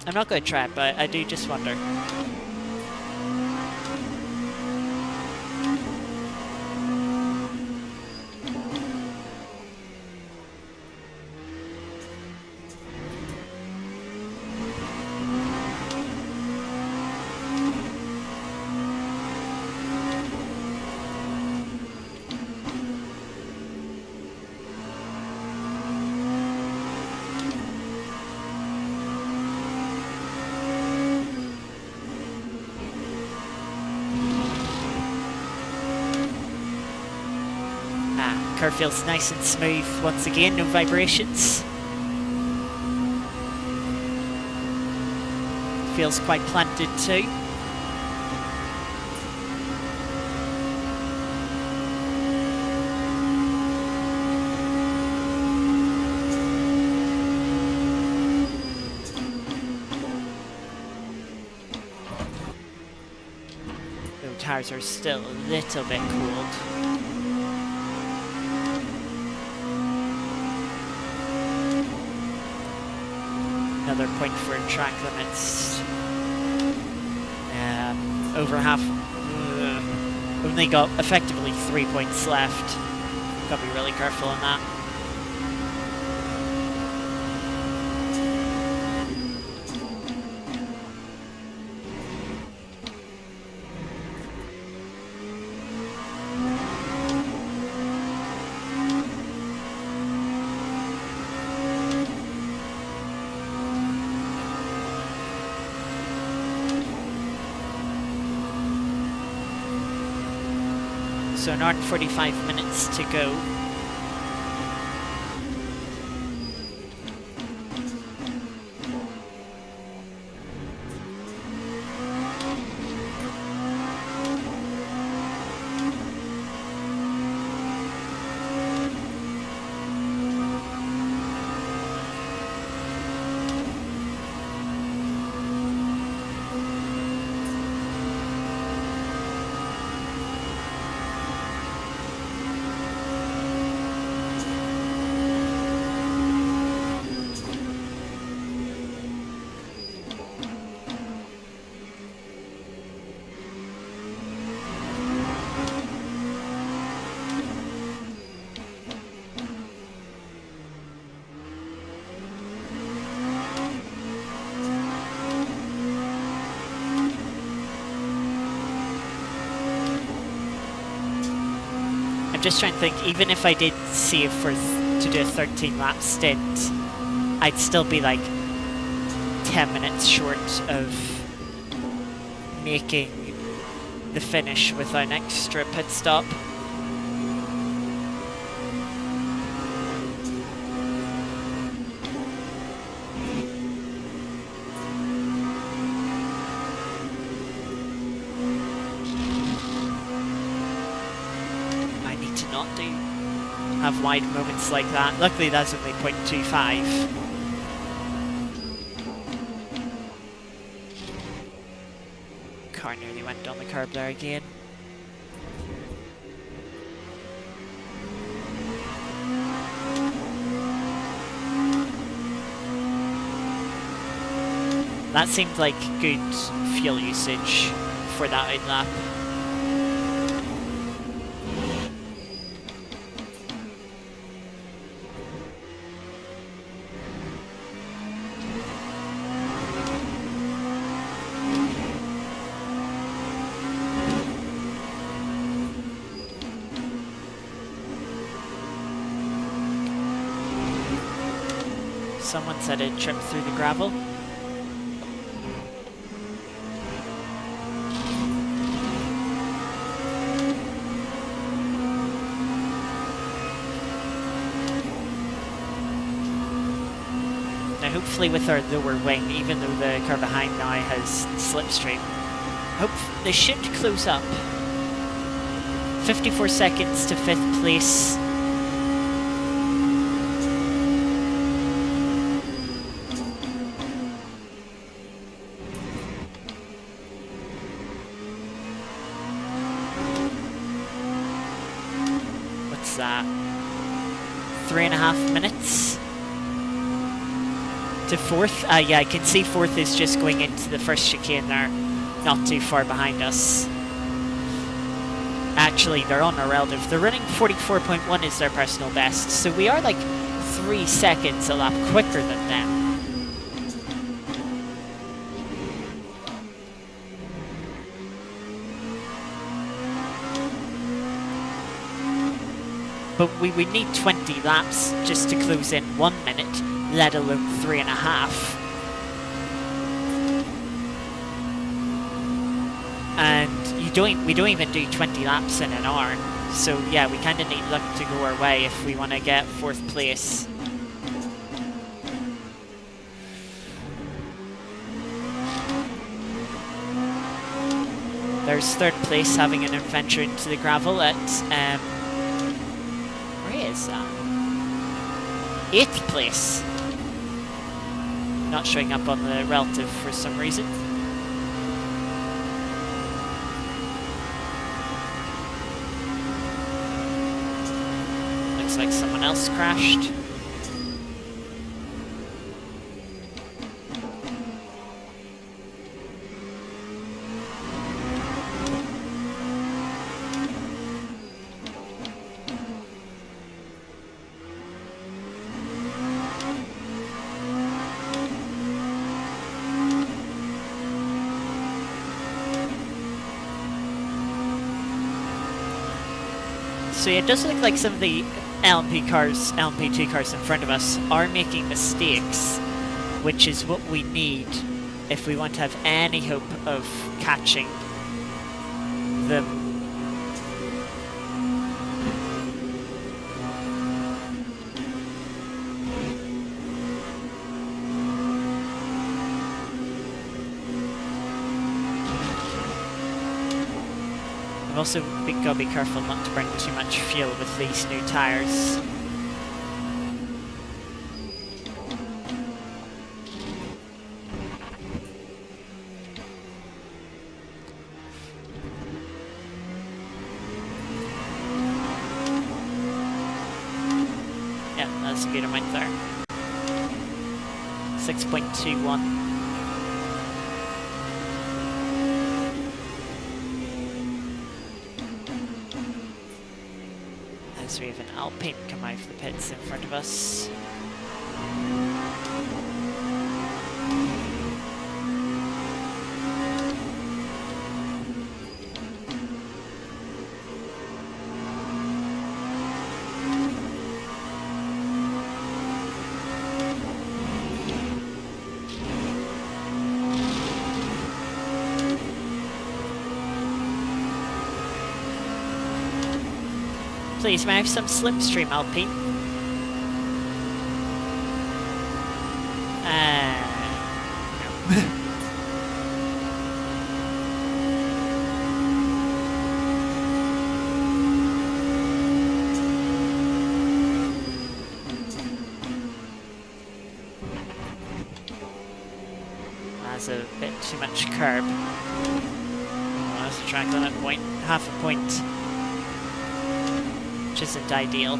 I'm not going to try it, but I do just wonder. car feels nice and smooth once again, no vibrations. Feels quite planted too. The tires are still a little bit cooled. Another point for track limits. Over half. Only got effectively 3 points left. Gotta be really careful on that. So an hour and 45 minutes to go. I'm just trying to think, even if I did save for to do a 13 lap stint, I'd still be like 10 minutes short of making the finish with an extra pit stop. Have wide moments like that. Luckily that's only 0.25. Car nearly went on the curb there again. That seemed like good fuel usage for that out lap. Someone said it tripped through the gravel. Now hopefully with our lower wing, even though the car behind now has slipstream, they should close up. 54 seconds to 5th place. That 3.5 minutes to 4th. Yeah, I can see 4th is just going into the first chicane there, not too far behind us. Actually, they're on a relative. They're running 44.1 is their personal best, so we are like 3 seconds a lap quicker than them. But we would need 20 laps just to close in 1 minute, let alone 3.5. And we don't even do 20 laps in an hour, So yeah, we kind of need luck to go our way if we want to get 4th place. There's 3rd place having an adventure into the gravel at, where is that? 8th place. Not showing up on the relative for some reason. Looks like someone else crashed. So yeah, it does look like some of the LMP2 cars in front of us are making mistakes, which is what we need if we want to have any hope of catching them. I've also got to be careful not to burn too much fuel with these new tyres. Yeah, that's a good amount there. 6.21. So we have an Alpine come out of the pits in front of us. Please, may I have some slipstream, Alpine? No. That's a bit too much curb. Oh, that's a track on a point, half a point. Which isn't ideal.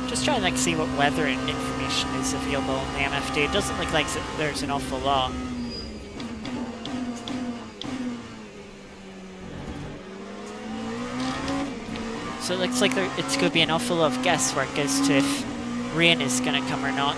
Just trying to like see what weather information is available in the MFD. It doesn't look like there's an awful lot. So it looks like it's going to be an awful lot of guesswork as to if rain is going to come or not.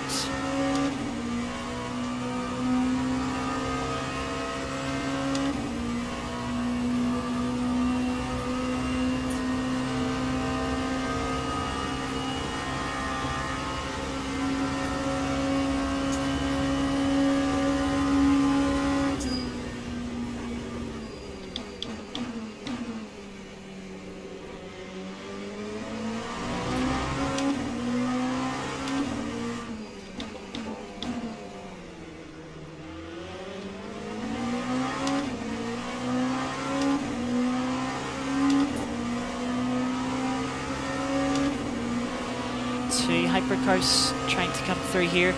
Hypercars trying to come through here.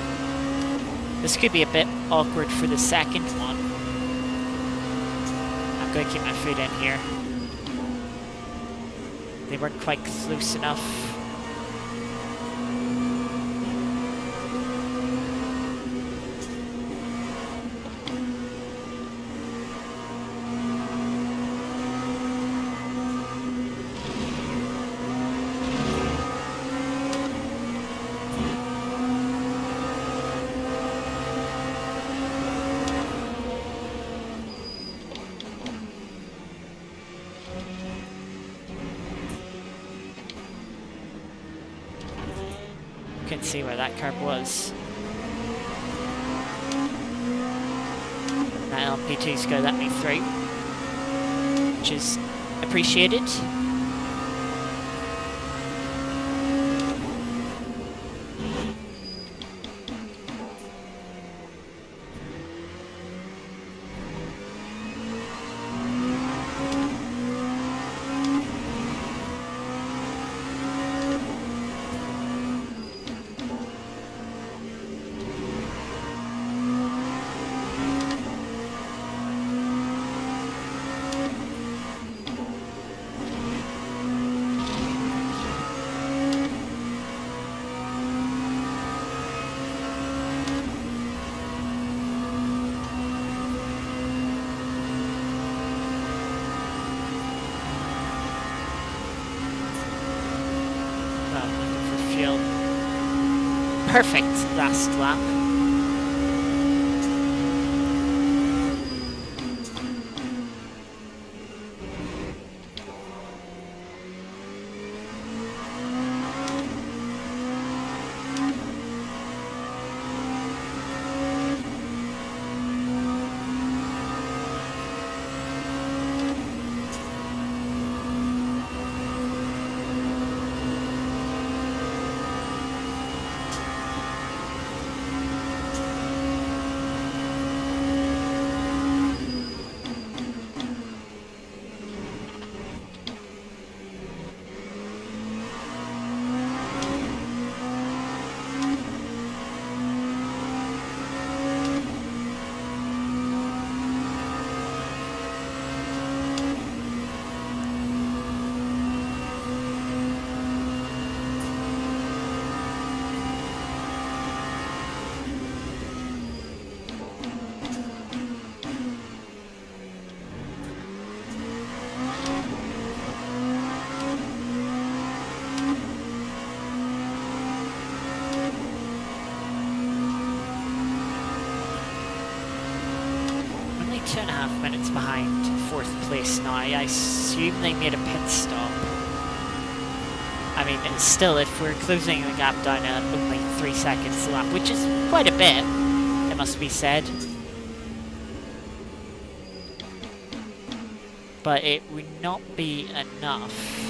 This could be a bit awkward for the second one. I'm going to keep my foot in here. They weren't quite close enough. couldn't see where that curb was. That LMP2's going to let me through, which is appreciated. Perfect last lap. Only 2.5 minutes behind fourth place now. I assume they made a pit stop. I mean, it's still, if we're closing the gap down at only 3 seconds a lap, which is quite a bit, it must be said. But it would not be enough.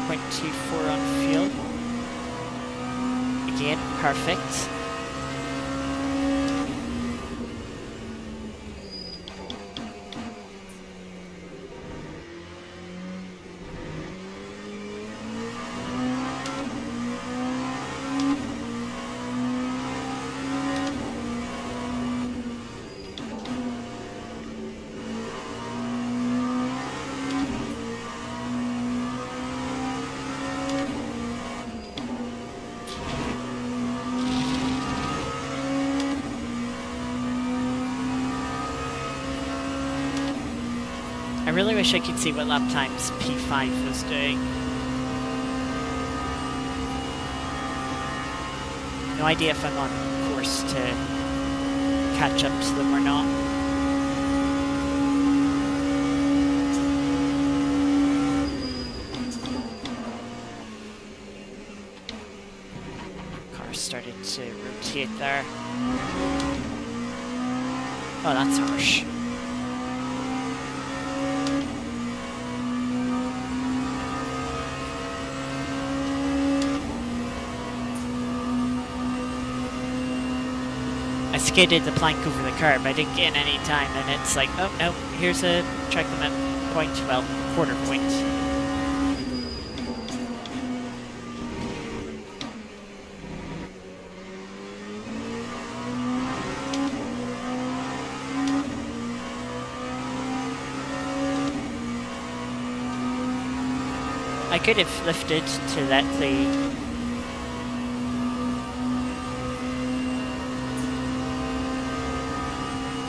.24 on fuel. Again, perfect. I really wish I could see what lap times P5 was doing. No idea if I'm on course to catch up to them or not. Car started to rotate there. Oh, that's harsh. skidded the plank over the curb. I didn't get in any time, and it's like, oh no, here's a track limit point, well, quarter point. I could have lifted to let the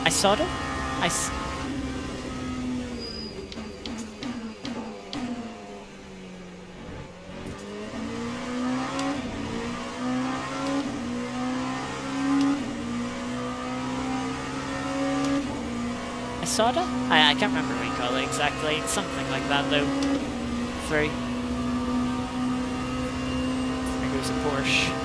I saw it. I can't remember what you call it exactly. It's something like that though. 3. There goes a Porsche.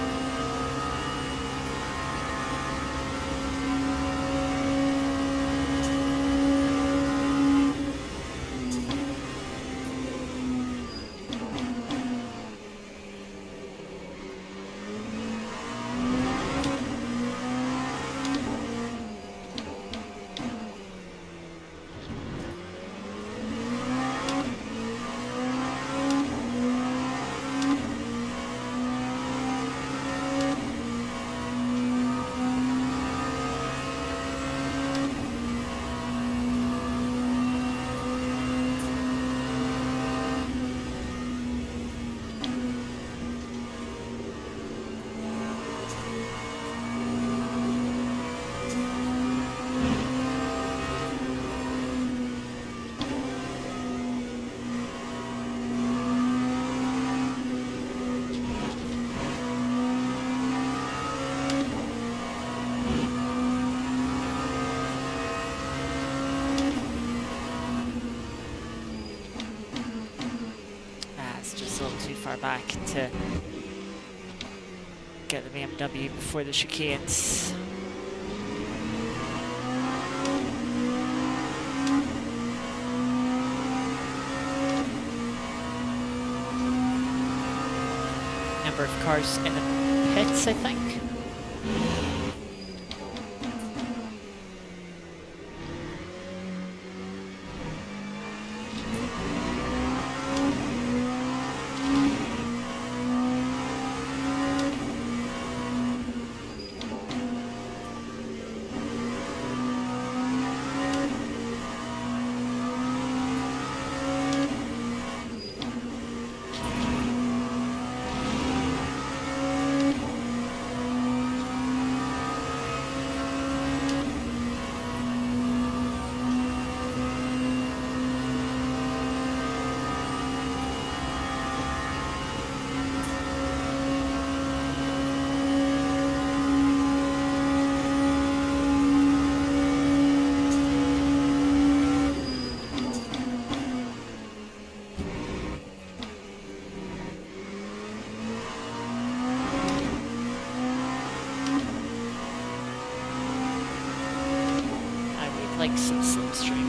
Too far back to get the BMW before the chicanes. Number of cars in the pits, I think. Like some slipstream.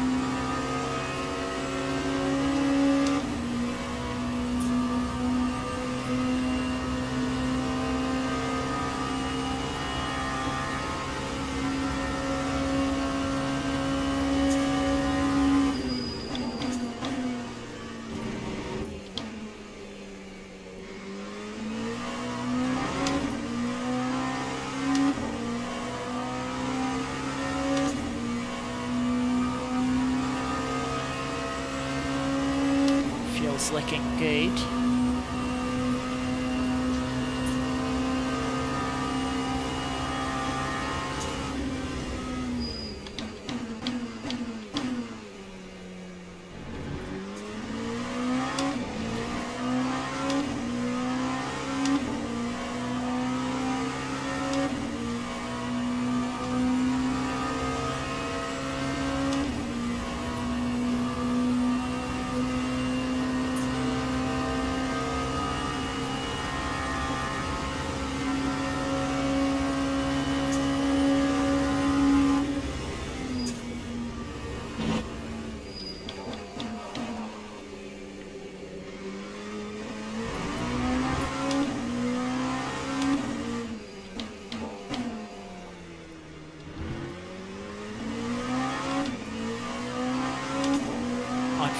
Looking good.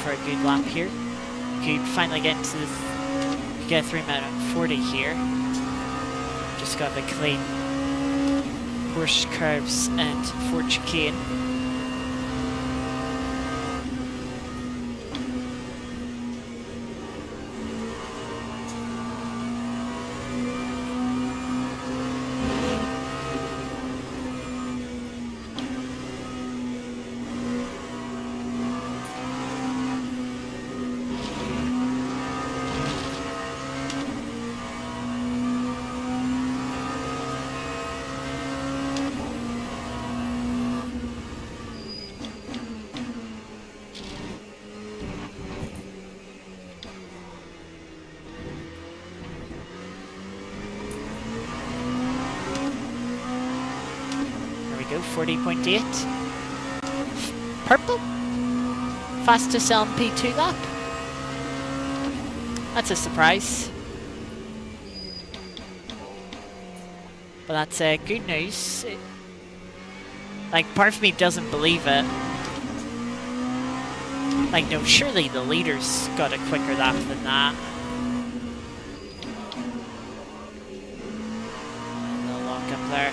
for a good lap here. Could finally get into the get 3 minute 40 here. Just got the clean Porsche curves and Ford chicane. Go 40.8. Purple. Fastest LMP2 lap. That's a surprise. But that's good news. Like, part of me doesn't believe it. Like, no, surely the leader's got a quicker lap than that. And they'll lock up there.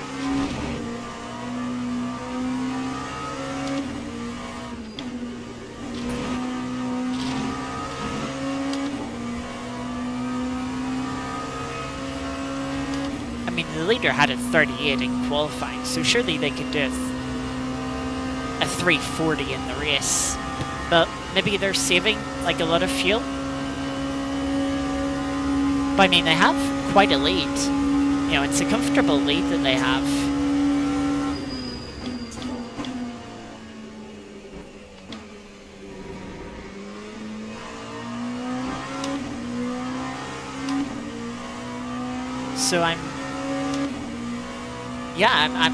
I mean, the leader had a 38 in qualifying, so surely they could do a 340 in the race. But maybe they're saving, like, a lot of fuel. But I mean, they have quite a lead. You know, it's a comfortable lead that they have. So I'm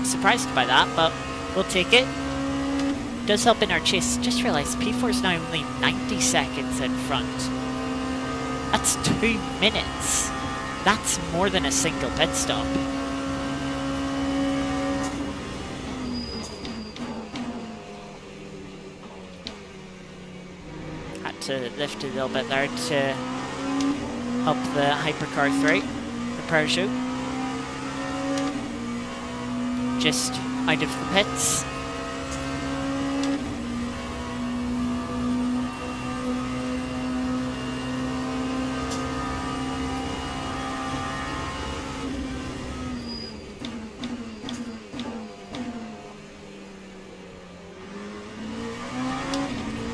surprised by that, but we'll take it. Does help in our chase. Just realised P4 is now only 90 seconds in front. That's 2 minutes. That's more than a single pit stop. Had to lift a little bit there to help the hypercar through the parachute. Just out of the pits.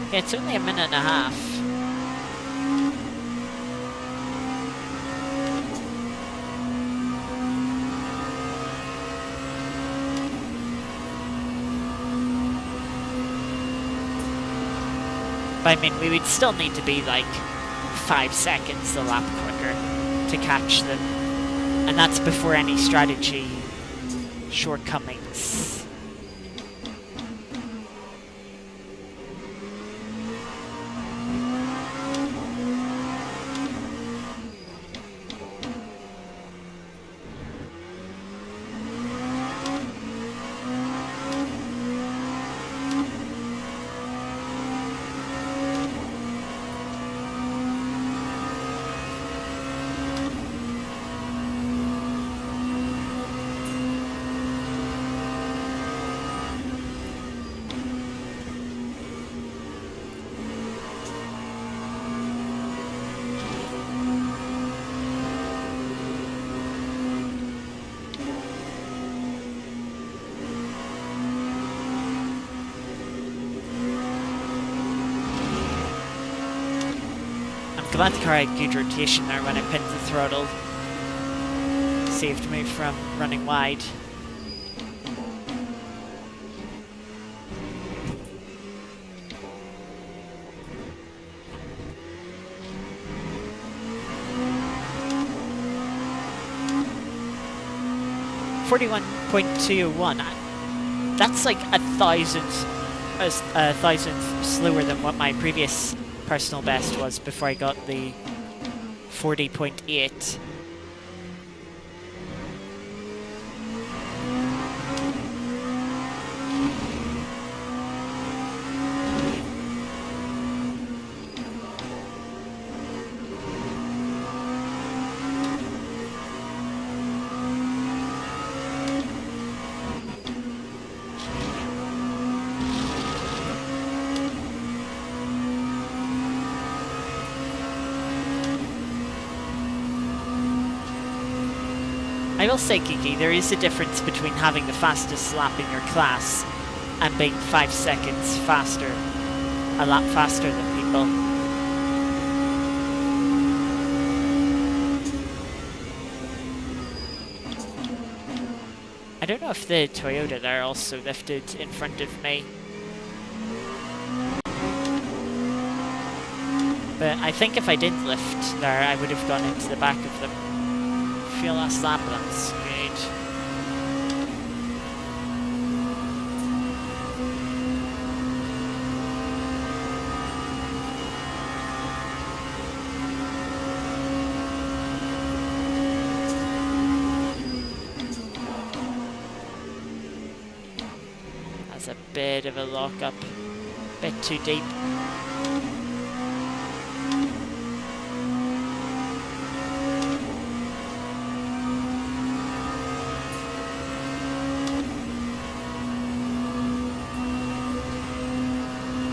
Yeah, it's only a minute and a half. But I mean, we would still need to be like 5 seconds a lap quicker to catch them. And that's before any strategy shortcomings. Glad the car had good rotation there when I pinned the throttle. Saved me from running wide. .201. That's like a thousandth slower than what my previous personal best was before I got the 40.8. I will say, Kiki, there is a difference between having the fastest lap in your class and being 5 seconds faster, a lap faster than people. I don't know if the Toyota there also lifted in front of me. But I think if I did lift there, I would have gone into the back of them. Feel last lap, that's good. That's a bit of a lock-up, bit too deep.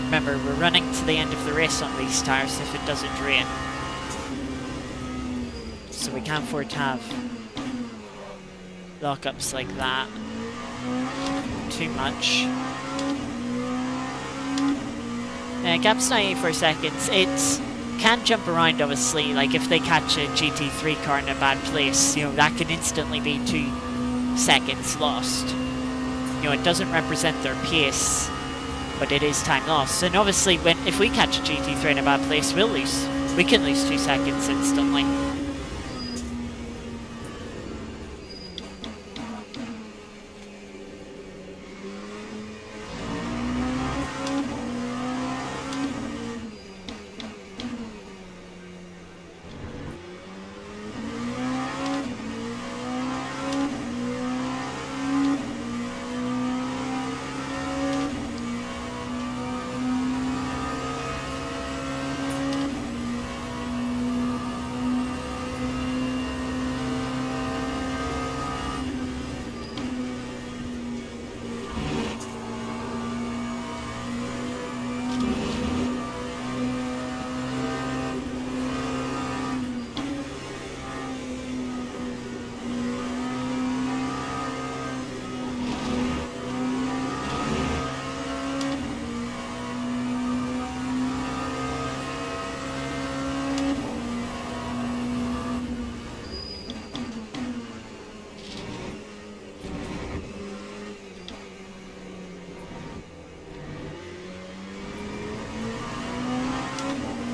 Remember, we're running to the end of the race on these tyres if it doesn't rain. So we can't afford to have lock-ups like that. Too much. Gap's 94 seconds. It can jump around, obviously. Like, if they catch a GT3 car in a bad place, you know, that can instantly be 2 seconds lost. You know, it doesn't represent their pace, but it is time lost. And obviously, if we catch a GT3 in a bad place, we'll lose. We can lose 2 seconds instantly.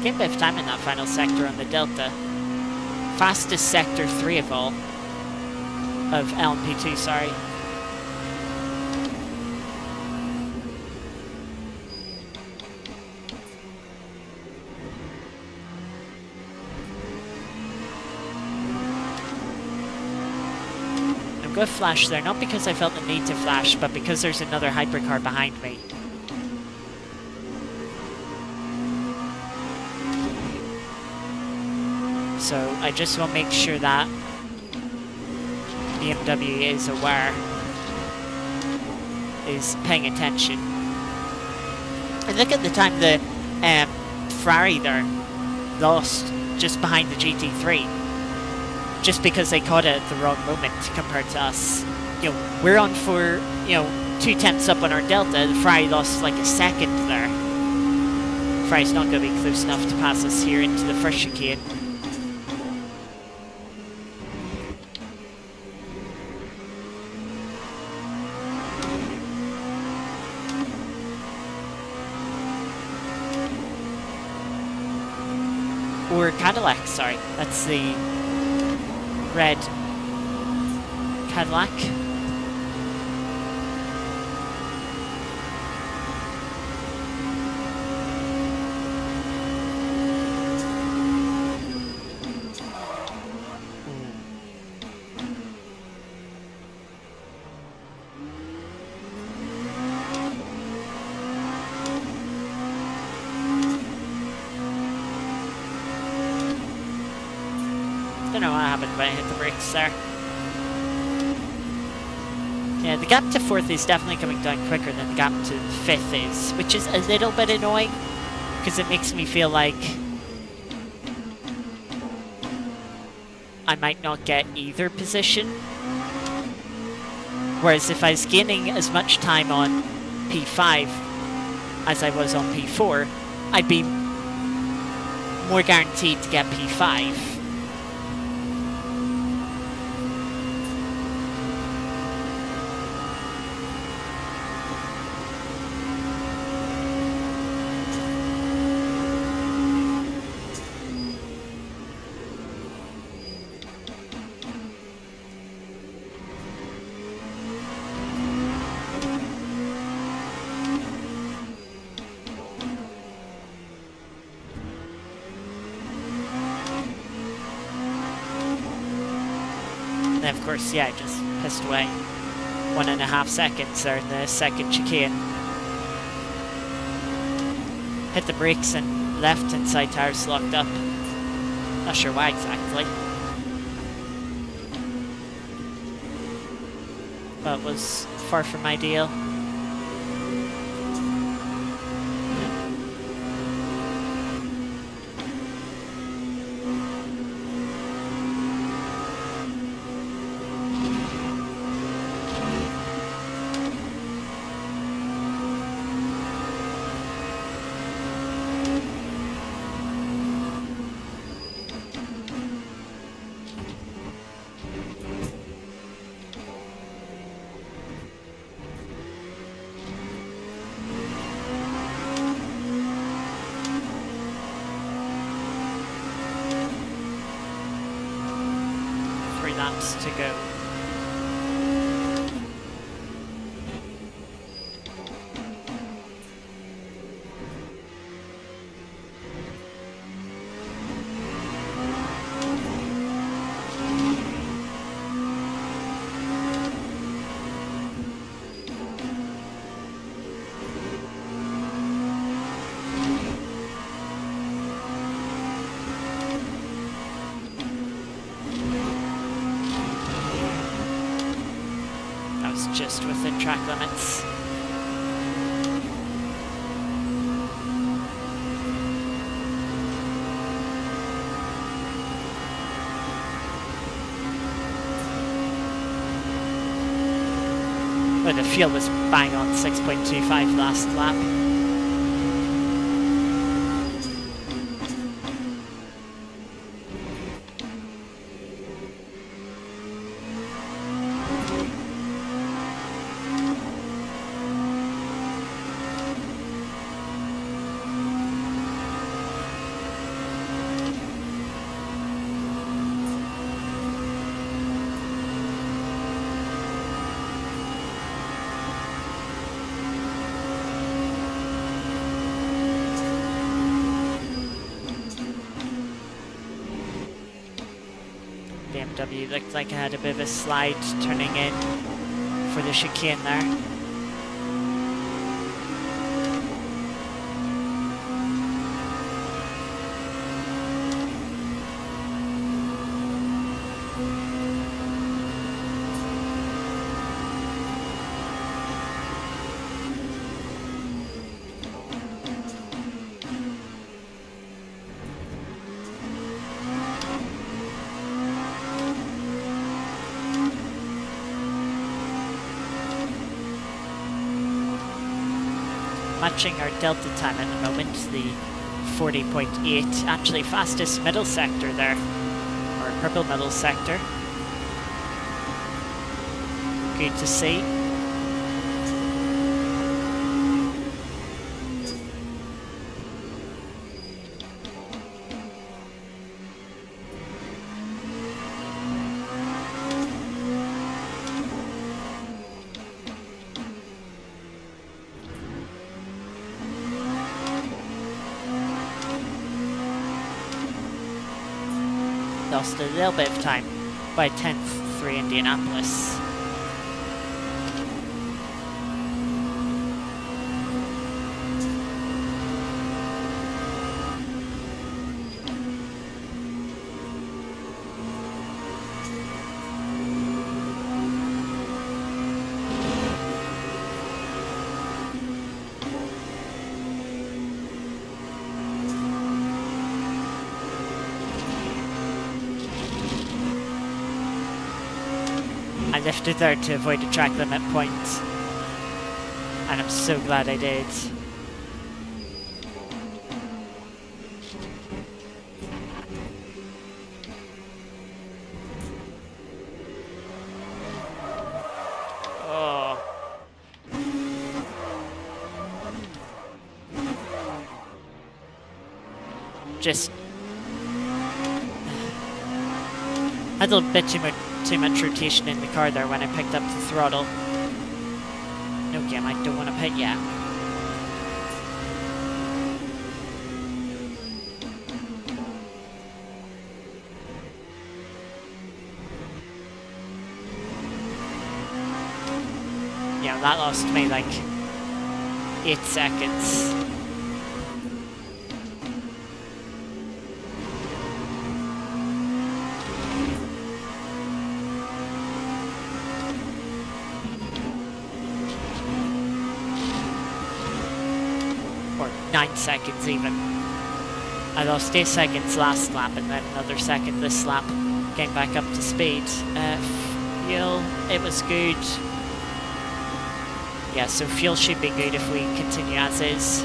Gained a bit of time in that final sector on the Delta. Fastest sector 3 of all. Of LMP2, sorry. I'm going to flash there, not because I felt the need to flash, but because there's another hypercar behind me. So I just want to make sure that BMW is aware, is paying attention. And look at the time the Ferrari there lost just behind the GT3, just because they caught it at the wrong moment compared to us. You know, we're on for, you know, 2 tenths up on our Delta. The Ferrari lost like a second there. Ferrari's not going to be close enough to pass us here into the first chicane. Or Cadillac, sorry. That's the red Cadillac. Don't know what happened when I hit the brakes there. Yeah, the gap to 4th is definitely coming down quicker than the gap to 5th is, which is a little bit annoying, because it makes me feel like I might not get either position. Whereas if I was gaining as much time on P5 as I was on P4, I'd be more guaranteed to get P5. And of course, yeah, I just pissed away 1.5 seconds there in the second chicane. Hit the brakes and left inside tires locked up. Not sure why exactly. But was far from ideal. Laps to go. Just within track limits. But the fuel was bang on 6.25 last lap. BMW looked like it had a bit of a slide turning in for the chicane there. Matching our delta time at the moment, the 40.8, actually fastest middle sector there, or purple middle sector. Good to see. Lost a little bit of time by 10th through Indianapolis. lifted there to avoid a track limit point, and I'm so glad I did. Oh. Just had a little bit too much rotation in the car there when I picked up the throttle. No, Kim, I don't want to pit yet. Yeah, that lost me like 8 seconds. Or 9 seconds even. I lost 8 seconds last lap and then another second this lap. Getting back up to speed. Fuel, it was good. Yeah, so fuel should be good if we continue as is.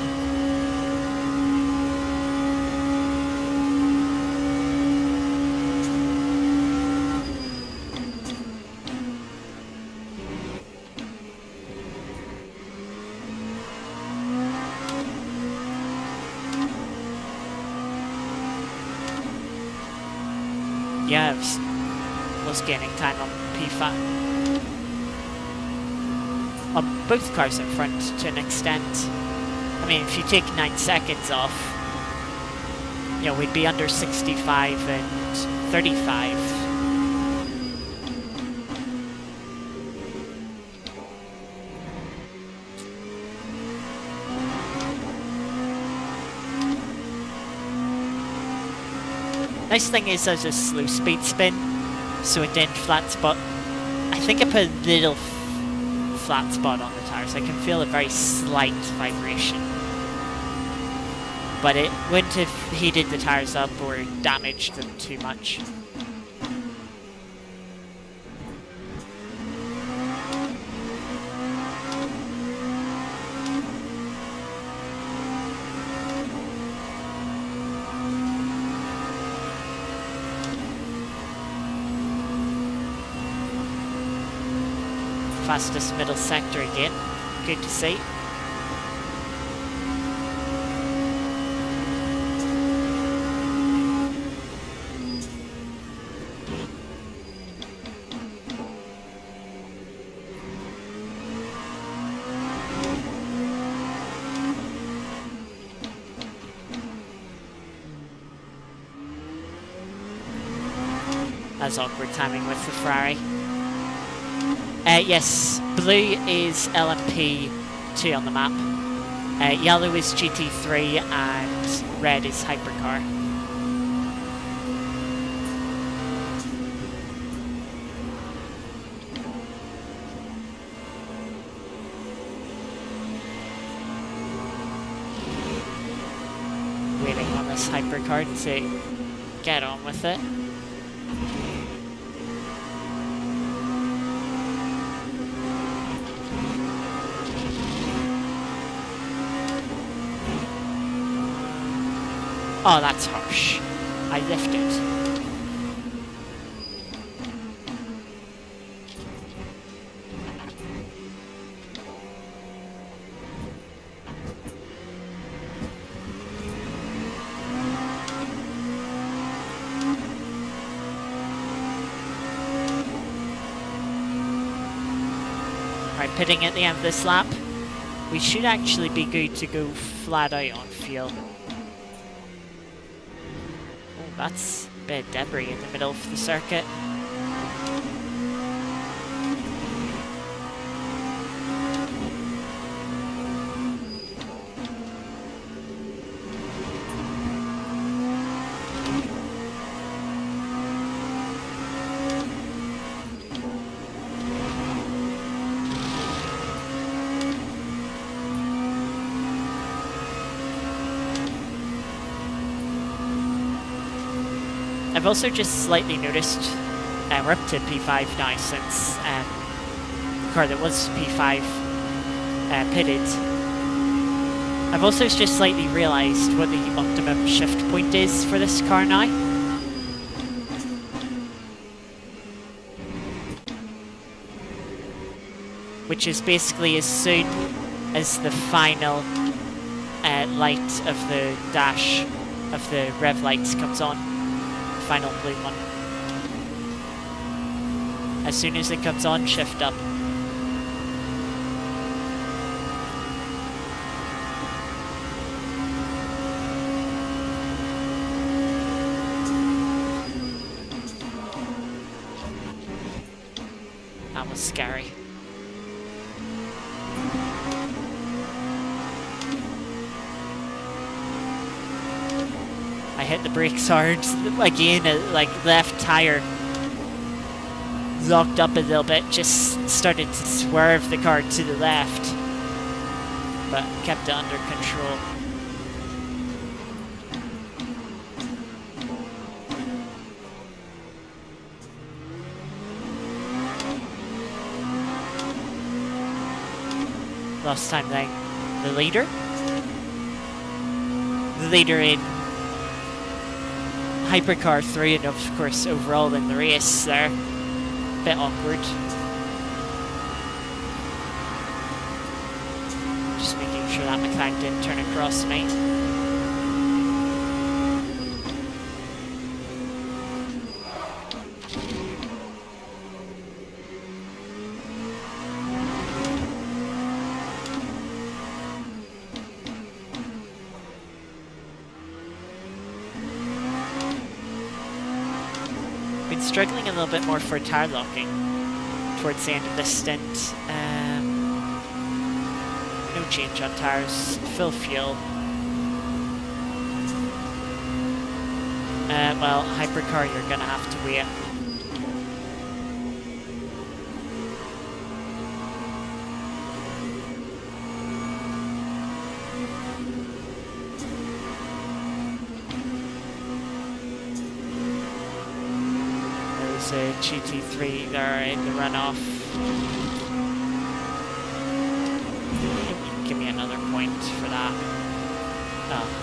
Yeah, I was gaining time on PFAT. On both cars in front to an extent. I mean, if you take 9 seconds off, you know, we'd be under 65 and 35. Nice thing is there's a slow speed spin, so it didn't flat spot. I think I put a little flat spot on the tires. I can feel a very slight vibration, but it wouldn't have heated the tires up or damaged them too much. Fastest middle sector again. Good to see. That's awkward timing with the Ferrari. Yes, blue is LMP2 on the map. Yellow is GT3 and red is Hypercar. Waiting on this Hypercar to get on with it. Oh, that's harsh. I lifted. Alright, pitting at the end of this lap. We should actually be good to go flat out on fuel. That's a bit of debris in the middle of the circuit. I've also just slightly noticed we're up to P5 now since the car that was P5 pitted. I've also just slightly realised what the optimum shift point is for this car now. Which is basically as soon as the final light of the dash of the rev lights comes on, the final blue one. As soon as it comes on, shift up. That was scary. I hit the brakes hard again, like left tire locked up a little bit, just started to swerve the car to the left, but kept it under control. Last time then, the leader in Hypercar 3, and of course overall in the race there. Bit awkward. Just making sure that McLaren didn't turn across me. Been struggling a little bit more for tire locking towards the end of this stint. No change on tires, full fuel. Well, Hypercar, you're gonna have to wait. GT3 there in the runoff. Give me another point for that. Oh.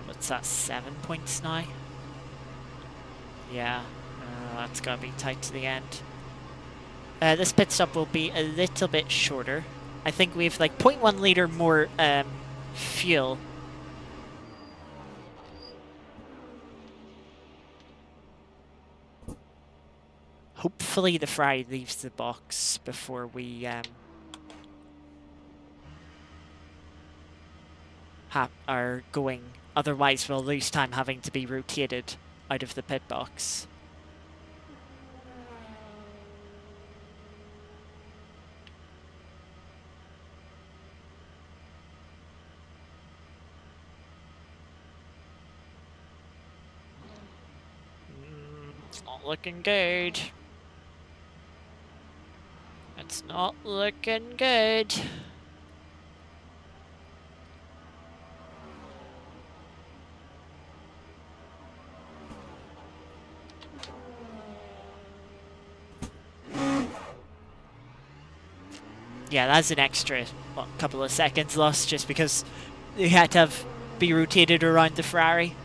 What's that, 7 points now? Yeah, that's gotta be tight to the end. This pit stop will be a little bit shorter. I think we have like 0.1 litre more fuel. Hopefully the Ferrari leaves the box before we are going. Otherwise, we'll lose time having to be rotated out of the pit box. It's not looking good. It's not looking good. Yeah, that's an extra couple of seconds lost just because they had to be rotated around the Ferrari.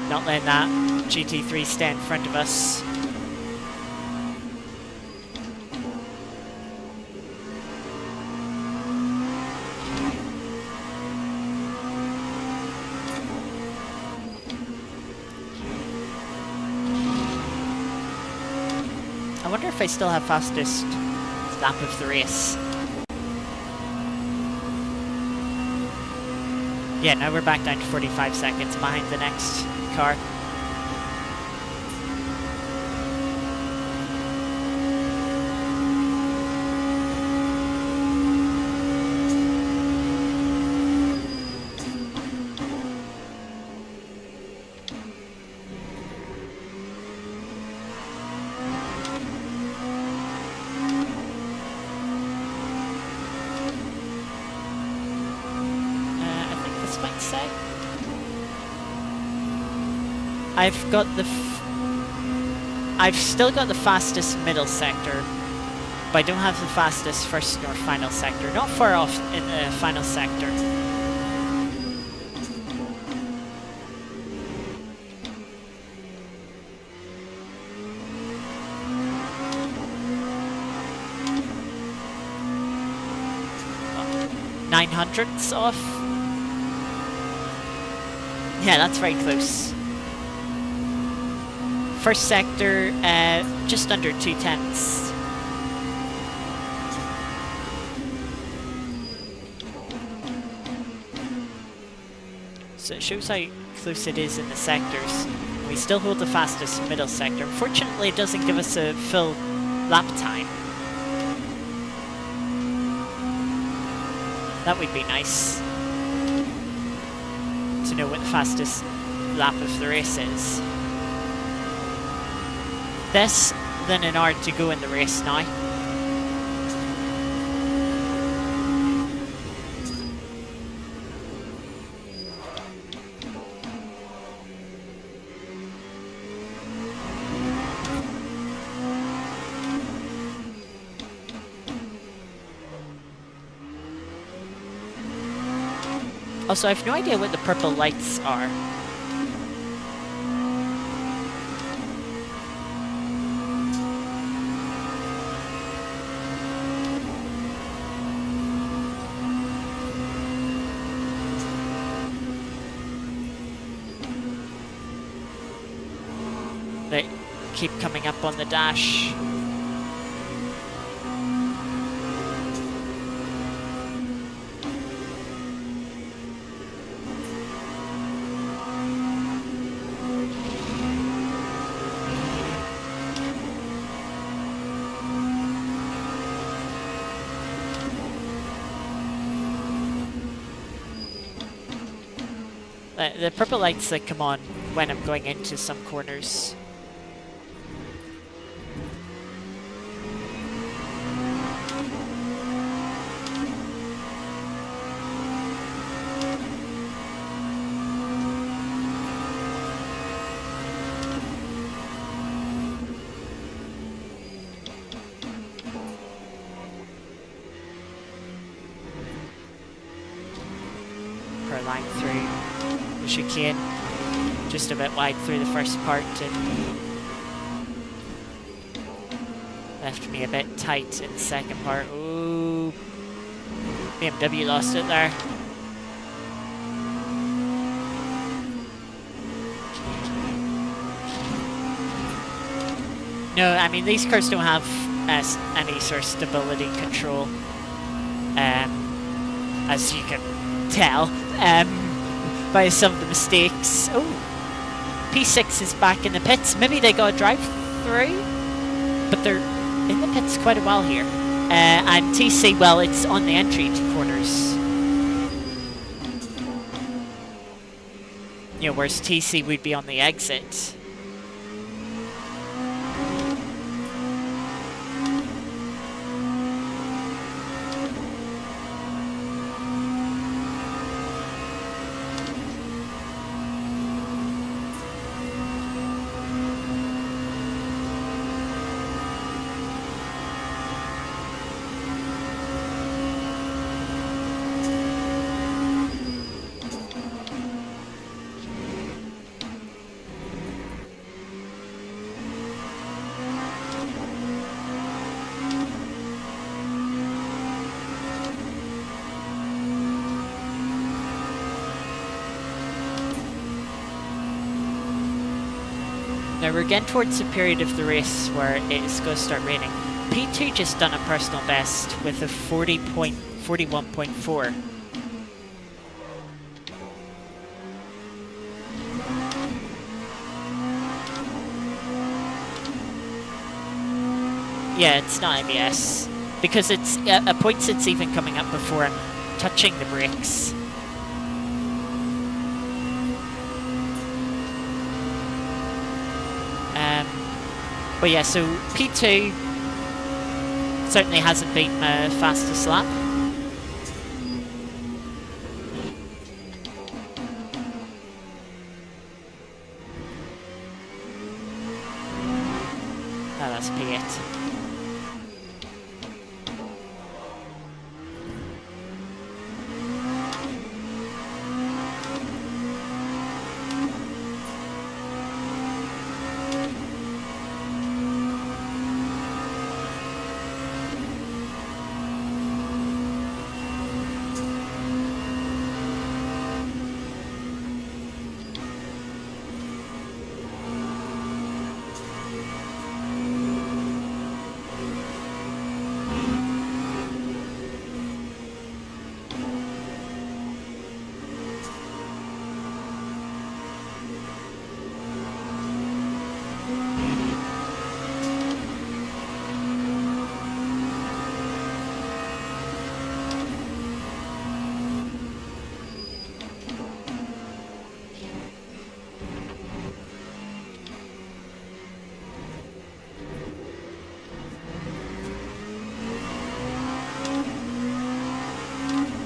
Not letting that GT3 stay in front of us. I wonder if I still have fastest lap of the race. Yeah, now we're back down to 45 seconds behind the next car. I've still got the fastest middle sector, but I don't have the fastest first nor final sector. Not far off in the final sector. Oh, 900ths off. Yeah, that's very close. First sector, just under 2/10. So it shows how close it is in the sectors. We still hold the fastest middle sector. Unfortunately, it doesn't give us a full lap time. That would be nice to know what the fastest lap of the race is. Less than an hour to go in the race now. Also, I have no idea what the purple lights are. They keep coming up on the dash. The purple lights that come on when I'm going into some corners. Per line through the chicane, just a bit wide through the first part and left me a bit tight in the second part. Ooh, BMW lost it there. No, I mean these cars don't have any sort of stability control, as you can tell by some of the mistakes. Oh, P6 is back in the pits. Maybe they got a drive through, but they're in the pits quite a while here. And TC, well, it's on the entry to corners. You know, whereas TC would be on the exit. Now we're getting towards the period of the race where it is going to start raining. P2 just done a personal best with a 41.4. Yeah, it's not ABS. Because it's at points it's even coming up before I'm touching the brakes. But yeah, so P2 certainly hasn't been my fastest lap. Oh, that's P8.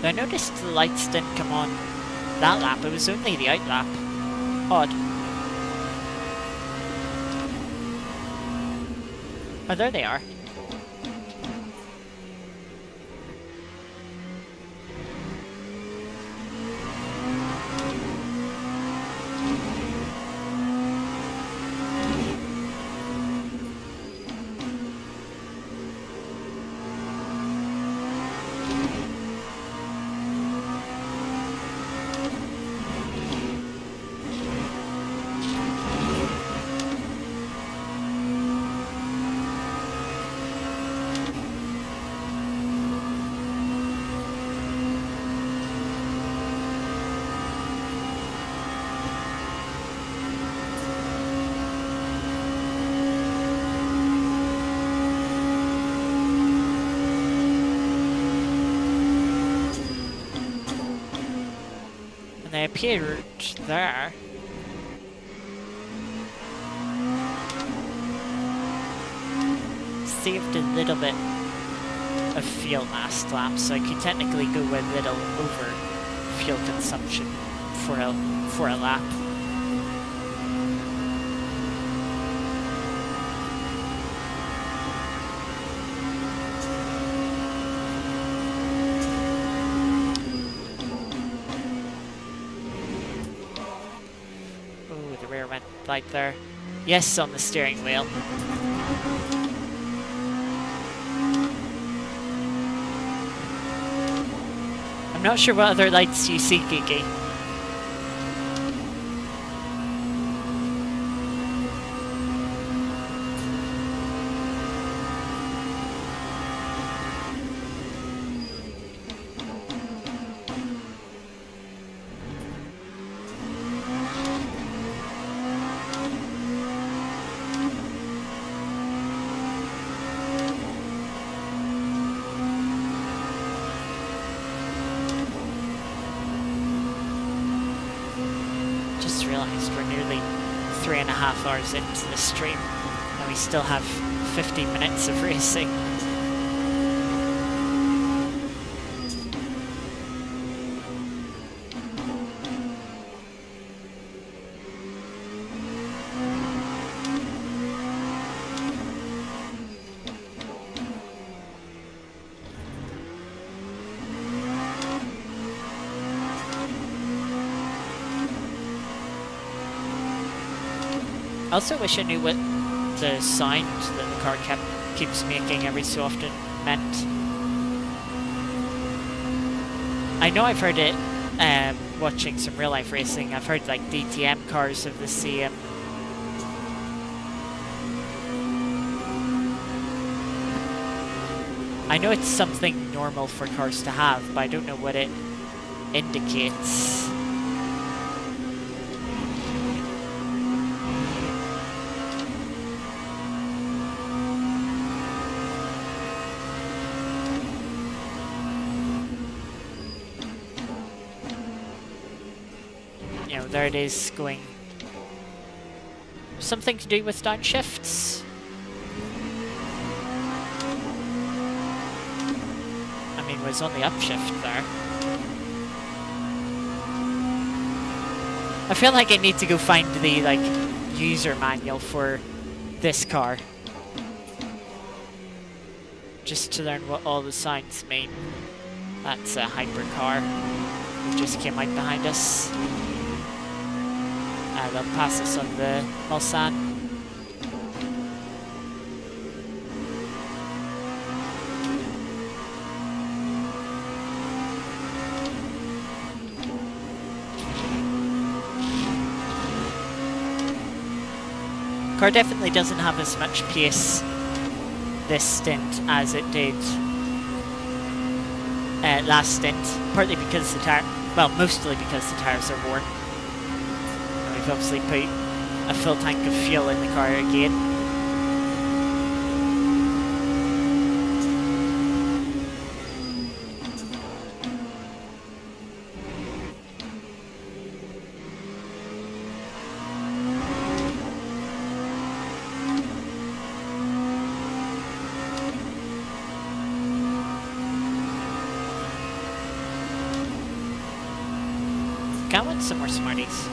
I noticed the lights didn't come on that lap, it was only the out lap. Odd. Oh, there they are. They appeared there. Saved a little bit of fuel last lap, so I could technically go a little over fuel consumption for a lap. Light there. Yes, on the steering wheel. I'm not sure what other lights you see, Kiki. Realised we're nearly 3.5 hours into the stream and we still have 15 minutes of racing. I also wish I knew what the sound that the car keeps making every so often meant. I know I've heard it watching some real life racing. I've heard like DTM cars of the same. I know it's something normal for cars to have, but I don't know what it indicates. there it is going. Something to do with downshifts? I mean, it was on the upshift there. I feel like I need to go find the, like, user manual for this car. Just to learn what all the signs mean. That's a hypercar who just came out behind us. They'll pass us on the Mulsanne. Car definitely doesn't have as much pace this stint as it did last stint, partly because the tire, well, mostly because the tires are worn. And we've obviously put a full tank of fuel in the car again. I want some more Smarties.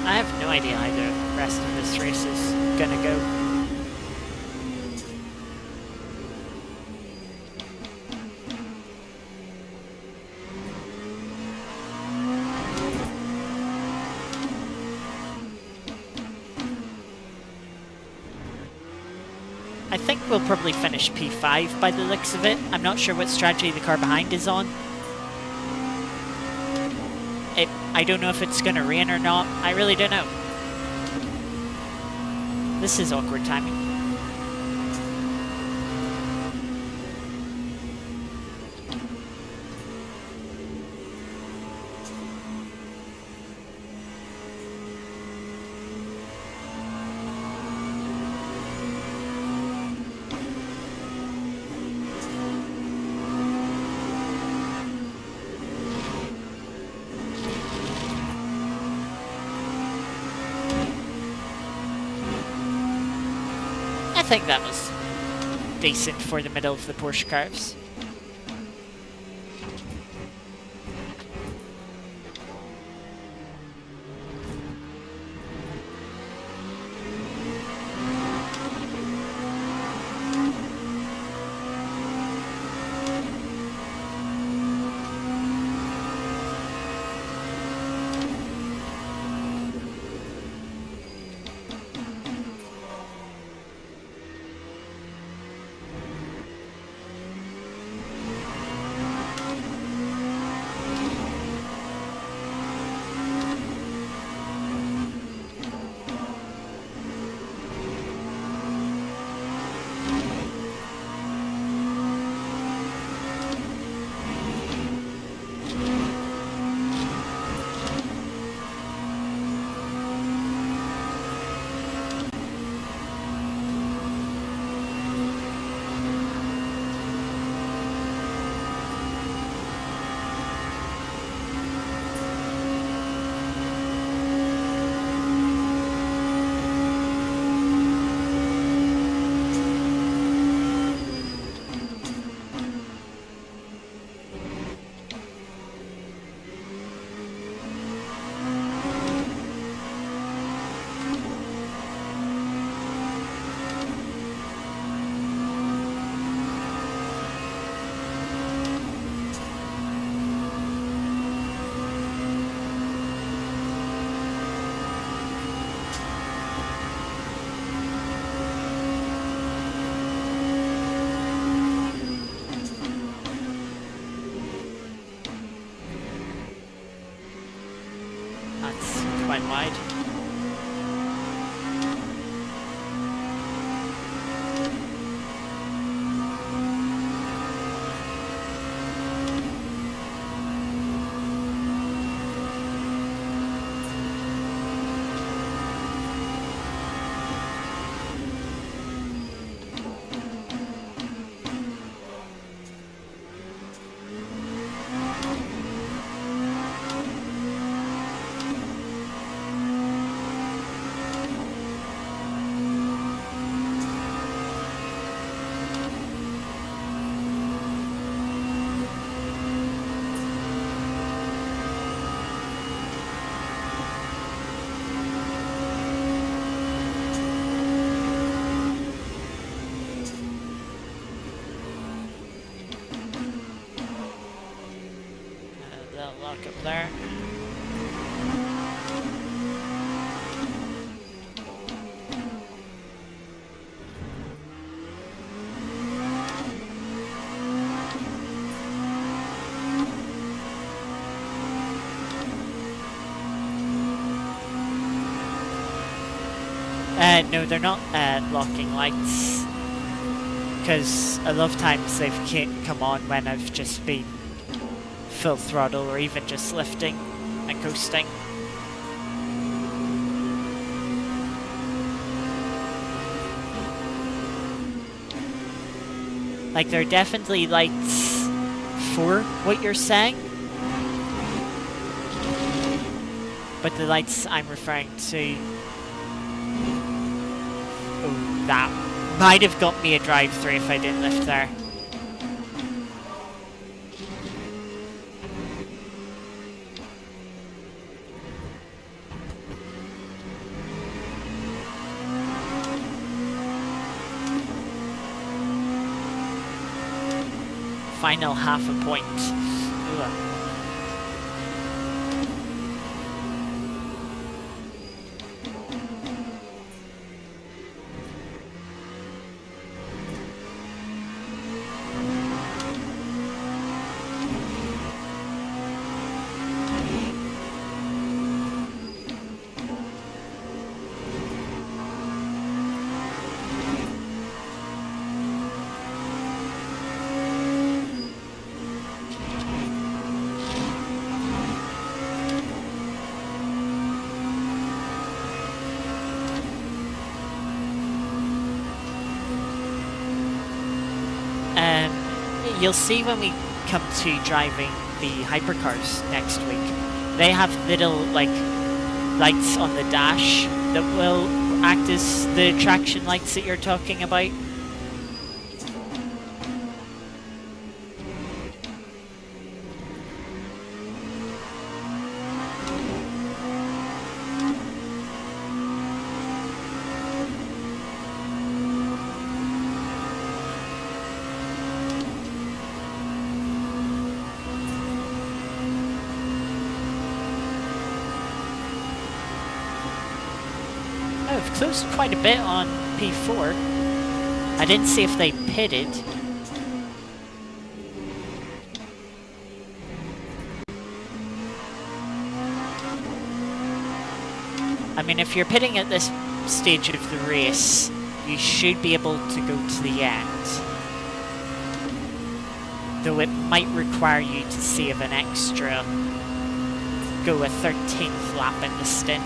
I have no idea how the rest of this race is gonna go. I think we'll probably finish P5 by the looks of it. I'm not sure what strategy the car behind is on. I don't know if it's going to rain or not. I really don't know. This is awkward timing. I think that was decent for the middle of the Porsche curves. That's quite wide. Lock up there. No, they're not locking lights, because a lot of times they've come on when I've just been full throttle or even just lifting and coasting. Like, there are definitely lights for what you're saying, but the lights I'm referring to, oh, that might have got me a drive-through if I didn't lift there. Final half a point. Ugh. You'll see when we come to driving the hypercars next week, they have little like lights on the dash that will act as the traction lights that you're talking about. I've closed quite a bit on P4. I didn't see if they pitted. I mean, if you're pitting at this stage of the race, you should be able to go to the end. Though it might require you to save an extra, go a 13th lap in the stint.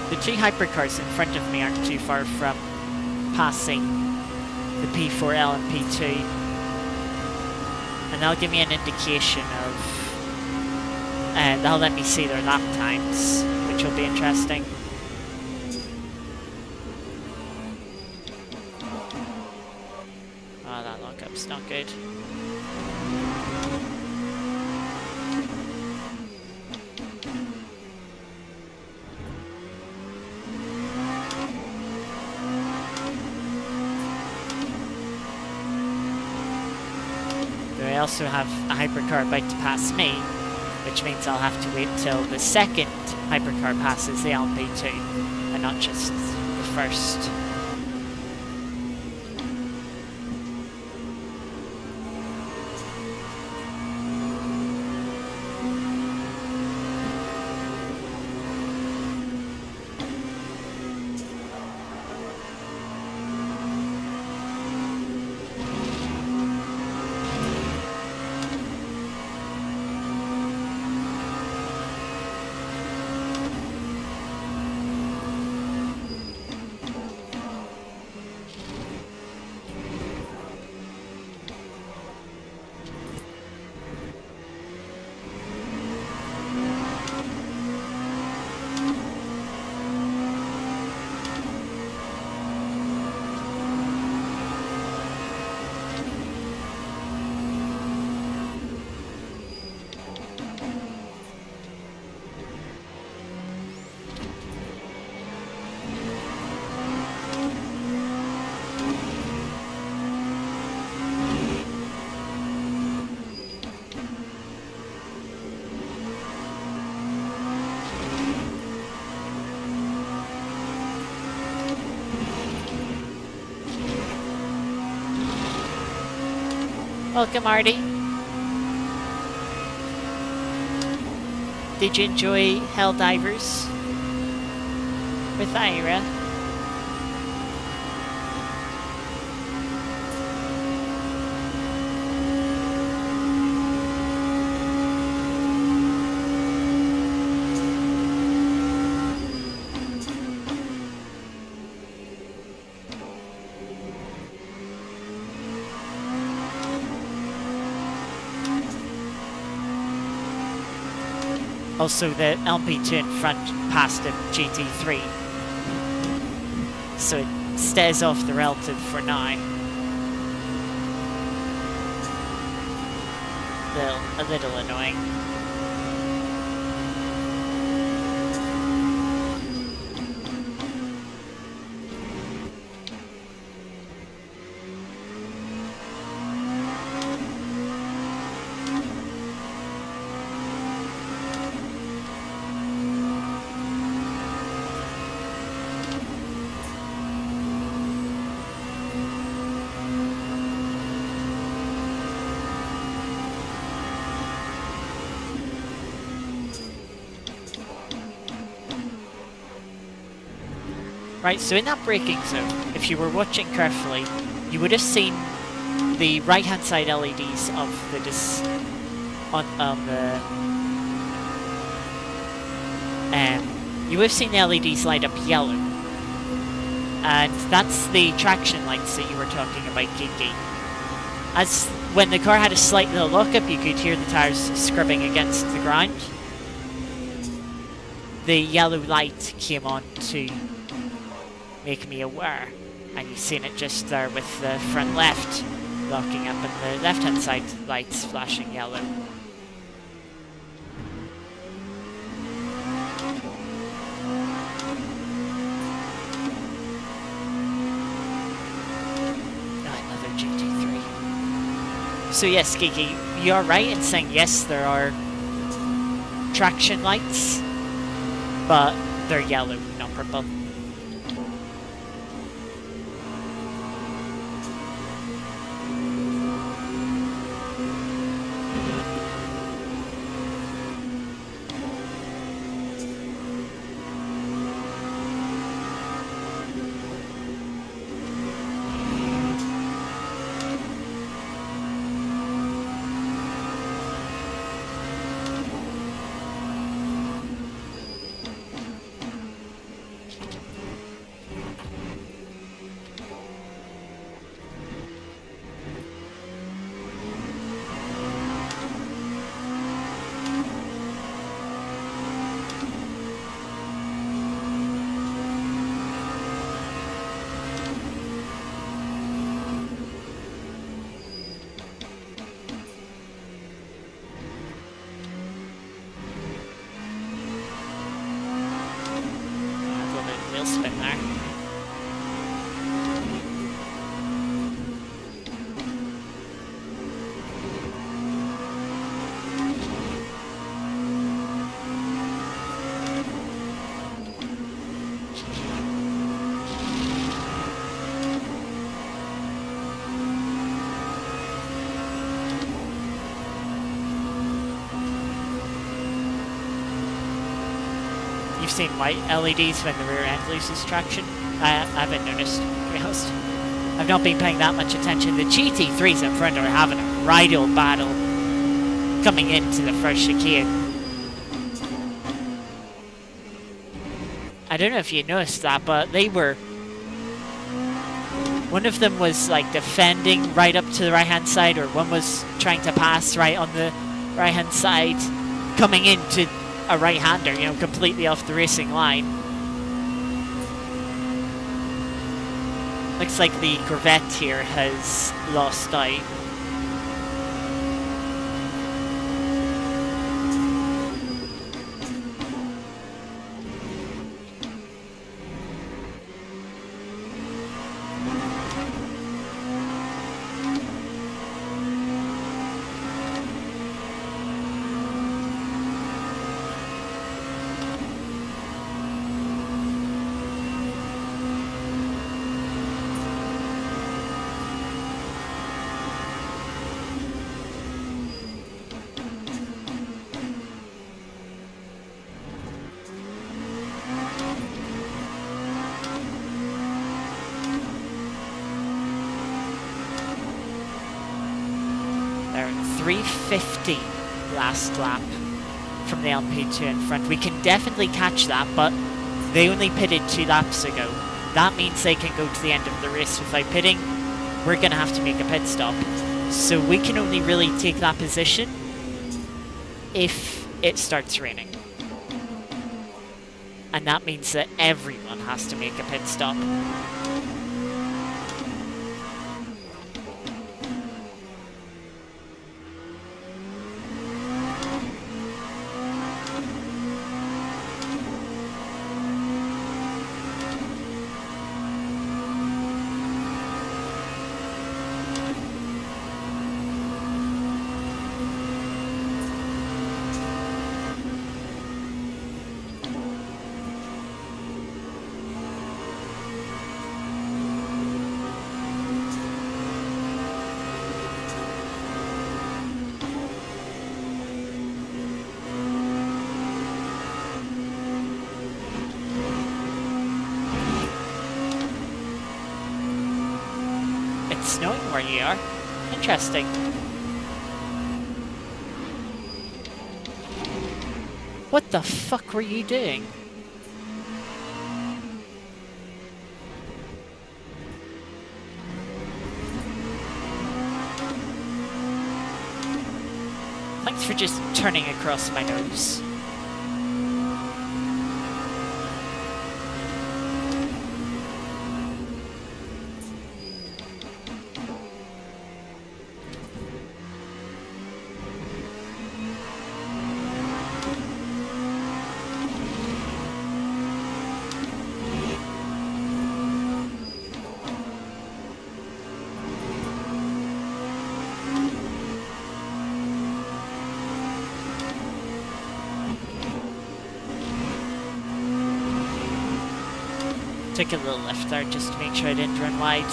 The two hypercars in front of me aren't too far from passing the P4L and P2, and that'll give me an indication of, that'll let me see their lap times, which will be interesting. Oh, that lockup's not good. I also have a hypercar about to pass me, which means I'll have to wait till the second hypercar passes the LMP2 and not just the first. Welcome, Marty. Did you enjoy Helldivers with Ira? Also, the LMP2 in front passed a GT3, so it stays off the relative for now. A little annoying. Right, so in that braking zone, if you were watching carefully, you would have seen the right-hand side LEDs of the you would have seen the LEDs light up yellow, and that's the traction lights that you were talking about, Geeky. As when the car had a slight little lockup, you could hear the tires scrubbing against the ground. The yellow light came on to make me aware, and you've seen it just there with the front left locking up and the left hand side lights flashing yellow. Another GT3. So yes, Geeky, you're right in saying yes, there are traction lights, but they're yellow, not purple. Spin there. you've seen white LEDs when the rear end loses traction. I haven't noticed, to be honest. I've not been paying that much attention. The GT3s in front are having a right old battle coming into the first chicane. I don't know if you noticed that, but they were... One of them was like defending right up to the right-hand side, or one was trying to pass right on the right-hand side, coming into a right-hander, you know, completely off the racing line. Looks like the Corvette here has lost out. They're 350 last lap from the LP2 in front. We can definitely catch that, but they only pitted 2 laps ago. That means they can go to the end of the race without pitting. We're going to have to make a pit stop. So we can only really take that position if it starts raining. And that means that everyone has to make a pit stop. It's snowing where you are. Interesting. What the fuck were you doing? Thanks for just turning across my nose. Took a little left there just to make sure I didn't run wide.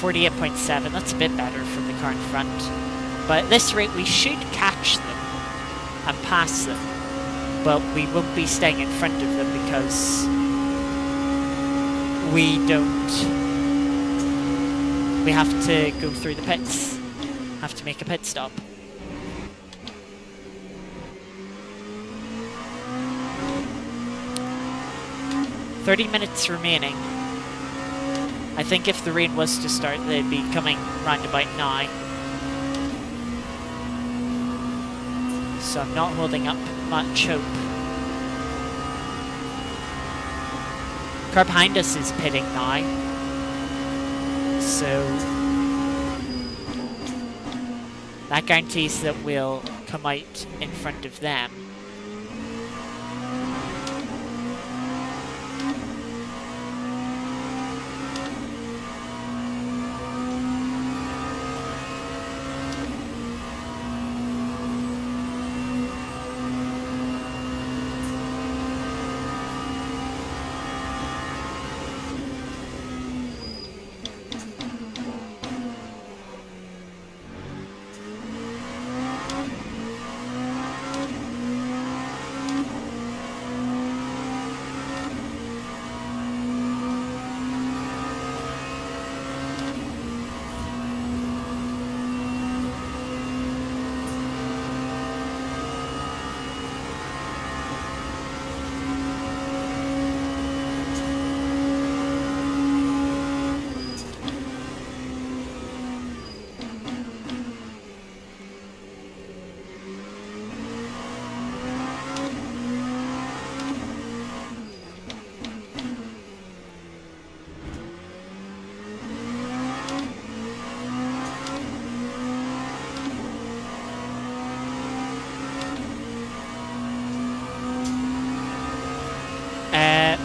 48.7, that's a bit better from the car in front. But at this rate we should catch them and pass them. But we won't be staying in front of them because we have to go through the pits. Have to make a pit stop. 30 minutes remaining. I think if the rain was to start, they'd be coming round about now. So I'm not holding up much hope. Car behind us is pitting now. So that guarantees that we'll come out in front of them.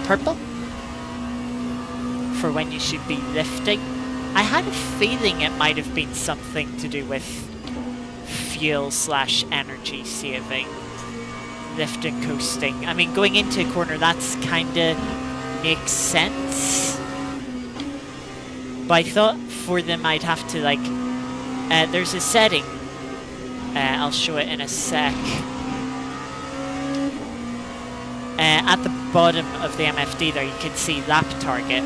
purple for when you should be lifting. I had a feeling it might have been something to do with fuel / energy saving, lift and coasting. I mean, going into a corner, that's kinda makes sense. But I thought for them I'd have to like, there's a setting, I'll show it in a sec. At the bottom of the MFD there, you can see lap target.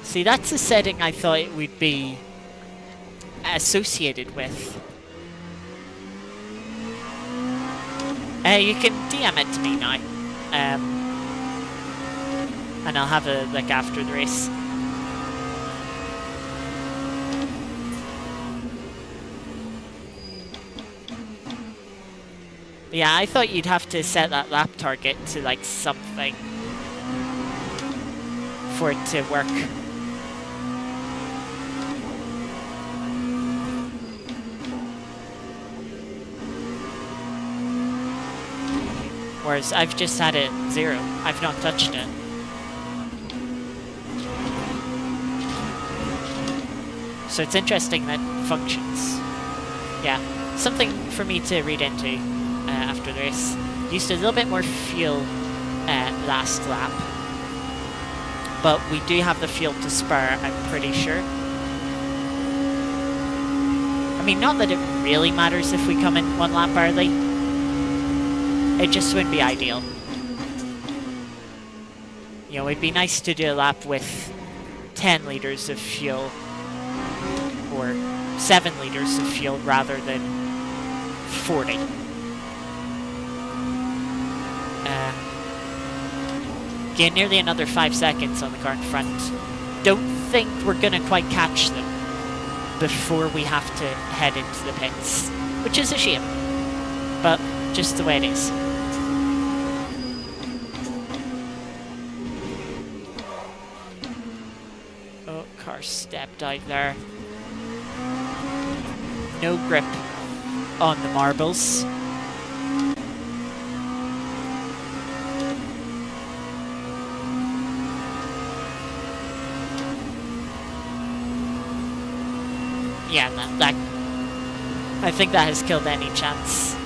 See, that's a setting I thought it would be associated with. You can DM it to me now. And I'll have a look after the race. But yeah, I thought you'd have to set that lap target to like something for it to work. Whereas I've just had it 0. I've not touched it. So it's interesting that it functions. Yeah, something for me to read into after the race. Used a little bit more fuel last lap. But we do have the fuel to spare, I'm pretty sure. I mean, not that it really matters if we come in 1 lap early. It just wouldn't be ideal. You know, it'd be nice to do a lap with 10 litres of fuel, or 7 litres of fuel rather than 40. Gain nearly another 5 seconds on the car in front. Don't think we're gonna quite catch them before we have to head into the pits, which is a shame, but just the way it is. Oh, car stepped out there. No grip on the marbles. Yeah, that I think that has killed any chance.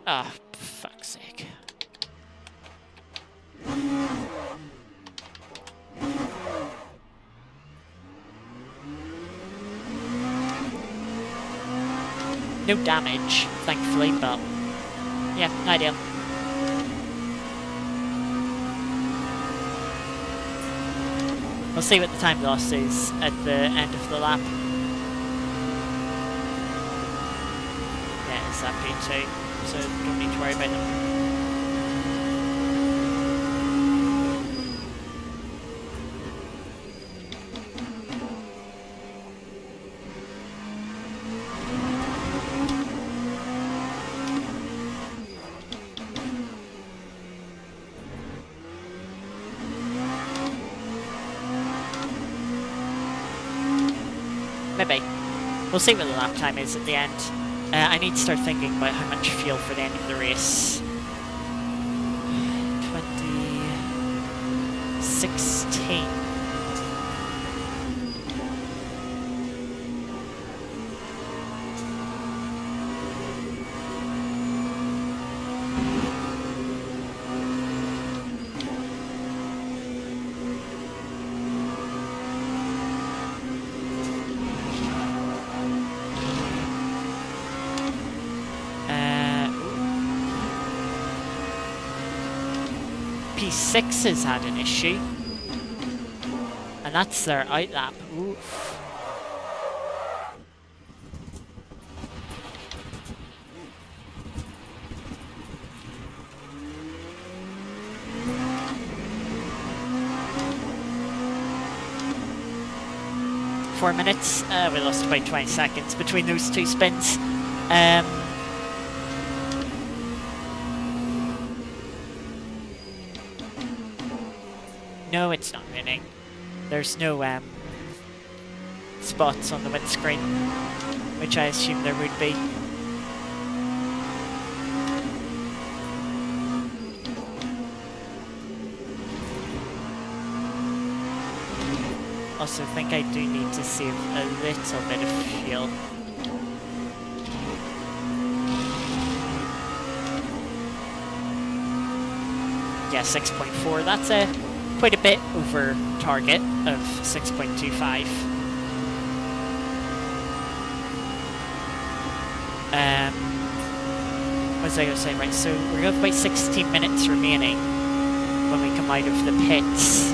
Ah, fuck's sake. No damage, thankfully, but yeah, no idea. We'll see what the time loss is at the end of the lap. Yeah, it's that P2, so don't need to worry about them. Maybe. We'll see what the lap time is at the end. I need to start thinking about how much fuel for the end of the race. 2016. P6 has had an issue, and that's their out lap. Oof. Four minutes. We lost about 20 seconds between those two spins. No, it's not raining. There's no spots on the windscreen, which I assume there would be. Also think I do need to save a little bit of fuel. Yeah, 6.4, that's quite a bit over target of 6.25. What was I going to say? Right, so we're going to have about 16 minutes remaining when we come out of the pits.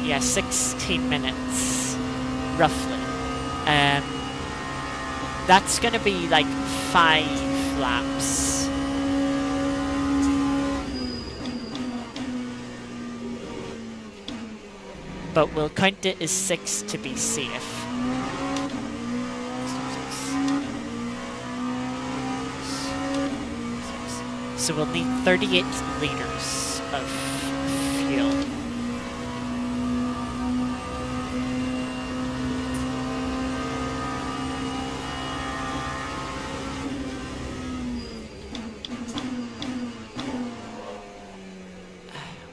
Yeah, 16 minutes, roughly. That's gonna be like 5 laps. But we'll count it as 6 to be safe. So we'll need 38 liters of fuel.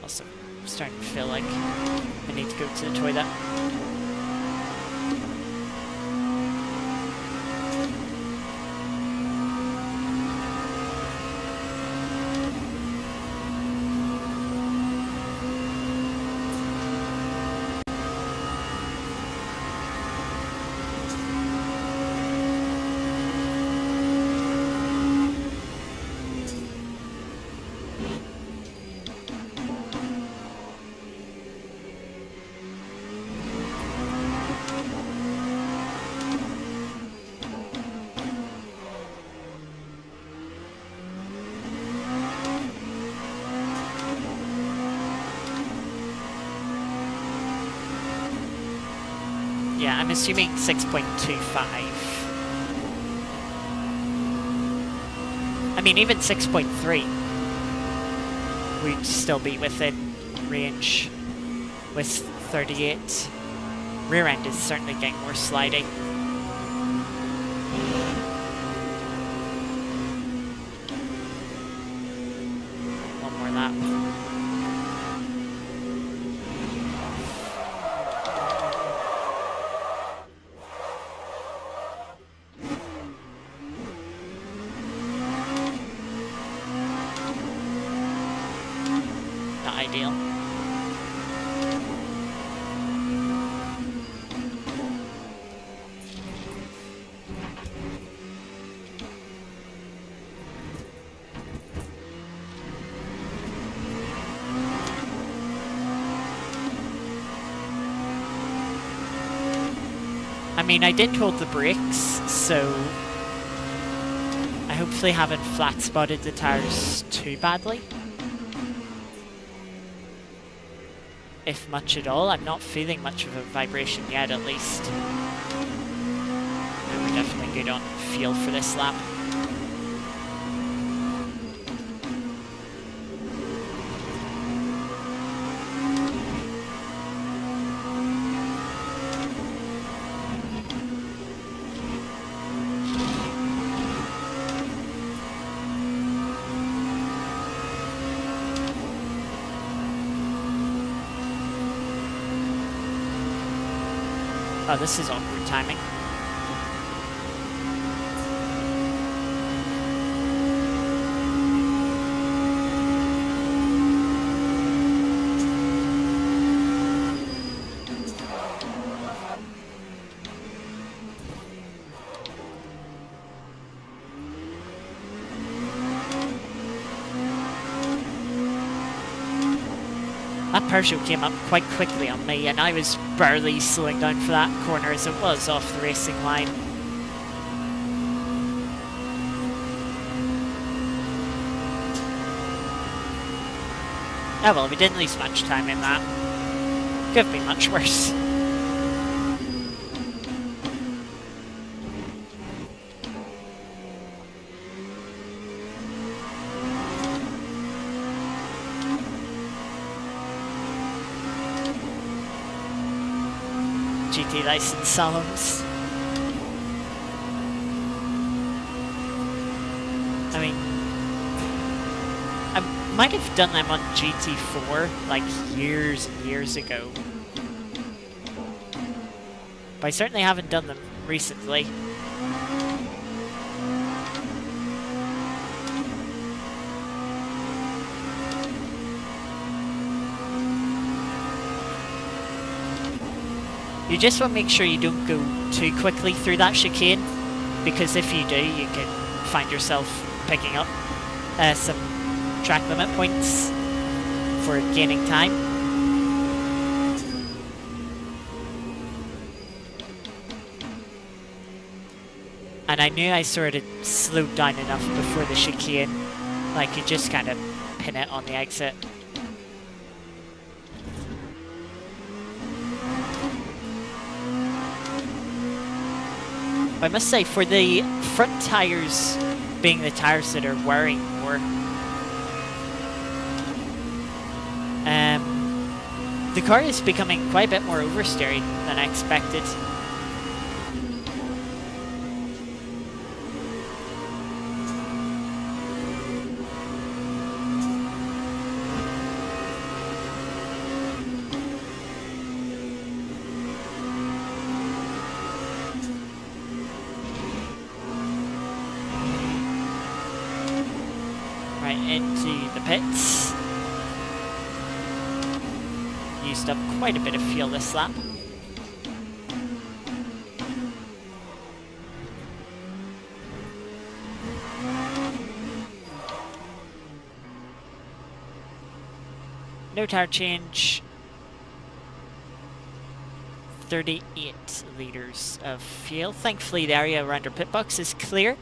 Also, I'm starting to feel like I need to go to the toilet. Yeah, I'm assuming 6.25. I mean, even 6.3 would still be within range with 38. Rear end is certainly getting more sliding. One more lap. Ideal. I mean, I didn't hold the brakes, so I hopefully haven't flat spotted the tires too badly. If much at all. I'm not feeling much of a vibration yet, at least. And we're definitely good on fuel for this lap. Oh, this is awkward timing. That Peugeot came up quite quickly on me, and I was barely slowing down for that corner as it was off the racing line. Oh well, we didn't lose much time in that. Could have been much worse. GT license Solomons. I mean, I might have done them on GT4 like years and years ago, but I certainly haven't done them recently. You just want to make sure you don't go too quickly through that chicane, because if you do, you can find yourself picking up some track limit points for gaining time. And I knew I sort of slowed down enough before the chicane, like you just kind of pin it on the exit. I must say, for the front tyres being the tyres that are wearing more, the car is becoming quite a bit more oversteered than I expected. Into the pits. Used up quite a bit of fuel this lap. No tire change. 38 litres of fuel. Thankfully the area around our pit box is clear.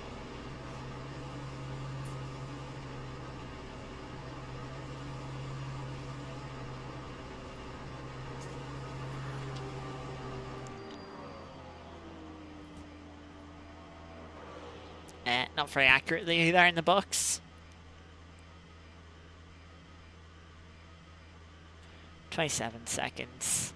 Not very accurately there in the box. 27 seconds.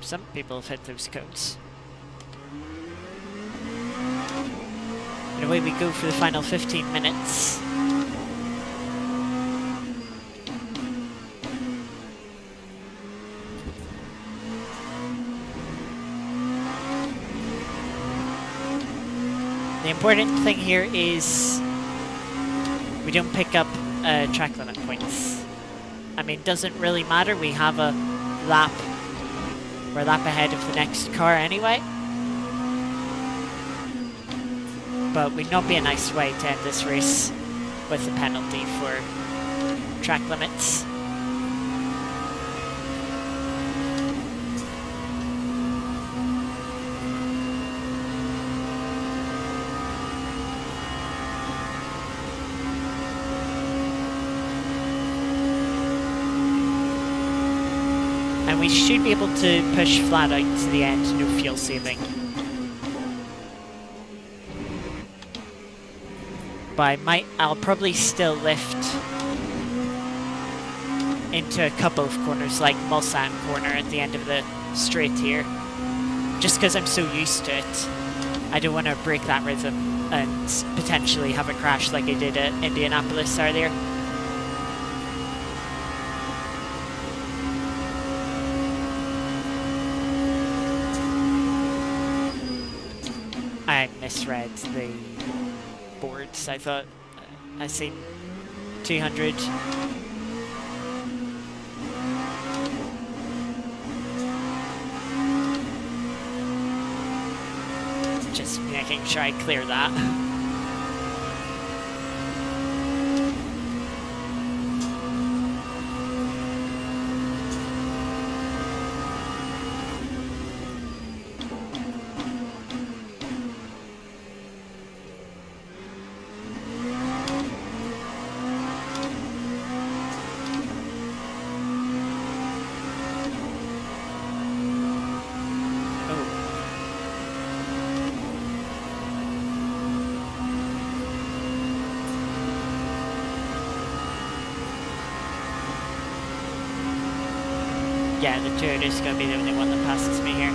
Some people have hit those cones. And away we go for the final 15 minutes. The important thing here is we don't pick up track limit points. I mean, it doesn't really matter. We have a lap. We're a lap ahead of the next car anyway. But would not be a nice way to end this race with a penalty for track limits. And we should be able to push flat out to the end, no fuel saving. But I'll probably still lift into a couple of corners, like Mulsanne corner at the end of the straight here. Just because I'm so used to it. I don't want to break that rhythm and potentially have a crash like I did at Indianapolis earlier. I misread the boards. I thought I seen 200. just making sure I clear that. Yeah, the Toyota's gonna be the only one that passes me here.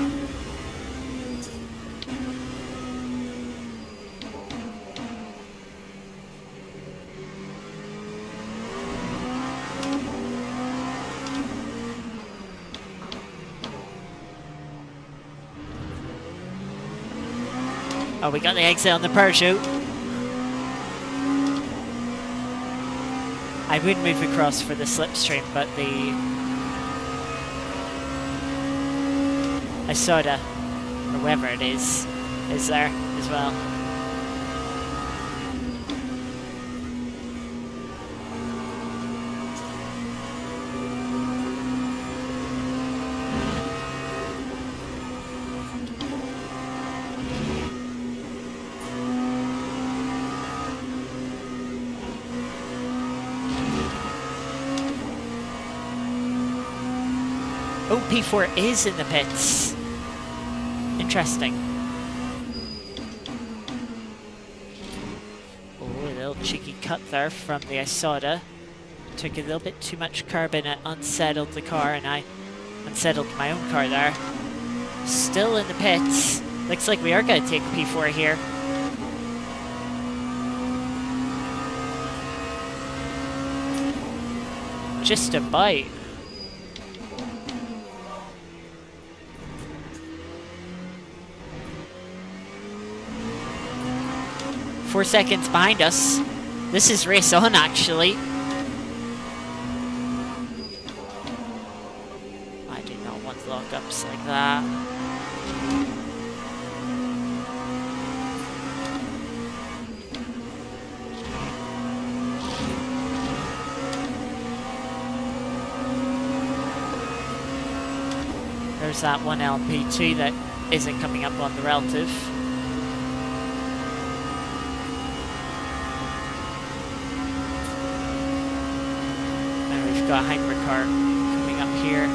Oh, we got the exit on the parachute. I would move across for the slipstream, but the Isoda, or whoever it is there as well. Oh, P4 is in the pits. Interesting. Oh, a little cheeky cut there from the Isoda. Took a little bit too much carbon, it unsettled the car, and I unsettled my own car there. Still in the pits. Looks like we are going to take P4 here. Just a bite. Four seconds behind us. This is race on, actually. I do not want lockups like that. There's that one LP2 that isn't coming up on the relative. Got a hypercar coming up here.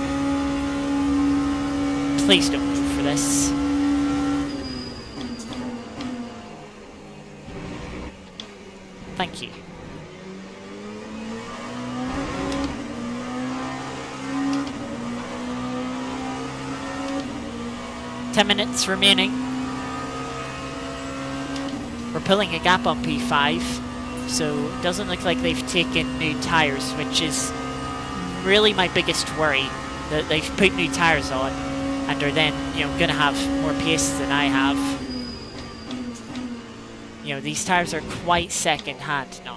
Please don't move for this. Thank you. Ten minutes remaining. We're pulling a gap on P5, so it doesn't look like they've taken new tyres, which is really my biggest worry, that they've put new tyres on and are then, going to have more pace than I have. These tyres are quite second hand now.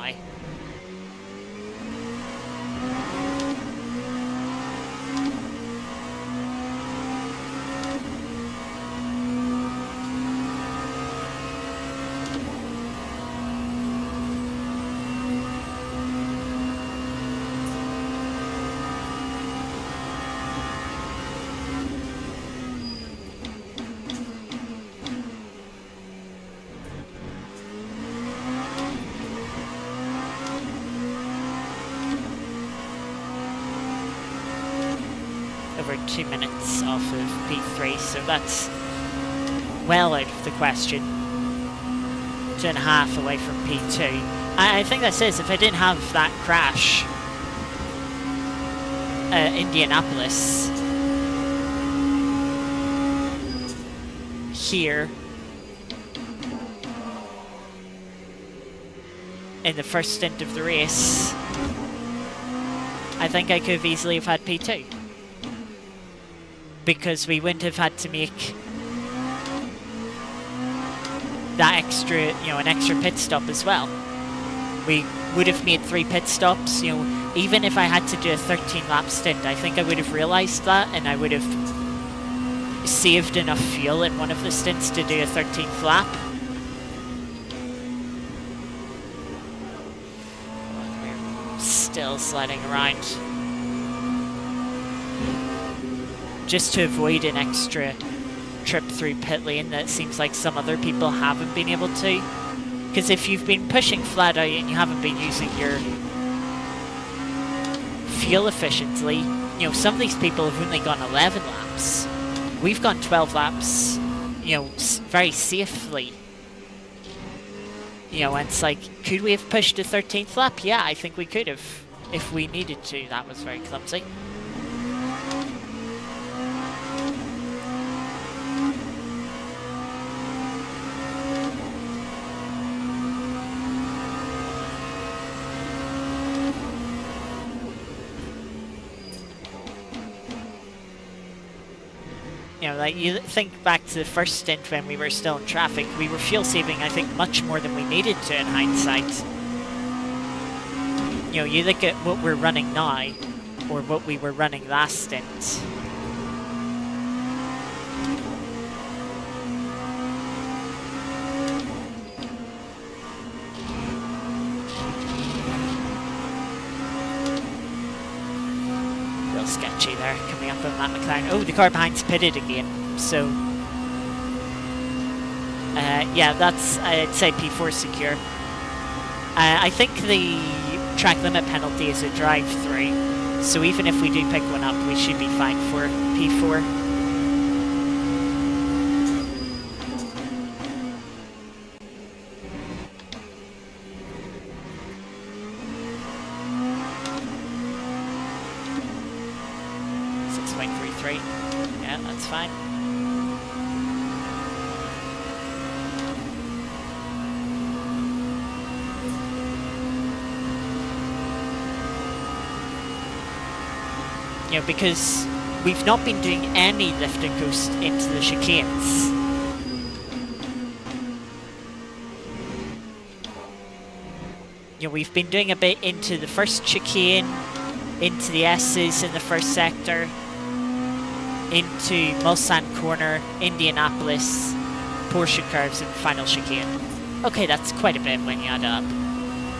Over 2 minutes off of P3, so that's well out of the question. 2.5 away from P2. I think that says if I didn't have that crash, Indianapolis here in the first stint of the race, I think I could have easily have had P2. Because we wouldn't have had to make that extra, an extra pit stop as well. We would have made 3 pit stops, even if I had to do a 13 lap stint, I think I would have realized that and I would have saved enough fuel in one of the stints to do a 13th lap. We're still sliding around. Just to avoid an extra trip through pit lane that seems like some other people haven't been able to. Because if you've been pushing flat out and you haven't been using your fuel efficiently, you know, some of these people have only gone 11 laps. We've gone 12 laps, you know, very safely. You know, and it's like, could we have pushed a 13th lap? Yeah, I think we could have, if we needed to. That was very clumsy. You know, like, you think back to the first stint when we were still in traffic, we were fuel saving, I think, much more than we needed to in hindsight. You know, you look at what we're running now, or what we were running last stint. Sketchy there, coming up on that McLaren. Oh, the car behind's pitted again, so yeah, that's, I'd say P4 secure. I think the track limit penalty is a drive-through, so even if we do pick one up, we should be fine for P4. Yeah, that's fine. You know, because we've not been doing any lift and coast into the chicanes. You know, we've been doing a bit into the first chicane, into the S's in the first sector, into Mulsanne Corner, Indianapolis, Porsche curves, and final chicane. Okay, that's quite a bit when you add up.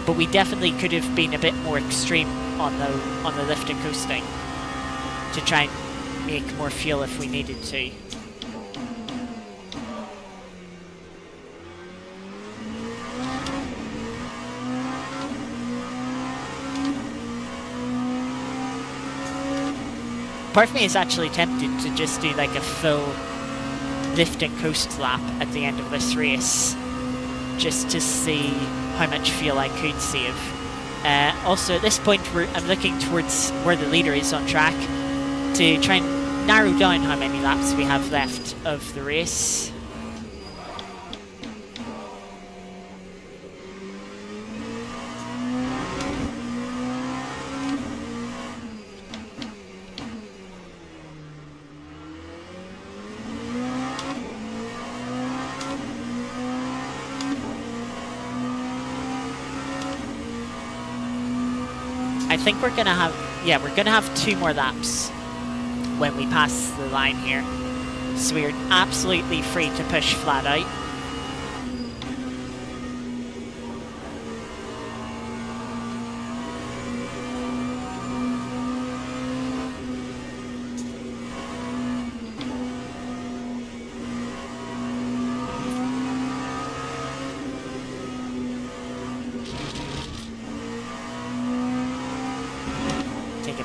But we definitely could have been a bit more extreme on the lift and coasting to try and make more fuel if we needed to. Part of me is actually tempted to just do like a full lift and coast lap at the end of this race, just to see how much fuel I could save. Also at this point I'm looking towards where the leader is on track to try and narrow down how many laps we have left of the race. I think we're gonna have 2 more laps when we pass the line here. So we're absolutely free to push flat out.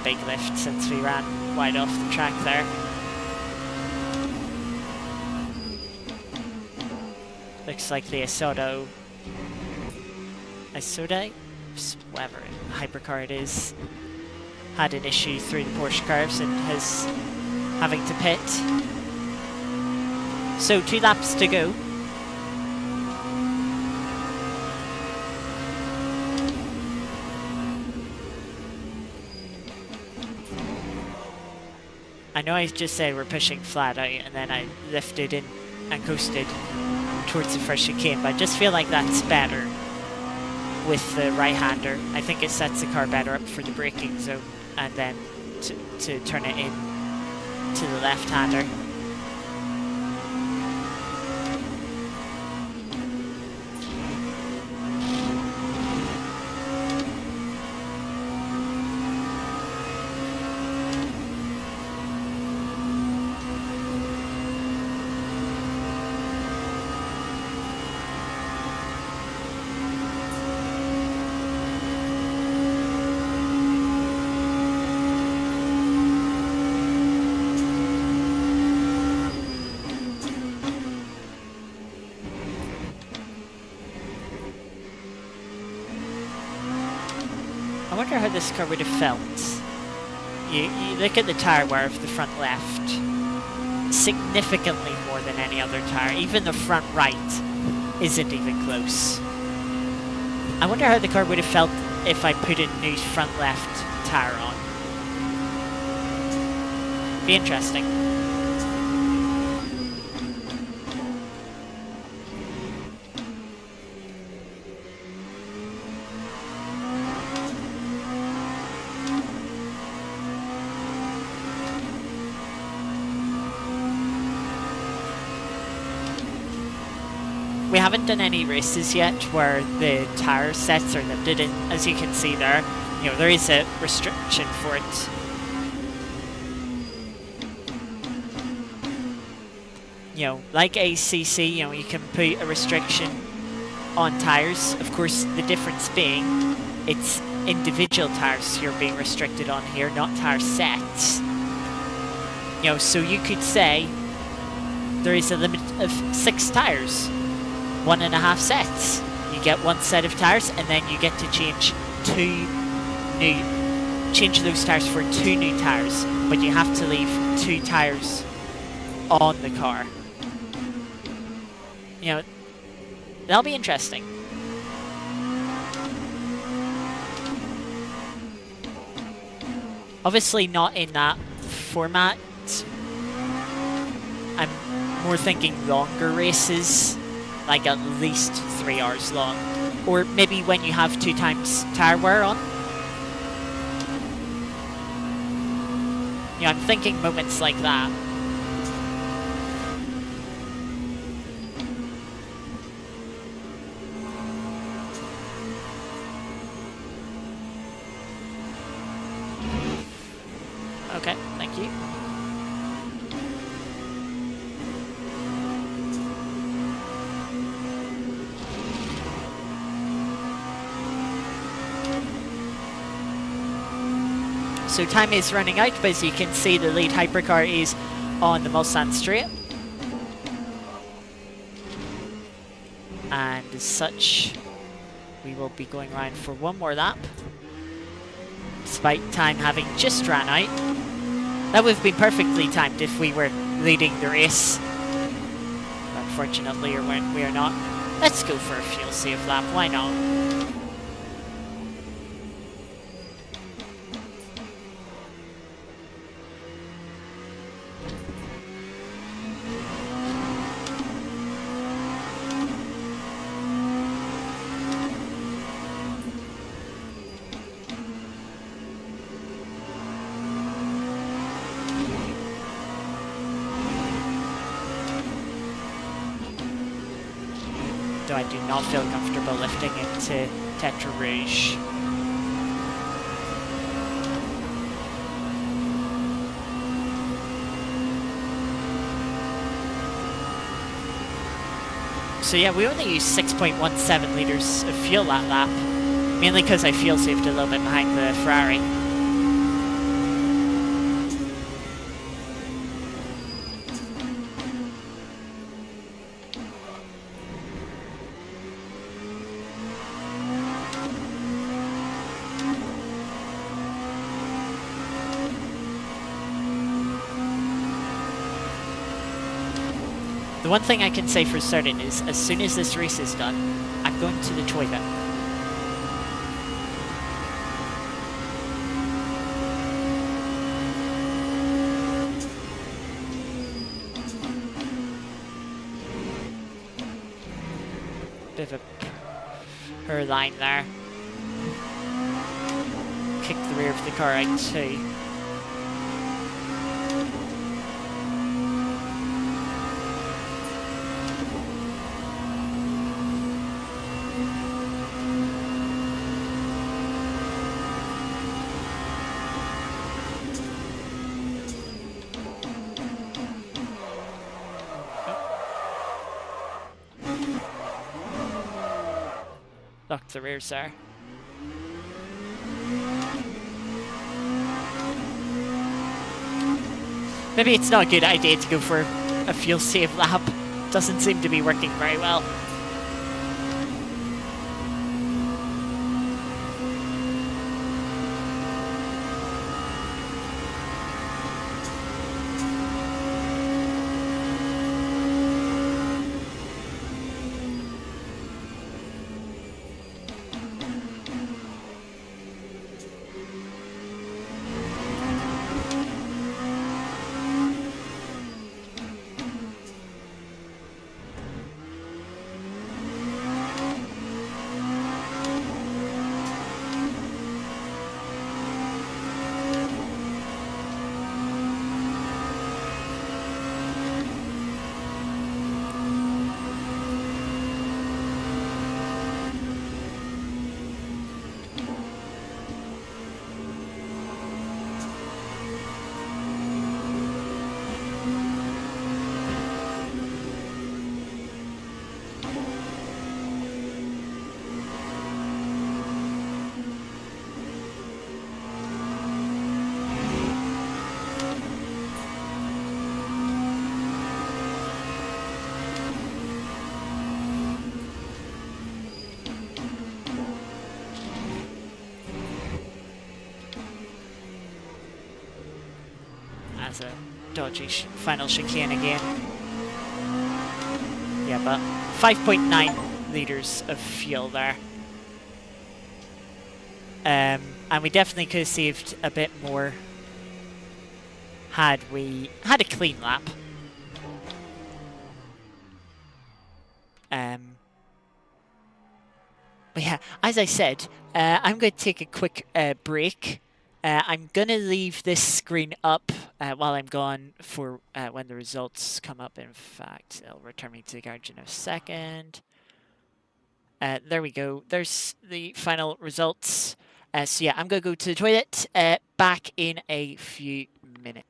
Big lift since we ran wide off the track there. Looks like the Isoda, whatever hypercar it is, had an issue through the Porsche curves and is having to pit. So 2 laps to go. I know I just said we're pushing flat out and then I lifted in and coasted towards the first chicane, but I just feel like that's better with the right-hander. I think it sets the car better up for the braking zone and then to turn it in to the left-hander. wonder how this car would have felt. You look at the tyre wear of the front left. Significantly more than any other tyre. Even the front right isn't even close. I wonder how the car would have felt if I put a new front left tyre on. Be interesting. We haven't done any races yet where the tyre sets are limited, and as you can see there, you know, there is a restriction for it. You know, like ACC, you know, you can put a restriction on tyres. Of course, the difference being it's individual tyres you're being restricted on here, not tyre sets. You know, so you could say there is a limit of 6 tyres. 1.5 sets. You get 1 set of tyres, and then you get to change those tyres for 2 new tyres, but you have to leave 2 tyres on the car. You know, that'll be interesting. Obviously not in that format. I'm more thinking longer races, like at least 3 hours long. Or maybe when you have 2 times tyre wear on. Yeah, I'm thinking moments like that. Okay, thank you. So time is running out, but as you can see, the lead hypercar is on the Mulsanne straight. And as such, we will be going around for 1 more lap, despite time having just ran out. That would have been perfectly timed if we were leading the race. But unfortunately, we are not. Let's go for a fuel save lap, why not? Though I do not feel comfortable lifting into Tetra Rouge. So yeah, we only used 6.17 litres of fuel that lap, mainly because I fuel saved a little bit behind the Ferrari. The one thing I can say for certain is, as soon as this race is done, I'm going to the toilet. Bit of a her line there. Kick the rear of the car out too. Locked the rear, sir. Maybe it's not a good idea to go for a fuel save lap. Doesn't seem to be working very well. has a dodgy final chicane again. Yeah, but 5.9 litres of fuel there. And we definitely could have saved a bit more had we had a clean lap. But yeah, as I said, I'm going to take a quick break. I'm going to leave this screen up while I'm gone for when the results come up. In fact, it'll return me to the garage in a second. There we go. There's the final results. So yeah, I'm going to go to the toilet. Back in a few minutes.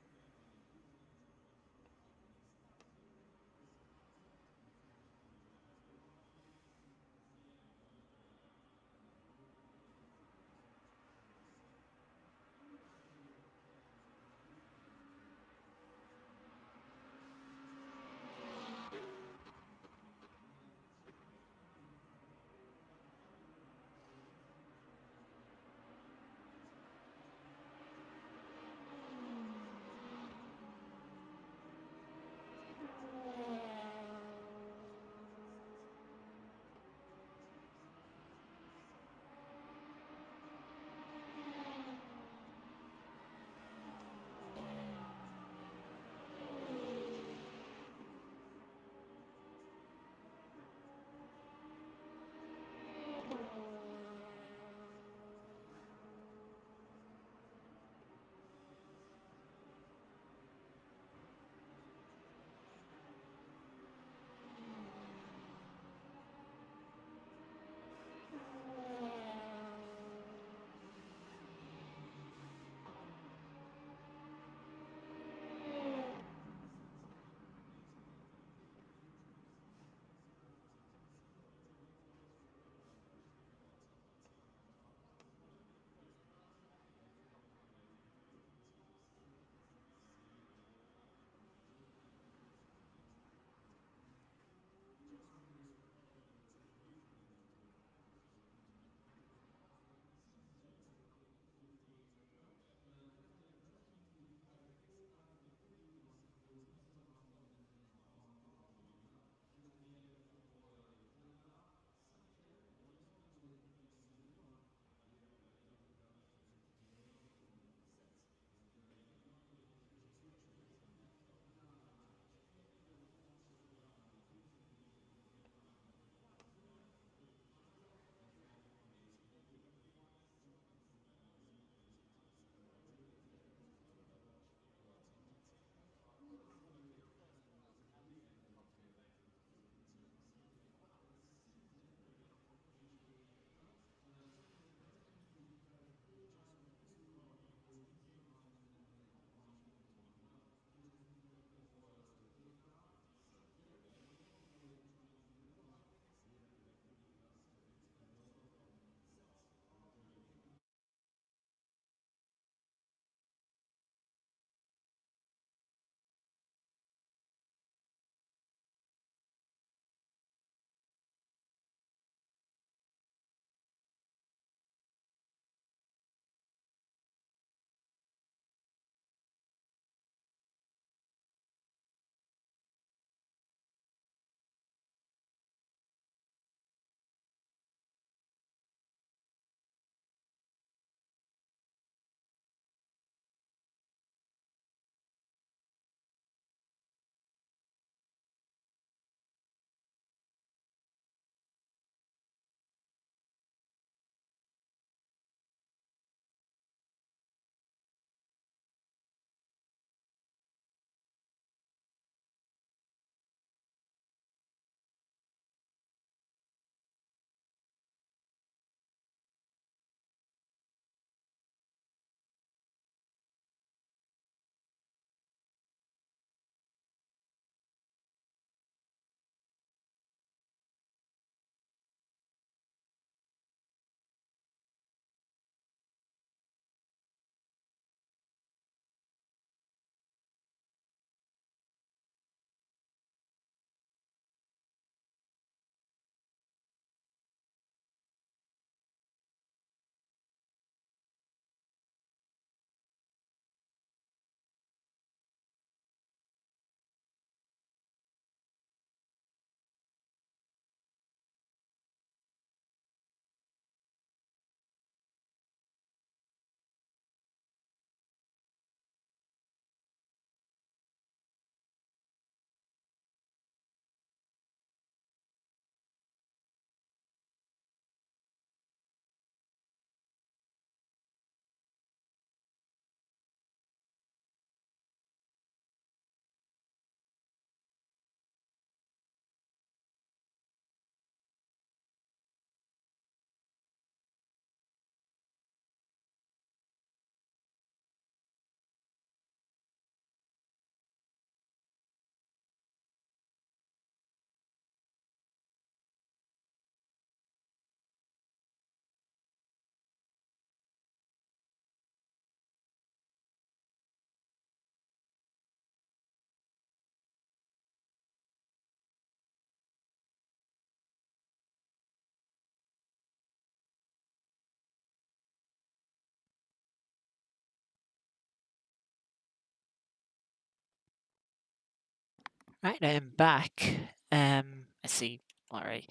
Right, I am back. Let's see. Alright.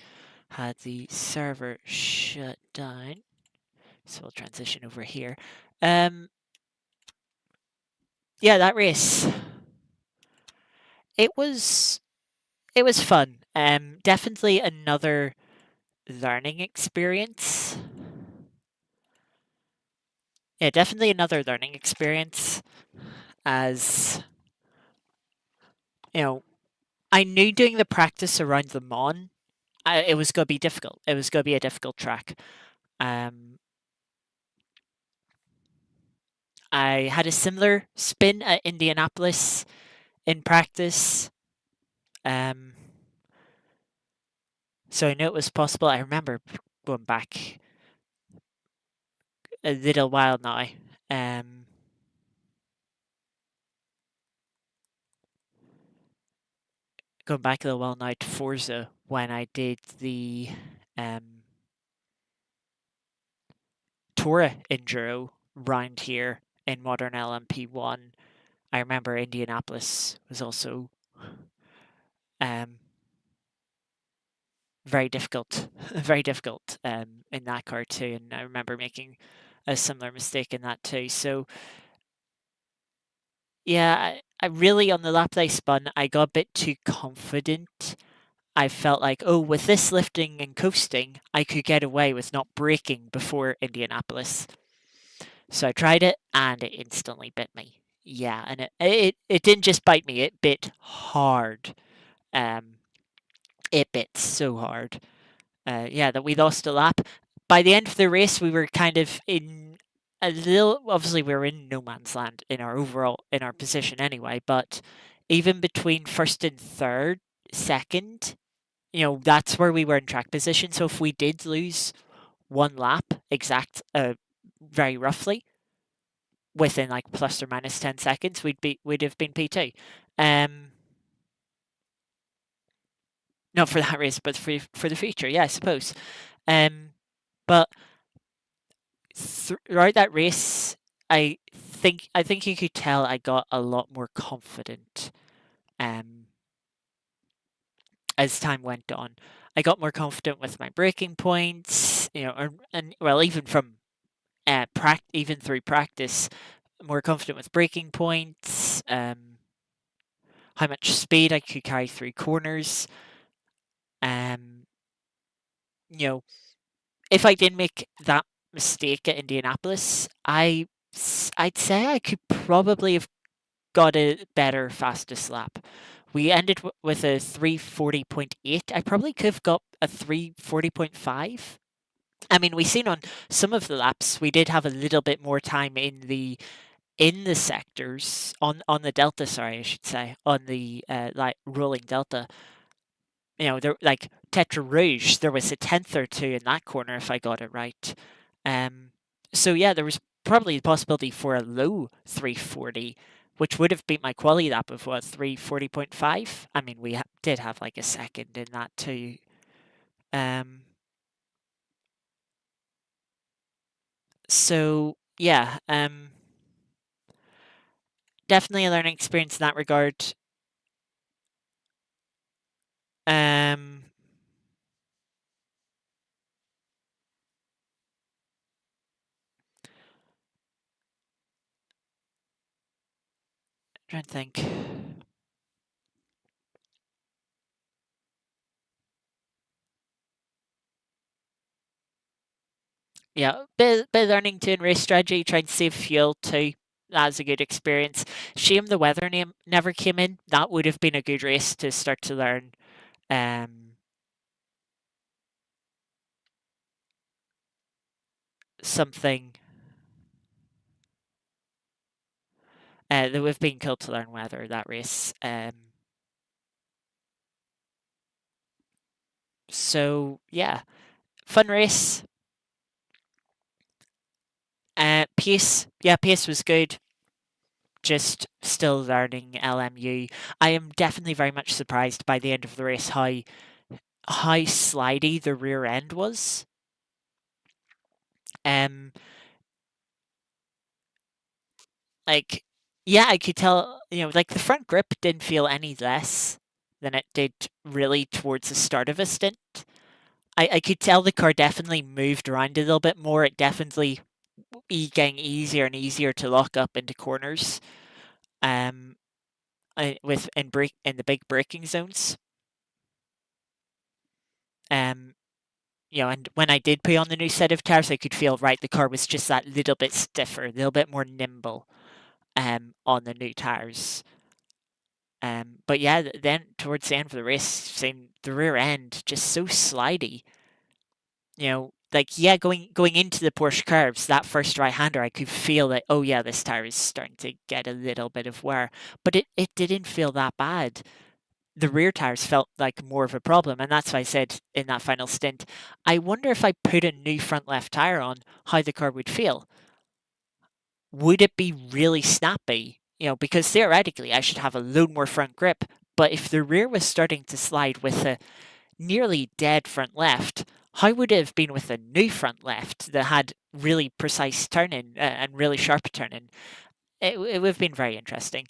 Had the server shut down. So we'll transition over here. Yeah, that race. It was fun. Definitely another learning experience. Yeah, definitely another learning experience. As you know, I knew doing the practice around Le Mans, it was going to be difficult. It was going to be a difficult track. I had a similar spin at Indianapolis in practice. So I knew it was possible. I remember going back a little while now. Going back a little while now to Forza when I did the Tora Enduro round here in modern LMP1. I remember Indianapolis was also very difficult, very difficult in that car too. And I remember making a similar mistake in that too. So yeah, I really on the lap that I spun, I got a bit too confident. I felt like, oh, with this lifting and coasting, I could get away with not braking before Indianapolis. So I tried it, and it instantly bit me. Yeah, and it didn't just bite me; it bit hard. Um, it bit so hard. Yeah, that we lost a lap. By the end of the race, we were kind of in a little. Obviously, we were in no man's land in our position anyway. But even between first and third, second, that's where we were in track position. So if we did lose one lap, very roughly, within like plus or minus 10 seconds, we'd have been P2. Not for that race, but for the future, yeah, I suppose. But throughout that race, I think you could tell I got a lot more confident. As time went on, I got more confident with my braking points. Even from even through practice, more confident with braking points. How much speed I could carry through corners. You know, if I didn't make that mistake at Indianapolis, I'd say I could probably have got a better fastest lap. We ended with a 3:40.8. I probably could have got a 3:40.5. I mean, we seen on some of the laps we did have a little bit more time in the sectors on the delta. Sorry, I should say on the like rolling delta. There like Tetra Rouge, there was a tenth or two in that corner if I got it right. So yeah, there was probably the possibility for a low 340, which would have beat my quality lap of what 3:40.5. I mean, we did have like a second in that too. So yeah, definitely a learning experience in that regard. Trying to think. Yeah, bit of learning too in race strategy, trying to save fuel too. That was a good experience. Shame the weather never came in. That would have been a good race to start to learn something that would have been cool to learn weather that race. So yeah, fun race. Pace was good. Just still learning LMU. I am definitely very much surprised by the end of the race how slidey the rear end was. Like, yeah, I could tell, like the front grip didn't feel any less than it did really towards the start of a stint. I could tell the car definitely moved around a little bit more. It definitely getting easier and easier to lock up into corners. With in the big braking zones. And when I did put on the new set of tires, I could feel the car was just that little bit stiffer, a little bit more nimble, on the new tires. But yeah, then towards the end of the race, same the rear end just so slidey. Going into the Porsche curves, that first right-hander, I could feel that, oh yeah, this tire is starting to get a little bit of wear. But it didn't feel that bad. The rear tires felt like more of a problem, and that's why I said in that final stint, I wonder if I put a new front left tire on, how the car would feel. Would it be really snappy? Because theoretically I should have a load more front grip, but if the rear was starting to slide with a nearly dead front left, how would it have been with a new front left that had really precise turning and really sharp turning? It would have been very interesting,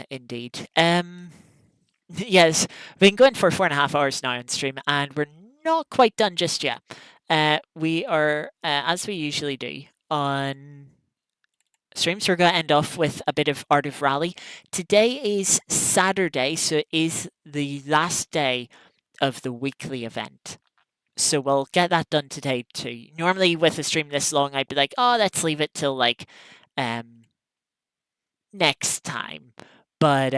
indeed. Yes, we've been going for 4.5 hours now on stream, and we're not quite done just yet. We are, as we usually do on streams, we're going to end off with a bit of Art of Rally. Today is Saturday, so it is the last day of the weekly event. So we'll get that done today too. Normally with a stream this long, I'd be like, oh, let's leave it till next time. But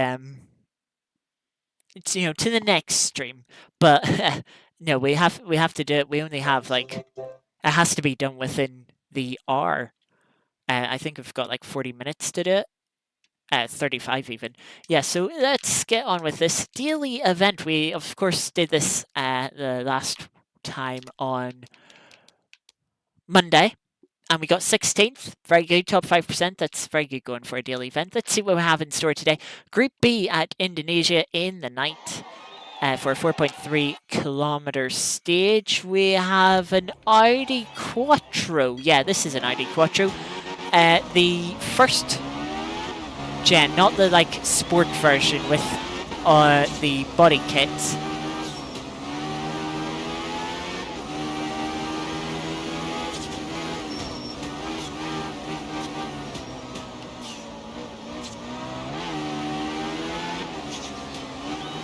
it's to the next stream. But no, we have to do it. We only have it has to be done within the hour. I think we've got 40 minutes to do it. 35 even. Yeah, so let's get on with this daily event. We of course did this the last time on Monday, and we got 16th. Very good, top 5%. That's very good going for a daily event. Let's see what we have in store today. Group B at Indonesia in the night. For a 4.3 kilometer stage, we have an Audi Quattro. Yeah, this is an Audi Quattro. The first gen, not the sport version with the body kit.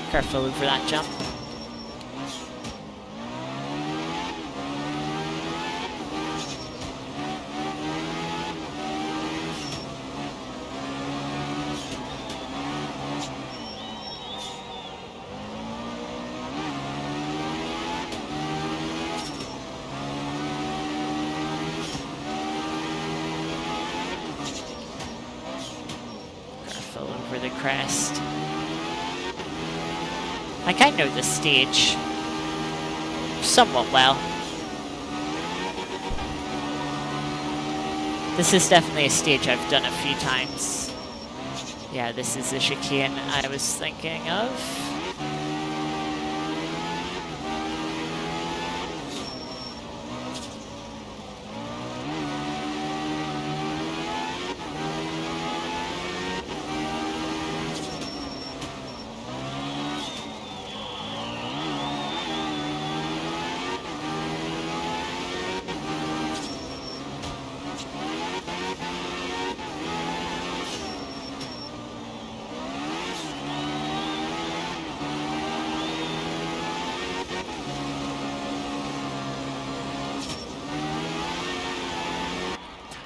Careful over that jump. Careful over the crest. I kind of know the stage somewhat well. This is definitely a stage I've done a few times. Yeah, this is the chicane I was thinking of.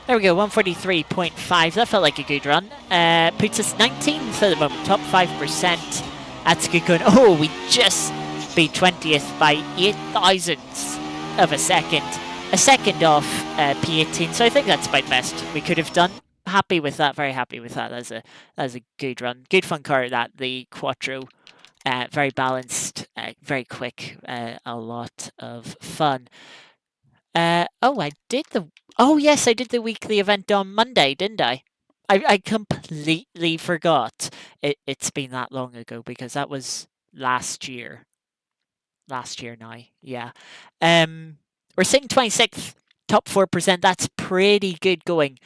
There we go, 143.5. That felt like a good run. Puts us 19th at the moment, top 5%. That's good going. Oh, we just beat 20th by 8 thousandths of a second. A second off P18, so I think that's about best we could have done. Happy with that, very happy with that. That was a good run. Good fun car, that, the Quattro. Very balanced, very quick, a lot of fun. Oh yes, I did the weekly event on Monday, didn't I? I completely forgot. It's been that long ago because that was last year. Last year now, yeah. We're sitting 26th, top 4%. That's pretty good going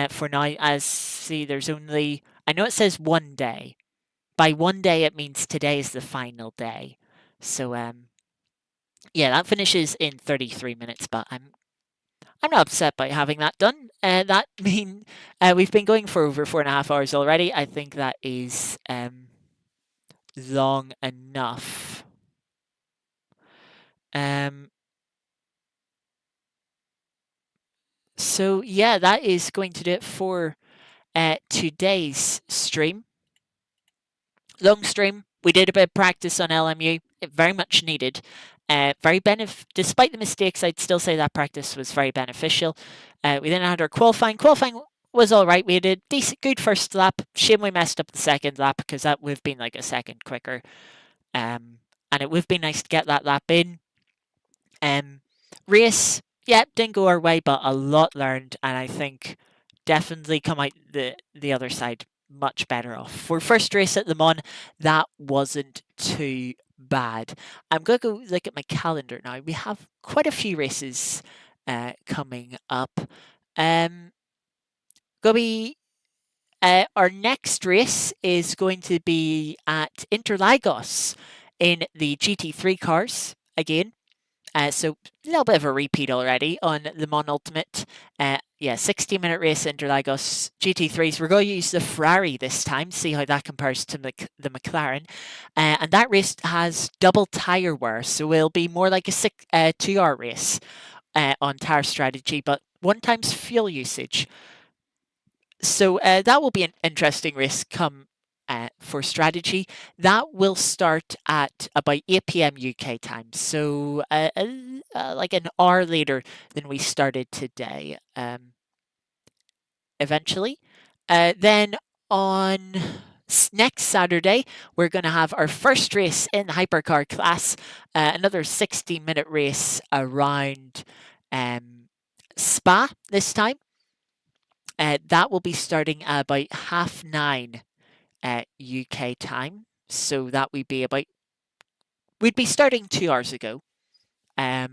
for now. As see, there's only, I know it says 1 day, by one day, it means today is the final day. So, yeah, that finishes in 33 minutes, but I'm not upset by having that done. That mean we've been going for over 4.5 hours already. I think that is long enough. So yeah, that is going to do it for today's stream. Long stream. We did a bit of practice on LMU. Very much needed. Despite the mistakes, I'd still say that practice was very beneficial. We then had our qualifying. Qualifying was all right. We had a decent, good first lap. Shame we messed up the second lap because that would have been like a second quicker. And it would have been nice to get that lap in. Race, yeah, didn't go our way, but a lot learned, and I think definitely come out the other side much better off. For first race at Le Mans, that wasn't too bad. I'm going to go look at my calendar now. We have quite a few races coming up. Our next race is going to be at Interlagos in the GT3 cars again. So a little bit of a repeat already on Le Mans Ultimate. 60-minute race Interlagos GT3s. We're going to use the Ferrari this time, see how that compares to the McLaren. And that race has double tyre wear, so it'll be more like a 2-hour race on tyre strategy, but 1 times fuel usage. So that will be an interesting race come for strategy. That will start at about 8 p.m. UK time, so like an hour later than we started today. Eventually, then on next Saturday, we're going to have our first race in the hypercar class, another 60-minute race around Spa this time. That will be starting at about 9:30 UK time. So that would be about... We'd be starting 2 hours ago. So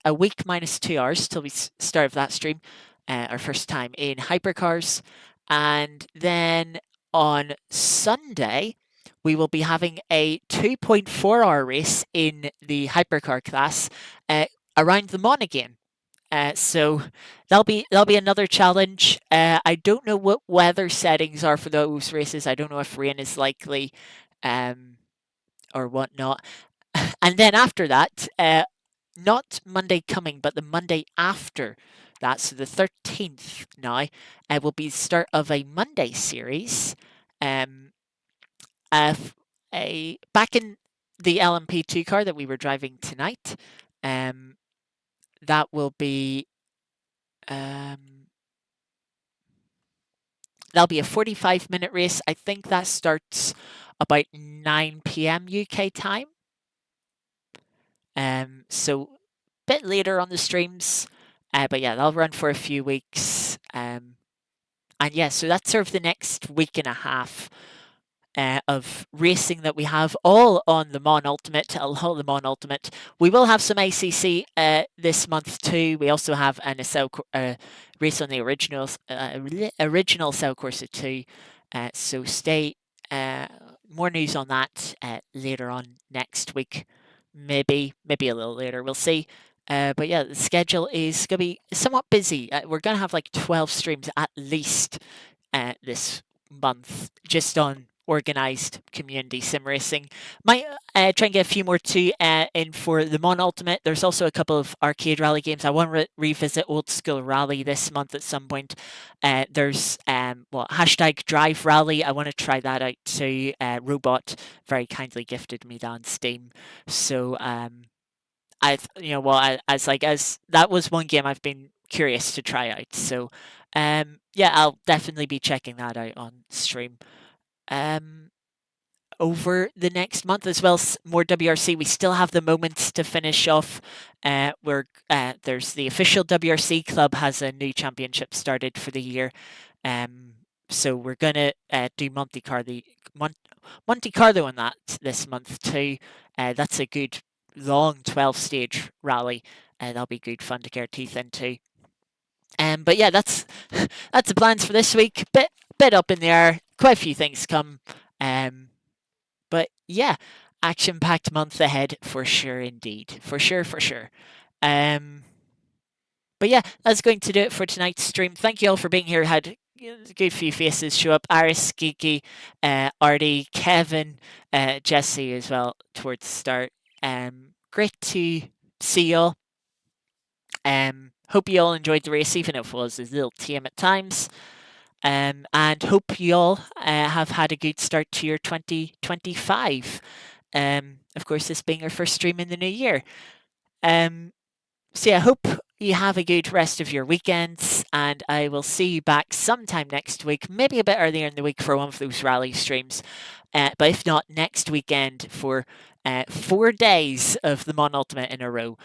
a week minus 2 hours till we start that stream. Our first time in hypercars. And then on Sunday, we will be having a 2.4-hour race in the hypercar class around the Mans again. So that'll be another challenge. I don't know what weather settings are for those races. I don't know if rain is likely or whatnot. And then after that, not Monday coming, but the Monday after that, so the 13th now, will be the start of a Monday series. Back in the LMP2 car that we were driving tonight, that will be that'll be a 45-minute race. I think that starts about 9 p.m. UK time. So a bit later on the streams, but yeah, they'll run for a few weeks. And yeah, so that's sort of the next week and a half of racing that we have, all on the Mans Ultimate. We will have some ACC this month too. We also have an race on the original Cell Corsa 2. So stay more news on that later on next week. Maybe a little later. We'll see. But yeah, the schedule is going to be somewhat busy. We're going to have like 12 streams at least this month, just on organised community sim racing. Might try and get a few more too in for the Mans Ultimate. There's also a couple of arcade rally games. I want to revisit Old School Rally this month at some point. There's hashtag Drive Rally. I want to try that out too. Robot very kindly gifted me that on Steam. So as that was one game I've been curious to try out. So yeah, I'll definitely be checking that out on stream. Over the next month as well, more WRC. We still have the moments to finish off. There's the official WRC club has a new championship started for the year. So we're gonna do Monte Carlo on that this month too. That's a good long 12-stage rally. That'll be good fun to get our teeth into. But yeah, that's the plans for this week. Bit up in the air. quite a few things come. But yeah, action-packed month ahead for sure indeed. For sure, for sure. But yeah, that's going to do it for tonight's stream. Thank you all for being here. Had a good few faces show up. Aris, Geeky, Artie, Kevin, Jesse as well towards the start. Great to see you all. Hope you all enjoyed the race, even if it was a little tame at times. And hope you all have had a good start to your 2025. Of course, this being our first stream in the new year. So yeah, I hope you have a good rest of your weekends, and I will see you back sometime next week, maybe a bit earlier in the week for one of those rally streams. But if not, next weekend for 4 days of the Mon Ultimate in a row.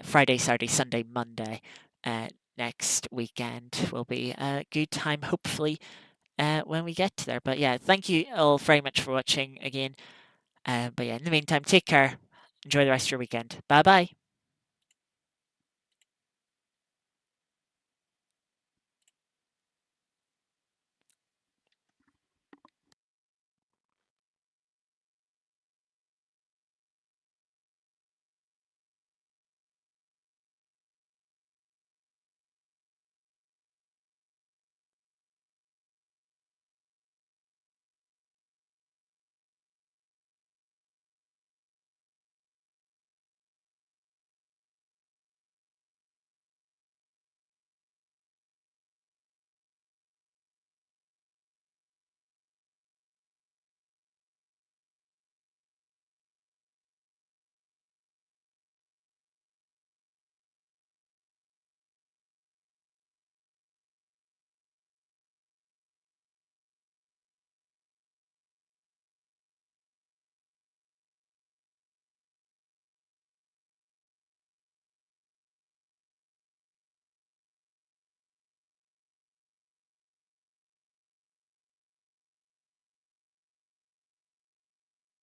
Friday, Saturday, Sunday, Monday. Next weekend will be a good time, hopefully, when we get to there. But yeah, thank you all very much for watching again. But yeah, in the meantime, take care. Enjoy the rest of your weekend. Bye bye.